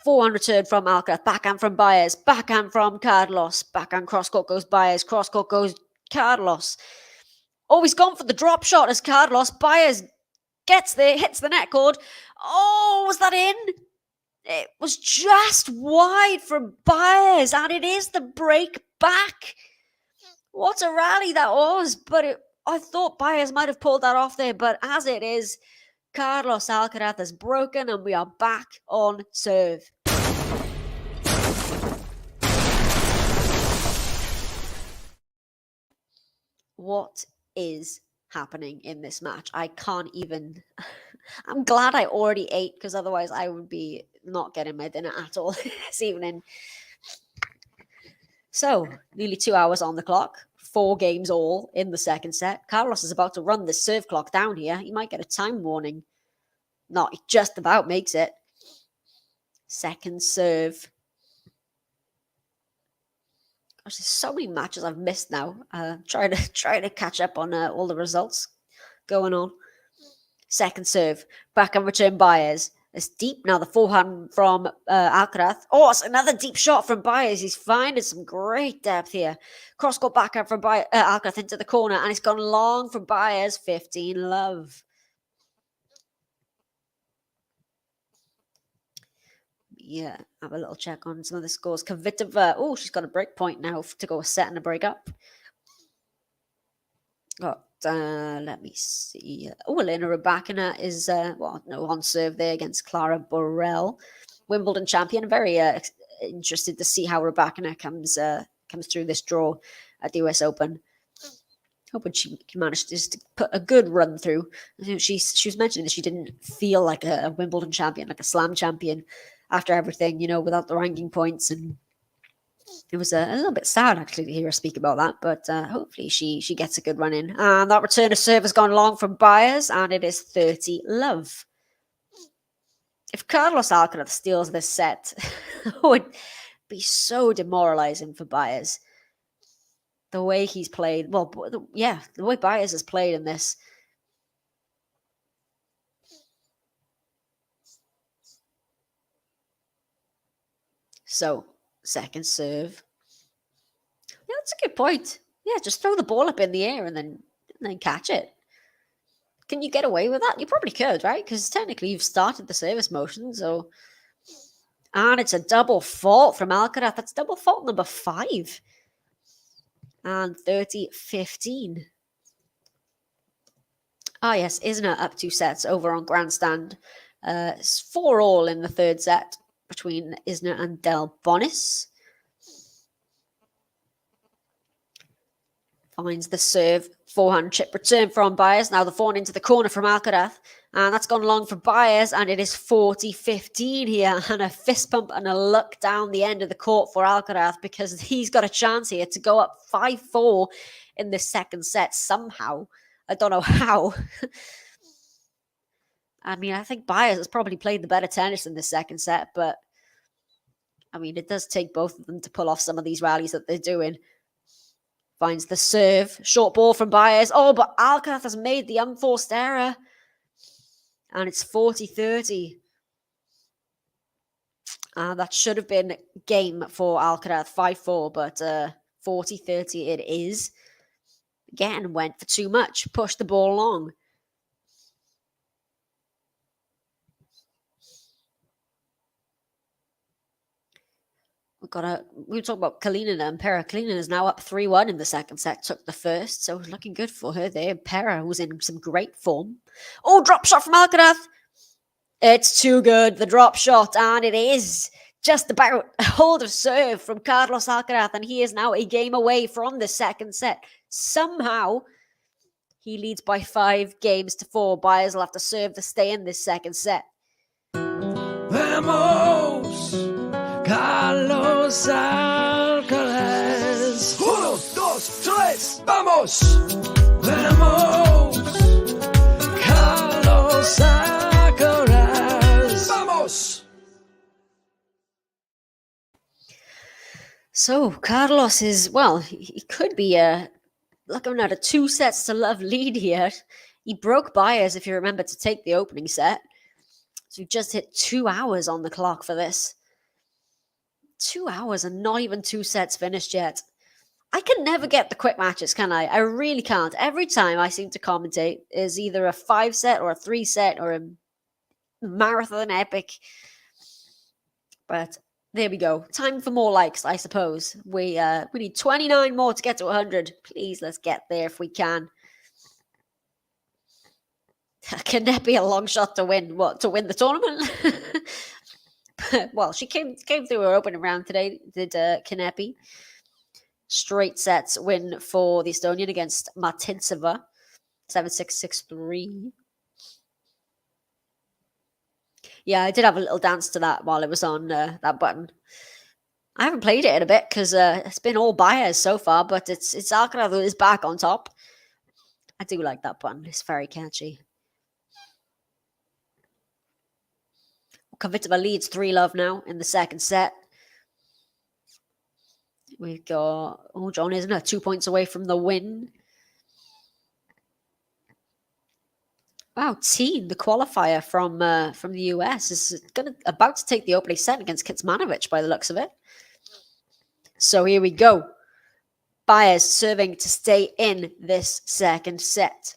400 return from Alcaraz. Backhand from Baez. Backhand from Carlos. Backhand cross-court goes Baez. Cross-court goes Carlos. Oh, he's gone for the drop shot as Carlos. Baez gets there, hits the net cord. Oh, was that in? It was just wide from Baez, and it is the break back. What a rally that was. But I thought Baez might have pulled that off there, but as it is, Carlos Alcaraz has broken and we are back on serve. What is happening in this match? I can't even... I'm glad I already ate, because otherwise I would be not getting my dinner at all this evening. So, nearly 2 hours on the clock. 4 games all in the second set. Carlos is about to run the serve clock down here. He might get a time warning. No, he just about makes it. Second serve. Gosh, there's so many matches I've missed now. Try to catch up on all the results going on. Second serve, backhand return Baez. It's deep now. The forehand from Alcaraz. Oh, it's another deep shot from Baez. He's finding some great depth here. Cross court backhand from Alcaraz into the corner, and it's gone long from Baez. 15-love. Yeah, have a little check on some of the scores. Kvitova, oh, she's got a break point now to go a set and a break up. Let me see. Oh, Elena Rybakina is on serve there against Clara Burrell, Wimbledon champion. Very interested to see how Rybakina comes through this draw at the US Open. Hoping she can manage to put a good run through. She was mentioning that she didn't feel like a Wimbledon champion, like a Slam champion after everything, without the ranking points, and it was a little bit sad actually to hear her speak about that, but hopefully she gets a good run in. And that return of serve has gone long from Baez, and it is 30-love. If Carlos Alcaraz steals this set, it would be so demoralizing for Baez. The way he's played, the way Baez has played in this. So, second serve. Yeah, that's a good point. Yeah, just throw the ball up in the air and then catch it. Can you get away with that? You probably could, right? Because technically you've started the service motion, so... And it's a double fault from Alcaraz. That's double fault number 5. And 30-15. Ah, yes, Isner up 2 sets over on Grandstand. It's 4-all in the third set between Isner and Del Bonis. Finds the serve, forehand chip return from Baez. Now the forehand into the corner from Alcaraz. And that's gone long for Baez, and it is 40-15 here. And a fist pump and a look down the end of the court for Alcaraz, because he's got a chance here to go up 5-4 in the second set somehow. I don't know how. I mean, I think Baez has probably played the better tennis in the second set, but I mean, it does take both of them to pull off some of these rallies that they're doing. Finds the serve, short ball from Baez. Oh, but Alcaraz has made the unforced error. And it's 40-30. That should have been game for Alcaraz, 5-4, but 40-30 it is. Again, went for too much, pushed the ball long. We talk about Kalina and Pera. Kalina is now up 3-1 in the second set, took the first, so looking good for her there. Pera was in some great form. Oh, drop shot from Alcaraz. It's too good, the drop shot, and it is just about a hold of serve from Carlos Alcaraz, and he is now a game away from the second set. Somehow, he leads by 5-4. Baez will have to serve to stay in this second set. Vamos, Carlos Alcaraz. 1, 2, 3, vamos. Vamos, Carlos Alcaraz. Vamos. So, Carlos is, he could be looking at a 2-0 lead here. He broke Baez, if you remember, to take the opening set. So we just hit 2 hours on the clock for this. 2 hours and not even 2 sets finished yet. I can never get the quick matches, can I? I really can't. Every time I seem to commentate is either a 5-set or a 3-set or a marathon epic. But there we go. Time for more likes, I suppose. We need 29 more to get to 100. Please, let's get there if we can. Can that be a long shot to win? What, to win the tournament? Well, she came through her opening round today, did Kanepi. Straight sets win for the Estonian against Martinsova. 7-6, 6-3. Yeah, I did have a little dance to that while it was on that button. I haven't played it in a bit because it's been all Baez so far, but it's Alcaraz who is back on top. I do like that button. It's very catchy. Kvitova leads 3-love now in the second set. We've got, John Isner 2 points away from the win. Wow, Teen, the qualifier from the US, is about to take the opening set against Kitsmanovic by the looks of it. So here we go. Baez serving to stay in this second set.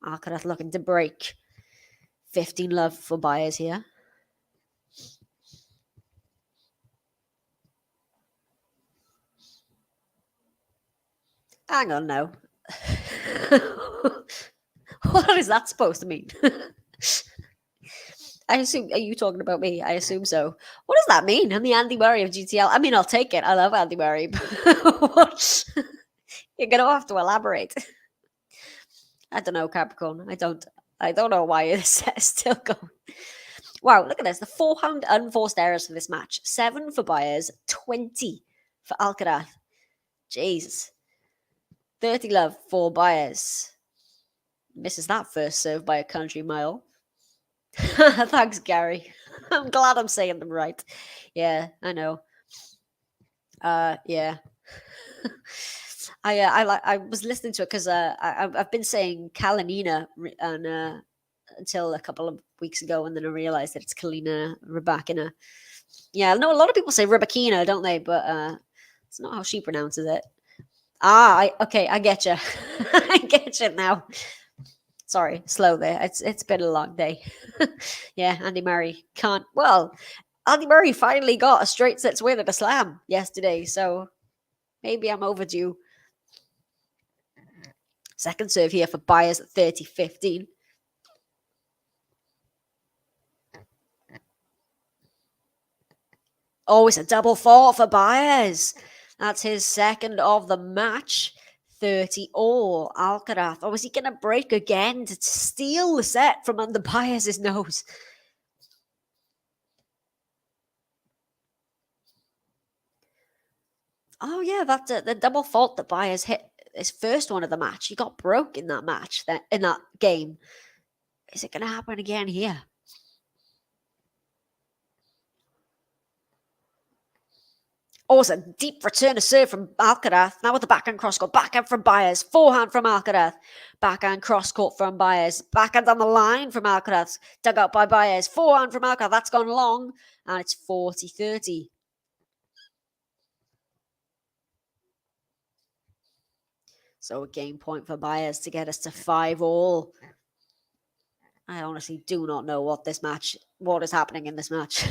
Alcaraz looking to break. 15-love for Baez here. Hang on now. What is that supposed to mean? I assume, are you talking about me? I assume so. What does that mean? I'm the Andy Murray of GTL. I mean, I'll take it. I love Andy Murray. What? You're going to have to elaborate. I don't know, Capricorn. I don't know why this is still going. Wow, look at this. The forehand unforced errors for this match. 7 for Baez, 20 for Alcaraz. Jesus. 30-love for Baez. Misses that first serve by a country mile. Thanks, Gary. I'm glad I'm saying them right. Yeah, I know. Yeah. I was listening to it because I've been saying Kalinina and until a couple of weeks ago, and then I realized that it's Kalina Rybakina. Yeah, I know a lot of people say Rybakina, don't they? But it's not how she pronounces it. Okay, I get you. I get you now. Sorry, slow there. It's been a long day. Yeah, Andy Murray can't. Well, Andy Murray finally got a straight sets win at a slam yesterday, so maybe I'm overdue. Second serve here for Baez at 30-15. Oh, it's a double fault for Baez. That's his second of the match. 30-all. Alcaraz. Oh, is he going to break again to steal the set from under Baez's nose? Oh, yeah, that's the double fault that Baez hit his first one of the match. He got broke in that match, in that game. Is it going to happen again here? Oh, it's a deep return to serve from Alcaraz. Now with the backhand cross court. Backhand from Baez. Forehand from Alcaraz. Backhand cross court from Baez. Backhand on the line from Alcaraz. Dug out by Baez. Forehand from Alcaraz. That's gone long. And it's 40-30. So a game point for Baez to get us to 5-all. I honestly do not know what is happening in this match.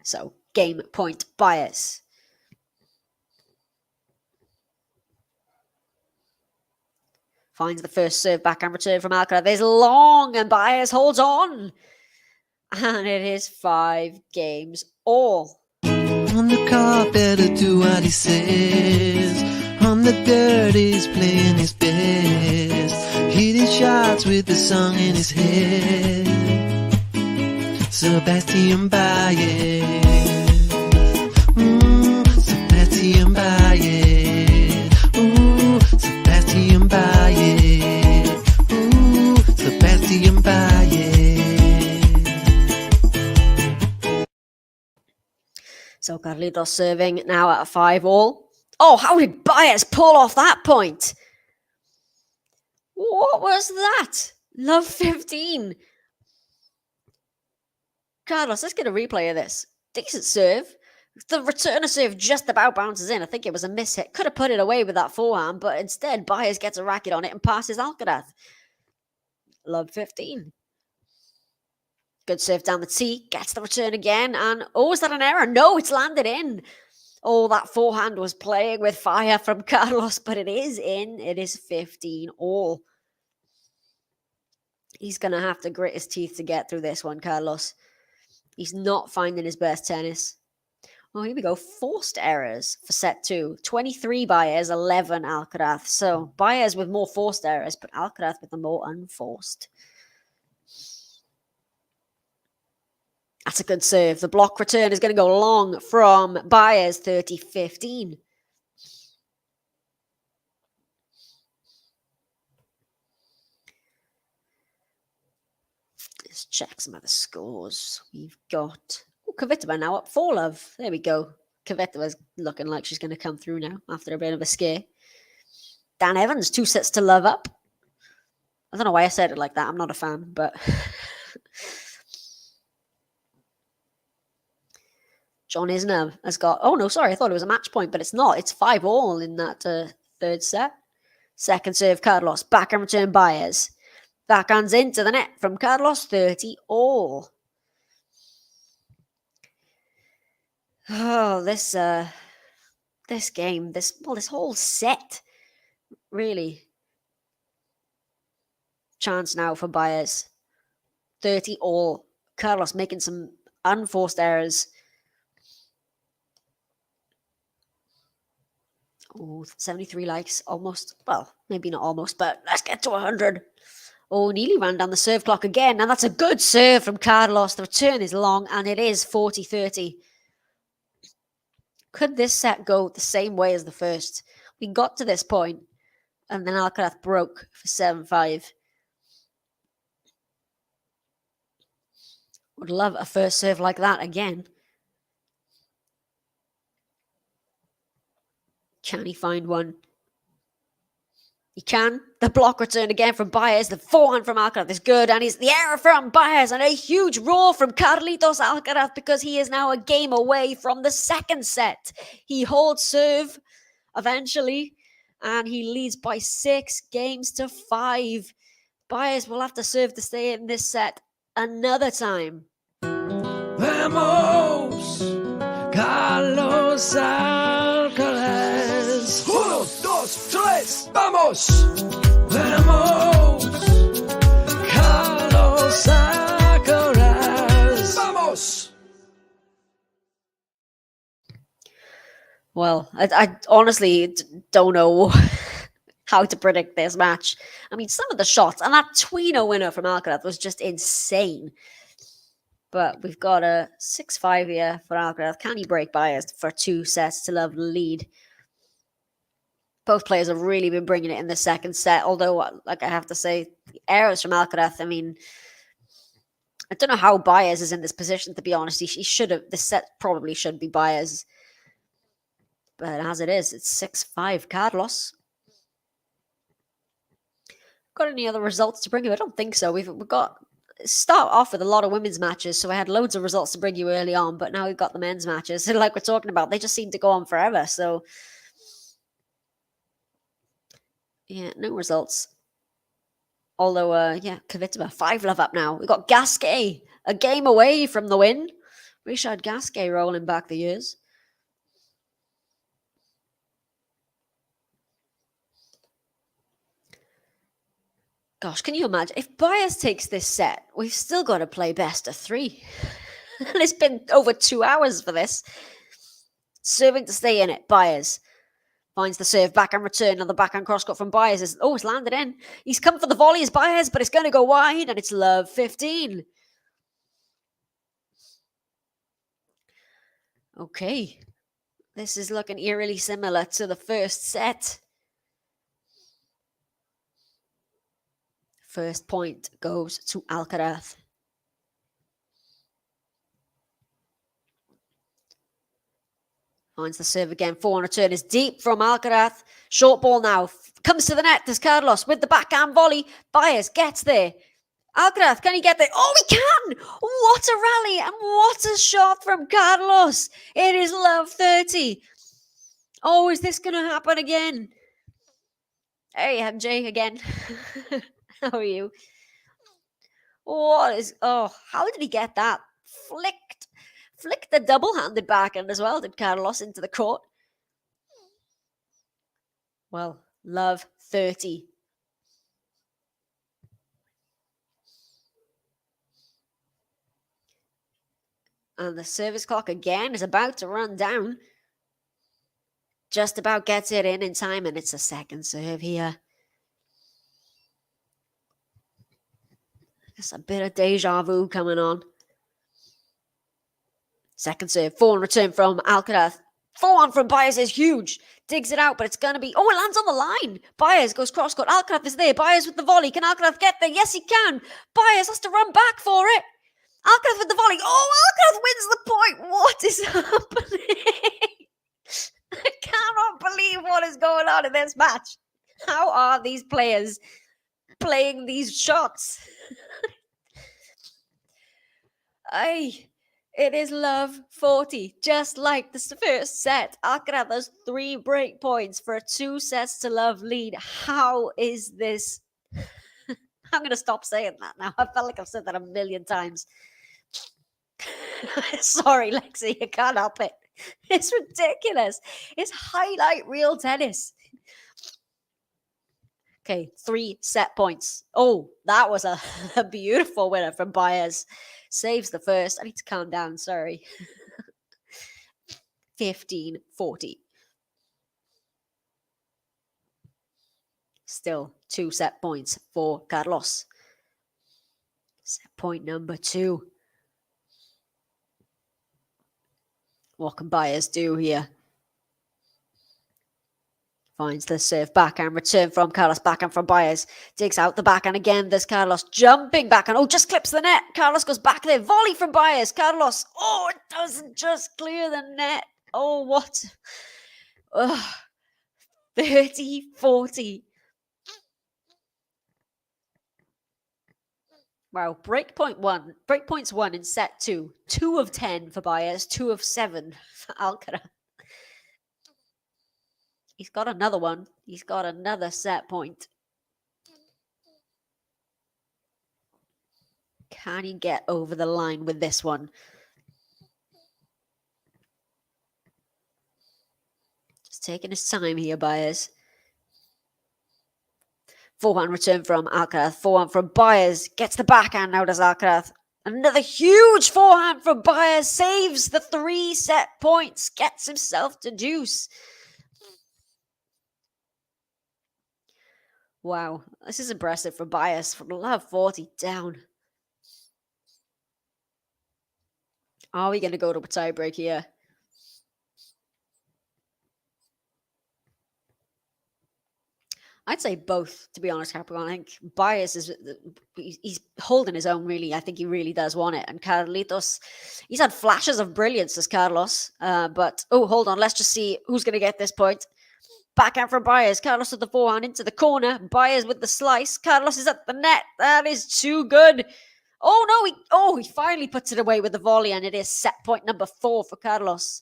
So, game point Baez. Finds the first serve backhand return from Alcaraz. There's long and Baez holds on. And it is 5 games all. On the carpet, do what he says. On the dirt, he's playing his best. Hitting shots with the song in his head. Sebastian Baez. Sebastian Baez. Sebastian Baez. Sebastian Baez. So Carlitos serving now at a 5-all. Oh, how did Baez pull off that point? What was that? Love 15. Carlos, let's get a replay of this. Decent serve. The return of serve just about bounces in. I think it was a miss hit. Could have put it away with that forehand, but instead Baez gets a racket on it and passes Alcaraz. Love 15. Good serve down the tee. Gets the return again. And, oh, is that an error? No, it's landed in. Oh, that forehand was playing with fire from Carlos, but it is in. It is 15-all. He's going to have to grit his teeth to get through this one, Carlos. He's not finding his best tennis. Oh, here we go. Forced errors for set 2. 23 Baez, 11 Alcaraz. So Baez with more forced errors, but Alcaraz with the more unforced. That's a good serve. The block return is going to go long from Baez, 30-15. Just check some of the scores. We've got Kvitova now up 4-love. There we go. Kvitova's looking like she's going to come through now after a bit of a scare. Dan Evans, 2 sets to love up. I don't know why I said it like that. I'm not a fan, but John Isner has got... Oh, no, sorry. I thought it was a match point, but it's not. It's 5-all in that third set. Second serve, Carlos. Backhand return, Baez. Backhands into the net from Carlos, 30-all. Oh, this game, this whole set, really. Chance now for Baez. 30-all. Carlos making some unforced errors. Oh, 73 likes, almost. Well, maybe not almost, but let's get to 100. Oh, nearly ran down the serve clock again, and that's a good serve from Carlos. The return is long, and it is 40-30. Could this set go the same way as the first? We got to this point, and then Alcaraz broke for 7-5. Would love a first serve like that again. Can he find one? He can. The block return again from Baez. The forehand from Alcaraz is good. And it's the error from Baez. And a huge roar from Carlitos Alcaraz because he is now a game away from the second set. He holds serve eventually. And he leads by 6-5. Baez will have to serve to stay in this set another time. Vamos, Carlos Alcaraz. 1, 2, 3, vamos! Vamos, Carlos Alcaraz. Vamos! Well, I honestly don't know how to predict this match. I mean, some of the shots, and that tweener winner from Alcaraz was just insane. But we've got a 6-5 here for Alcaraz. Can he break Baez for 2 sets to love lead? Both players have really been bringing it in the second set. Although, like I have to say, the errors from Alcaraz, I mean, I don't know how Baez is in this position, to be honest. He should have, this set probably should be Baez. But as it is, it's 6-5 Carlos. Got any other results to bring you? I don't think so. We've got... Start off with a lot of women's matches, so I had loads of results to bring you early on, but now we've got the men's matches. And like we're talking about, they just seem to go on forever. So, yeah, no results. Although, yeah, Kvitova, 5-love up now. We've got Gasquet, a game away from the win. Richard Gasquet rolling back the years. Gosh, can you imagine? If Baez takes this set, we've still got to play best of 3. And it's been over 2 hours for this. Serving to stay in it. Baez finds the serve, backhand return, and the backhand crosscut from Baez is... Oh, it's landed in. He's come for the volley as Baez, but it's going to go wide, and it's love 15. Okay. This is looking eerily similar to the first set. First point goes to Alcaraz. Finds the serve again. Forehand return is deep from Alcaraz. Short ball now. Comes to the net. There's Carlos with the backhand volley. Baez gets there. Alcaraz, can he get there? Oh, he can! What a rally and what a shot from Carlos. It is love 30. Oh, is this going to happen again? Hey, MJ again. How are you? What is... Oh, how did he get that? Flicked the double-handed backhand as well, did Carlos, into the court. Well, love 30. And the service clock again is about to run down. Just about gets it in time, and it's a second serve here. It's a bit of deja vu coming on. Second serve, forehand return from Alcaraz. Forehand from Baez is huge. Digs it out, but it's going to be... Oh, it lands on the line. Baez goes cross-court. Alcaraz is there. Baez with the volley. Can Alcaraz get there? Yes, he can. Baez has to run back for it. Alcaraz with the volley. Oh, Alcaraz wins the point. What is happening? I cannot believe what is going on in this match. How are these players playing these shots? It is love 40, just like the first set. Alcaraz has 3 break points for a 2 sets to love lead. How is this? I'm going to stop saying that now. I felt like I've said that a million times. Sorry, Lexi, I can't help it. It's ridiculous. It's highlight reel tennis. Okay, 3 set points. Oh, that was a beautiful winner from Baez. Saves the first. I need to calm down, sorry. 15-40. Still 2 set points for Carlos. Set point number 2. What can Baez do here? Finds the serve backhand, return from Carlos, backhand from Baez. Digs out the backhand again. There's Carlos jumping backhand. Oh, just clips the net. Carlos goes back there. Volley from Baez. Carlos. Oh, it doesn't just clear the net. Oh, what? 30-40. Wow, breakpoints 1 in set 2. 2 of 10 for Baez, 2 of 7 for Alcaraz. He's got another one. He's got another set point. Can he get over the line with this one? Just taking his time here, Baez. Forehand return from Alcaraz. Forehand from Baez. Gets the backhand. Now does Alcaraz. Another huge forehand from Baez. Saves the 3 set points. Gets himself to deuce. Wow, this is impressive for Baez from love 40 down. Are we going to go to a tiebreak here? I'd say both, to be honest, Capricorn. I think Baez is he's holding his own, really. I think he really does want it. And Carlitos, he's had flashes of brilliance as Carlos. But, oh, hold on. Let's just see who's going to get this point. Backhand from Baez. Carlos with the forehand into the corner. Baez with the slice. Carlos is at the net. That is too good. Oh, no. He finally puts it away with the volley, and it is set point number 4 for Carlos.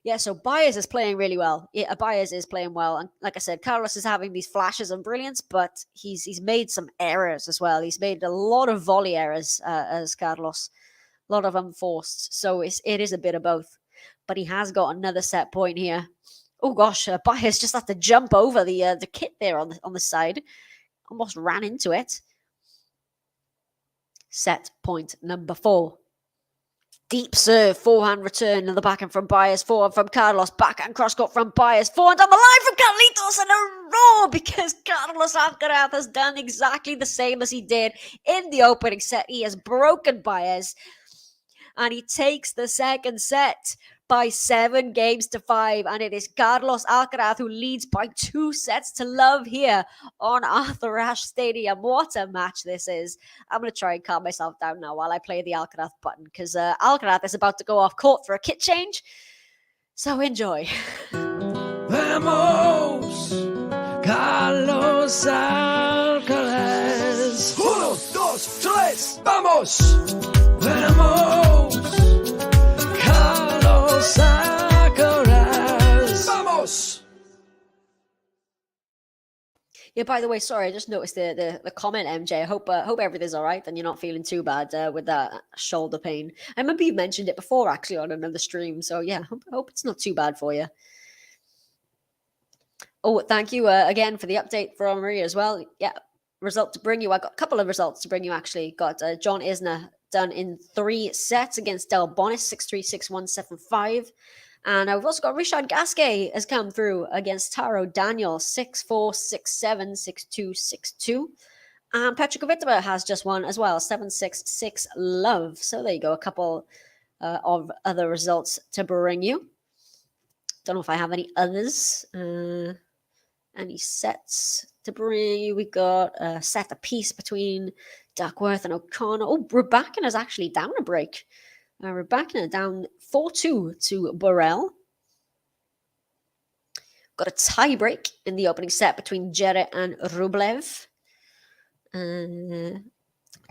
Yeah, so Baez is playing really well. Yeah, Baez is playing well. And like I said, Carlos is having these flashes of brilliance, but he's made some errors as well. He's made a lot of volley errors as Carlos. A lot of unforced. So it is a bit of both. But he has got another set point here. Oh gosh, Baez just had to jump over the kit there on the side. Almost ran into it. Set point number 4. Deep serve, forehand return in the backhand from Baez, forehand from Carlos, backhand cross-court from Baez, forehand on the line from Carlitos, and a roar because Carlos Alcaraz has done exactly the same as he did in the opening set. He has broken Baez, and he takes the second set by 7 games to 5, and it is Carlos Alcaraz who leads by 2 sets to love here on Arthur Ashe Stadium. What a match this is. I'm going to try and calm myself down now while I play the Alcaraz button, because Alcaraz is about to go off court for a kit change, so enjoy. Vamos, Carlos Alcaraz. 1, 2, 3, vamos. Vamos. Alcaraz. Vamos! Yeah, by the way, sorry, I just noticed the comment, MJ. I hope everything's all right and you're not feeling too bad with that shoulder pain. I remember you mentioned it before, actually, on another stream. So, yeah, hope it's not too bad for you. Oh, thank you again for the update from Maria as well. Yeah, result to bring you. I got a couple of results to bring you, actually. Got John Isner done in 3 sets against Del Bonis, 6-3, 6-1, 7-5. And we've also got Richard Gasquet has come through against Taro Daniel, 6-4, 6-7, 6-2, 6-2. And Petra Kvitova has just won as well, 7-6, 6-love. So there you go, a couple of other results to bring you. Don't know if I have any others. Any sets to bring you? We got a set apiece between Duckworth and O'Connor. Oh, Rybakina is actually down a break. Rybakina down 4-2 to Burrell. Got a tie break in the opening set between Jarrett and Rublev.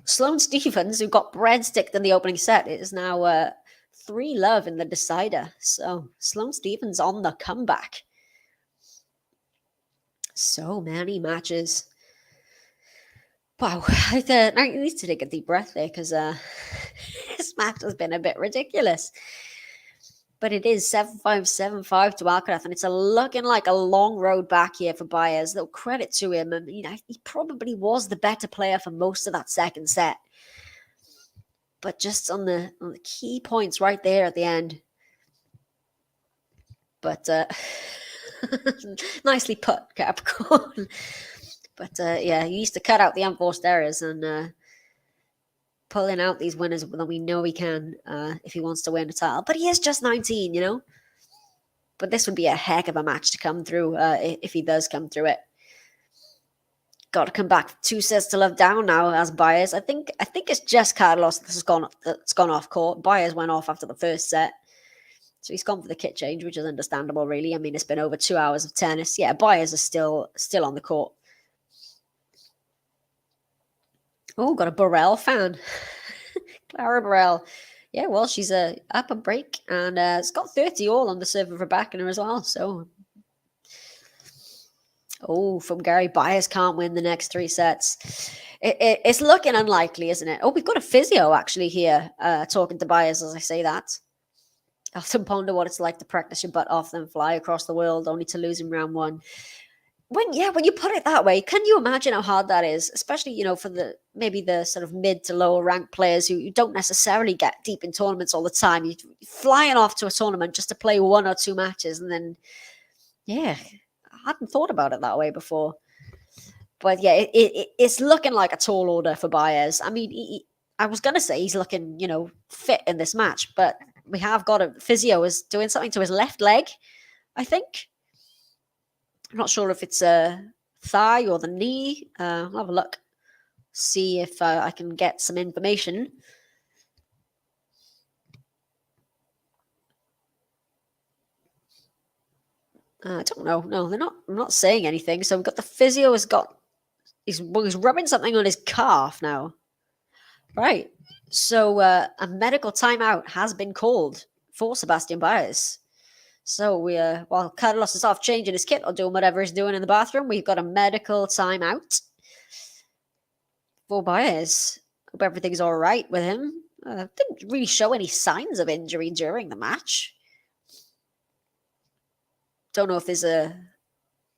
Sloane Stephens, who got breadsticked in the opening set, is now 3-love in the decider. So Sloane Stephens on the comeback. So many matches. Wow, I need to take a deep breath there because this match has been a bit ridiculous. But it is 7-5, 7-5 to Alcaraz, and it's looking like a long road back here for Baez. Though credit to him, and he probably was the better player for most of that second set. But just on the key points right there at the end. But nicely put, Capricorn. But yeah, he used to cut out the unforced errors and pulling out these winners that we know he can if he wants to win the title. But he is just 19, you know. But this would be a heck of a match to come through if he does come through it. Got to come back 2 sets to love down now as Baez. I think it's just Carlos that's gone off court. Baez went off after the first set. So he's gone for the kit change, which is understandable, really. I mean, it's been over 2 hours of tennis. Yeah, Baez is still on the court. Oh, got a Burrell fan. Clara Burrell. Yeah, well, she's up a break. And it's got 30 all on the serve of Rybakina as well. So, from Gary, Baez can't win the next 3 sets. It's looking unlikely, isn't it? Oh, we've got a physio actually here talking to Baez as I say that. I often ponder what it's like to practice your butt off, then fly across the world only to lose in round 1. When you put it that way, can you imagine how hard that is? Especially, for maybe the sort of mid to lower ranked players who don't necessarily get deep in tournaments all the time. You're flying off to a tournament just to play 1 or 2 matches, and then, I hadn't thought about it that way before. But yeah, it's looking like a tall order for Baez. I mean, I was going to say he's looking, fit in this match, but we have got a physio is doing something to his left leg, I think. I'm not sure if it's a thigh or the knee. I'll have a look, see if I can get some information. I don't know. No, they're not. I'm not saying anything. So we've got the physio he's rubbing something on his calf now. Right. So a medical timeout has been called for Sebastian Baez. So while Carlos is off changing his kit or doing whatever he's doing in the bathroom, we've got a medical timeout for Baez. Hope everything's all right with him. Didn't really show any signs of injury during the match. Don't know if there's a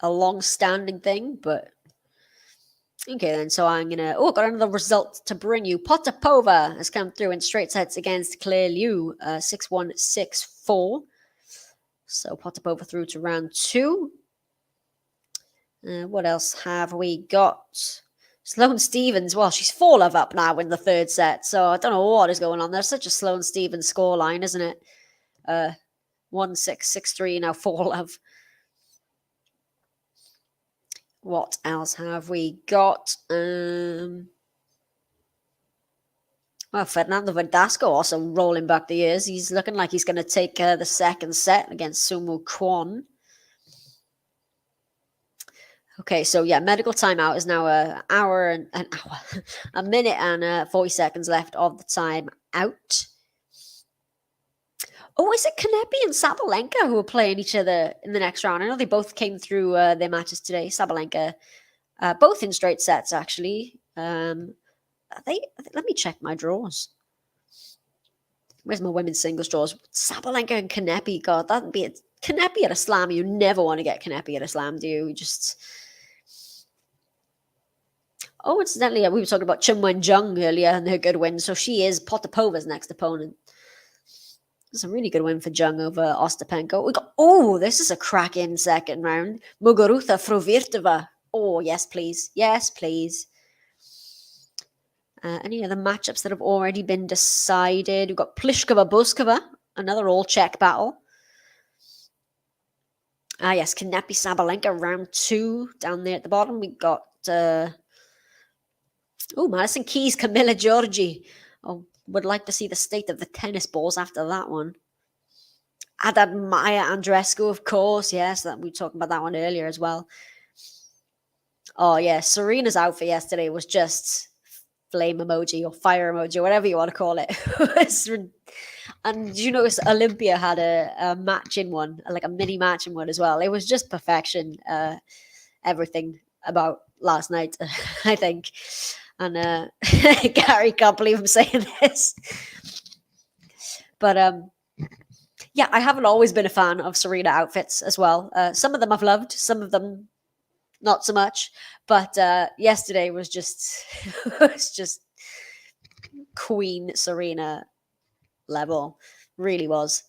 long-standing thing, but okay then. So I'm gonna. Got another result to bring you. Potapova has come through in straight sets against Claire Liu, 6-1, 6-4. So Potapova through to round 2. What else have we got? Sloane Stephens. Well, she's 4-love up now in the 3rd set. So I don't know what is going on. There's such a Sloane Stephens scoreline, isn't it? 1-6, 6-3, now 4-love. What else have we got? Well, Fernando Verdasco also rolling back the years. He's looking like he's going to take the 2nd set against Sumu Kwon. Okay, so yeah, medical timeout is now a minute and 40 seconds left of the time out. Oh, is it Kanepi and Sabalenka who are playing each other in the next round? I know they both came through their matches today. Sabalenka, both in straight sets, actually. Let me check my draws. Where's my women's singles draws? Sabalenka and Kanepi. God, that'd be it. Kanepi at a slam. You never want to get Kanepi at a slam, do you? Oh, incidentally, we were talking about Chen Wen-jung earlier and her good win. So she is Potapova's next opponent. It's a really good win for Jung over Ostapenko. This is a cracking second round. Muguruza Fruvirtova. Oh, yes, please. Yes, please. Any other matchups that have already been decided? We've got Pliskova-Buskova, another all-check battle. Yes, Kanepi Sabalenka, round 2 down there at the bottom. We got Madison Keys, Camilla Giorgi. Oh, would like to see the state of the tennis balls after that one. Haddad Maya Andreescu, of course. Yes, that we talked about that one earlier as well. Oh, yeah. Serena's outfit yesterday was just flame emoji or fire emoji, whatever you want to call it. And you notice Olympia had a matching one, like a mini matching one as well. It was just perfection. Everything about last night, I think. And Gary, can't believe I'm saying this. But yeah, I haven't always been a fan of Serena outfits as well. Some of them I've loved, some of them not so much. But yesterday was just Queen Serena level, really was.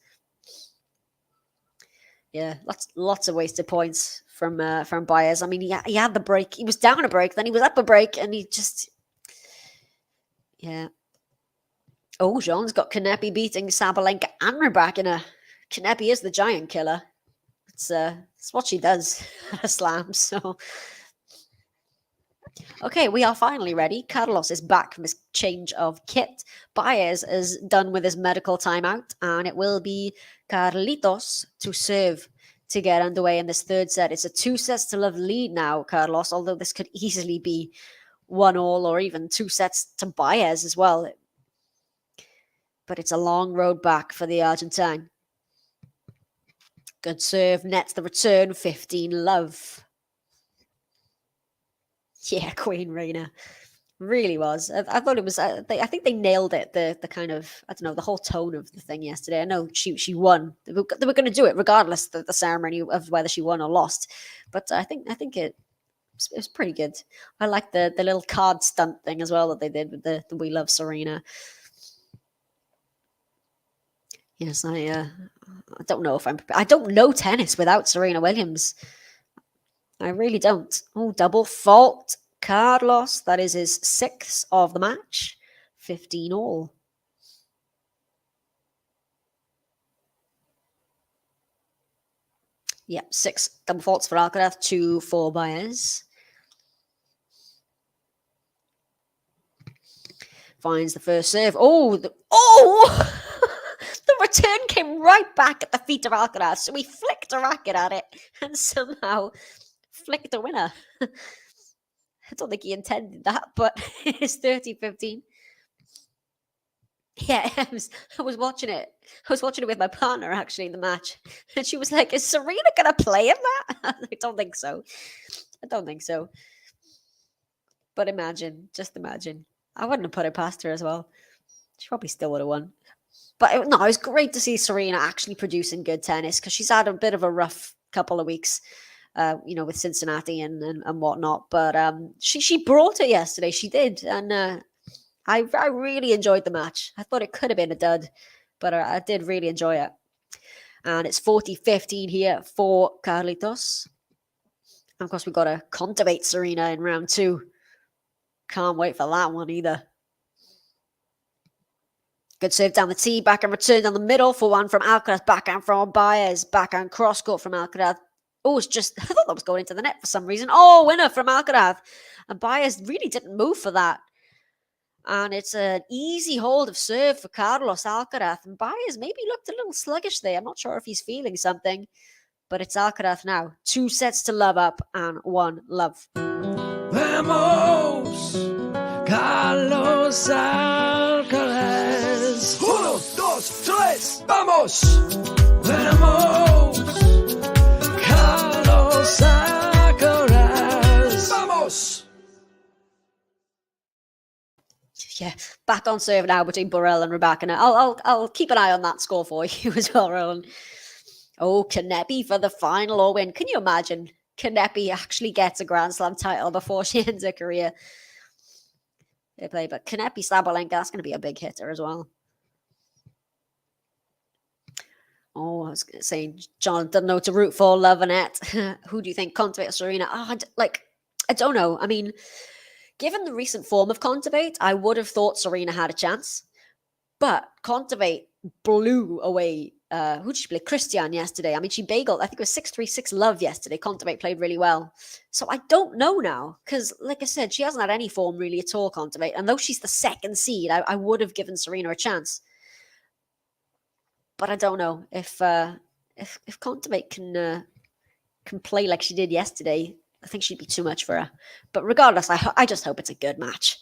Yeah, lots of wasted points from Baez. I mean, he had the break. He was down a break, then he was up a break, and he just Oh, Jean's got Kanepi beating Sabalenka and Rybakina. Kanepi is the giant killer. It's what she does at a slam. So, okay, we are finally ready. Carlos is back from his change of kit. Baez is done with his medical timeout, and it will be Carlitos to serve to get underway in this third set. It's a 2-sets-to-love lead now, Carlos, although this could easily be 1-1 or even 2 sets to Baez as well. But it's a long road back for the Argentine. Good serve, nets the return, 15-love. Yeah, Queen Reina. Really was. I thought it was, I think they nailed it, the kind of, I don't know, the whole tone of the thing yesterday. I know she won. They were going to do it regardless of the ceremony of whether she won or lost. But I think it was pretty good. I like the little card stunt thing as well that they did with the We Love Serena. Yes, I don't know if I'm prepared. I don't know tennis without Serena Williams. I really don't. Oh, double fault. Carlos, that is his 6th of the match. 15-all. Yep, 6 double faults for Alcaraz, 2 for Baez. Finds the first serve. Oh! The return came right back at the feet of Alcaraz, so he flicked a racket at it and somehow flicked a winner. I don't think he intended that, but it's 30-15. Yeah, I was watching it. I was watching it with my partner, actually, in the match. And she was like, is Serena going to play in that? I don't think so. But just imagine. I wouldn't have put it past her as well. She probably still would have won. But no, it was great to see Serena actually producing good tennis because she's had a bit of a rough couple of weeks, with Cincinnati and whatnot. But she brought it yesterday. She did. And I really enjoyed the match. I thought it could have been a dud, but I did really enjoy it. And it's 40-15 here for Carlitos. And of course, we've got to cultivate Serena in round 2. Can't wait for that one either. Good serve down the tee, backhand return down the middle for one from Alcaraz, backhand from Baez, backhand cross court from Alcaraz. Oh, it's just, I thought that was going into the net for some reason. Oh, winner from Alcaraz. And Baez really didn't move for that. And it's an easy hold of serve for Carlos Alcaraz. And Baez maybe looked a little sluggish there. I'm not sure if he's feeling something. But it's Alcaraz now. 2 sets to love up and 1 love. Vamos, Carlos Alcaraz. 1, 2, 3, vamos. Vamos, Carlos Alcaraz. Vamos. Yeah, back on serve now between Burrell and Rybakina. I'll keep an eye on that score for you as well, Roland. Oh, Kanepi for the final all win. Can you imagine? Kanepi actually gets a Grand Slam title before she ends her career. They play, but Kanepi Sabalenka, that's going to be a big hitter as well. Oh, I was saying, John doesn't know to root for, love Annette. Who do you think? Contivate or Serena? I don't know. I mean, given the recent form of Contivate, I would have thought Serena had a chance. But Contivate blew away who did she play? Christian yesterday. I mean, she bageled. I think it was 6-3, 6-love yesterday. Contemate played really well. So I don't know now because, like I said, she hasn't had any form really at all, Contemate. And though she's the second seed, I would have given Serena a chance. But I don't know if Contemate can play like she did yesterday. I think she'd be too much for her. But regardless, I just hope it's a good match.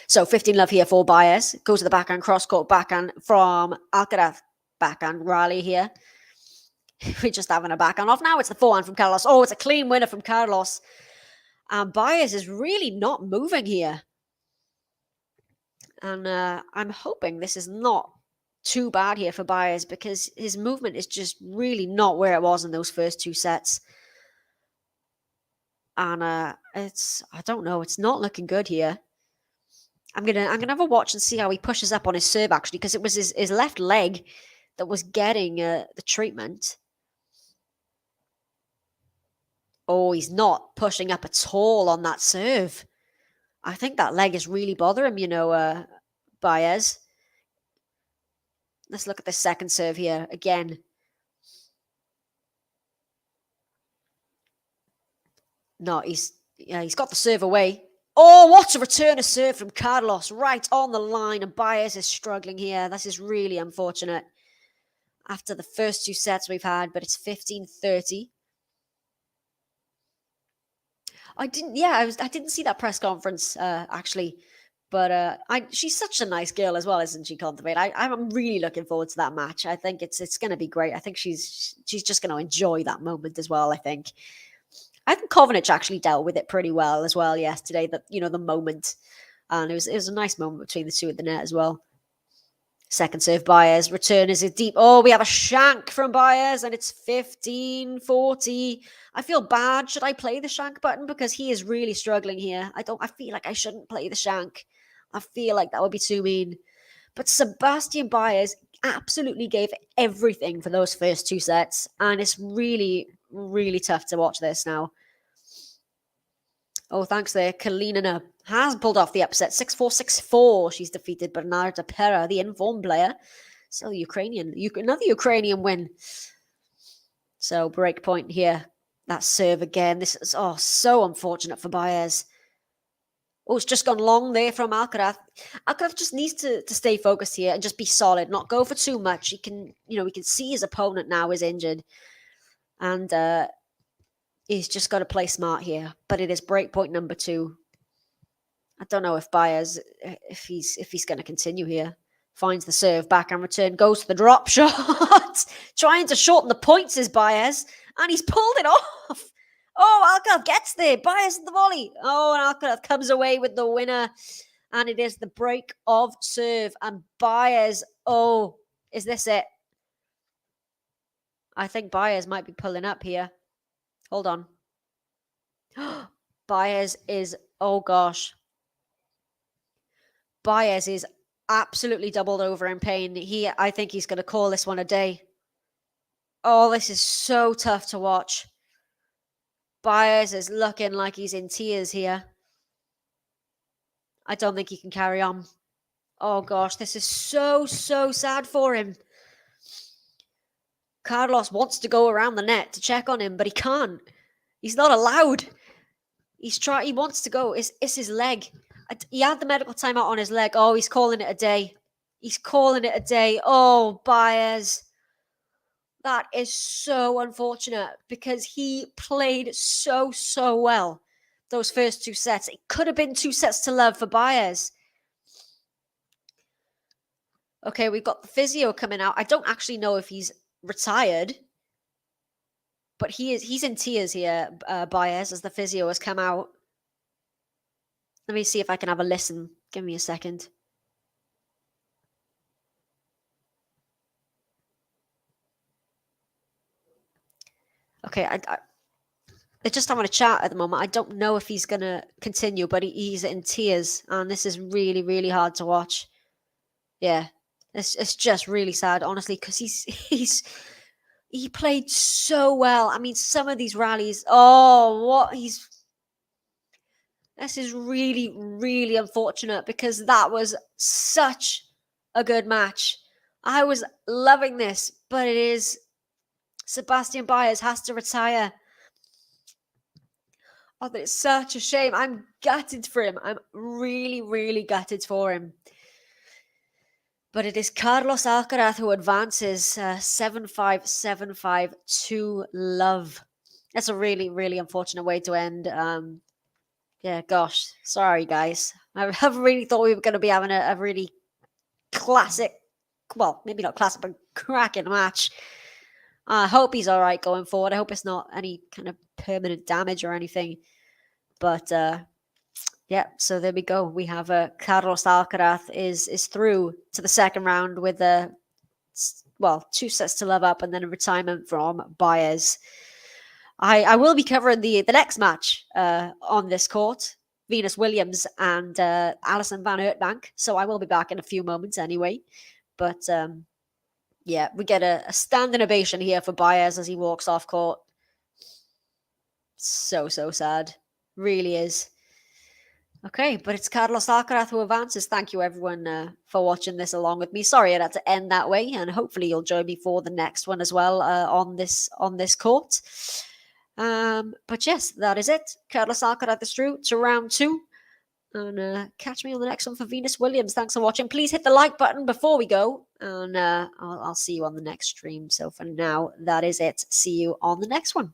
So 15-love here for BAEZ. Goes to the backhand, cross-court backhand from Alcaraz. Backhand rally here. We're just having a backhand off. Now it's the forehand from Carlos. Oh, it's a clean winner from Carlos. And BAEZ is really not moving here. And I'm hoping this is not too bad here for BAEZ because his movement is just really not where it was in those first 2 sets. And I don't know, it's not looking good here. I'm gonna have a watch and see how he pushes up on his serve actually, because it was his left leg that was getting the treatment. Oh, he's not pushing up at all on that serve. I think that leg is really bothering him, BAEZ. Let's look at the second serve here again. No, he's got the serve away. Oh, what a return of serve from Carlos right on the line, and BAEZ is struggling here. This is really unfortunate after the first 2 sets we've had, but it's 15-30. I didn't see that press conference actually, but she's such a nice girl as well, isn't she, Contemate? I'm really looking forward to that match. I think it's going to be great. I think she's just going to enjoy that moment as well. I think Kovanic actually dealt with it pretty well as well yesterday. That the moment, and it was a nice moment between the two at the net as well. Second serve, BAEZ. Return is a deep. Oh, we have a shank from BAEZ, and it's 15-40. I feel bad. Should I play the shank button? Because he is really struggling here. I feel like I shouldn't play the shank. I feel like that would be too mean. But Sebastian BAEZ absolutely gave everything for those first 2 sets. And it's really, really tough to watch this now. Oh, thanks there. Kalinina has pulled off the upset. 6-4, 6-4. She's defeated Bernarda Pera, the informed player. So another Ukrainian win. So break point here. That serve again. This is so unfortunate for BAEZ. Oh, it's just gone long there from Alcaraz. Alcaraz just needs to stay focused here and just be solid, not go for too much. We can see his opponent now is injured. And he's just got to play smart here. But it is break point number 2. I don't know if BAEZ, if he's going to continue here. Finds the serve, back and return, goes to the drop shot. Trying to shorten the points is BAEZ. And he's pulled it off. Oh, Alcaraz gets there. BAEZ at the volley. Oh, and Alcaraz comes away with the winner. And it is the break of serve. And BAEZ, is this it? I think BAEZ might be pulling up here. Hold on. BAEZ is, BAEZ is absolutely doubled over in pain. I think he's going to call this one a day. Oh, this is so tough to watch. BAEZ is looking like he's in tears here. I don't think he can carry on. Oh gosh, this is so sad for him. Carlos wants to go around the net to check on him, but he can't. He's not allowed. He wants to go. It's his leg. He had the medical timeout on his leg. Oh, he's calling it a day. He's calling it a day. Oh, BAEZ. That is so unfortunate because he played so well those first 2 sets. It could have been 2 sets to love for BAEZ. Okay, we've got the physio coming out. I don't actually know if he's retired, but he's in tears here, BAEZ, as the physio has come out. Let me see if I can have a listen. Give me a second. Okay, they're just having a chat at the moment. I don't know if he's going to continue, but he's in tears, and this is really, really hard to watch. Yeah, it's just really sad, honestly, because he played so well. I mean, some of these rallies, this is really, really unfortunate because that was such a good match. I was loving this, but it is Sebastian Baez has to retire. Oh, that is such a shame. I'm gutted for him. I'm really, really gutted for him. But it is Carlos Alcaraz who advances 7-5, 7-5 to love. That's a really, really unfortunate way to end. Yeah, gosh. Sorry, guys. I really thought we were going to be having a really classic, well, maybe not classic, but cracking match. I hope he's all right going forward. I hope it's not any kind of permanent damage or anything. But yeah, so there we go. We have Carlos Alcaraz is through to the second round with 2 sets to love up and then a retirement from Baez. I will be covering the next match on this court, Venus Williams and Alison van Hertbank. So I will be back in a few moments anyway. But yeah, we get a standing ovation here for Baez as he walks off court. So sad. Really is. Okay, but it's Carlos Alcaraz who advances. Thank you, everyone, for watching this along with me. Sorry I had to end that way, and hopefully you'll join me for the next one as well on this court. But yes, that is it. Carlos Alcaraz is through to round 2. And catch me on the next one for Venus Williams. Thanks for watching. Please hit the like button before we go. And I'll see you on the next stream. So for now, that is it. See you on the next one.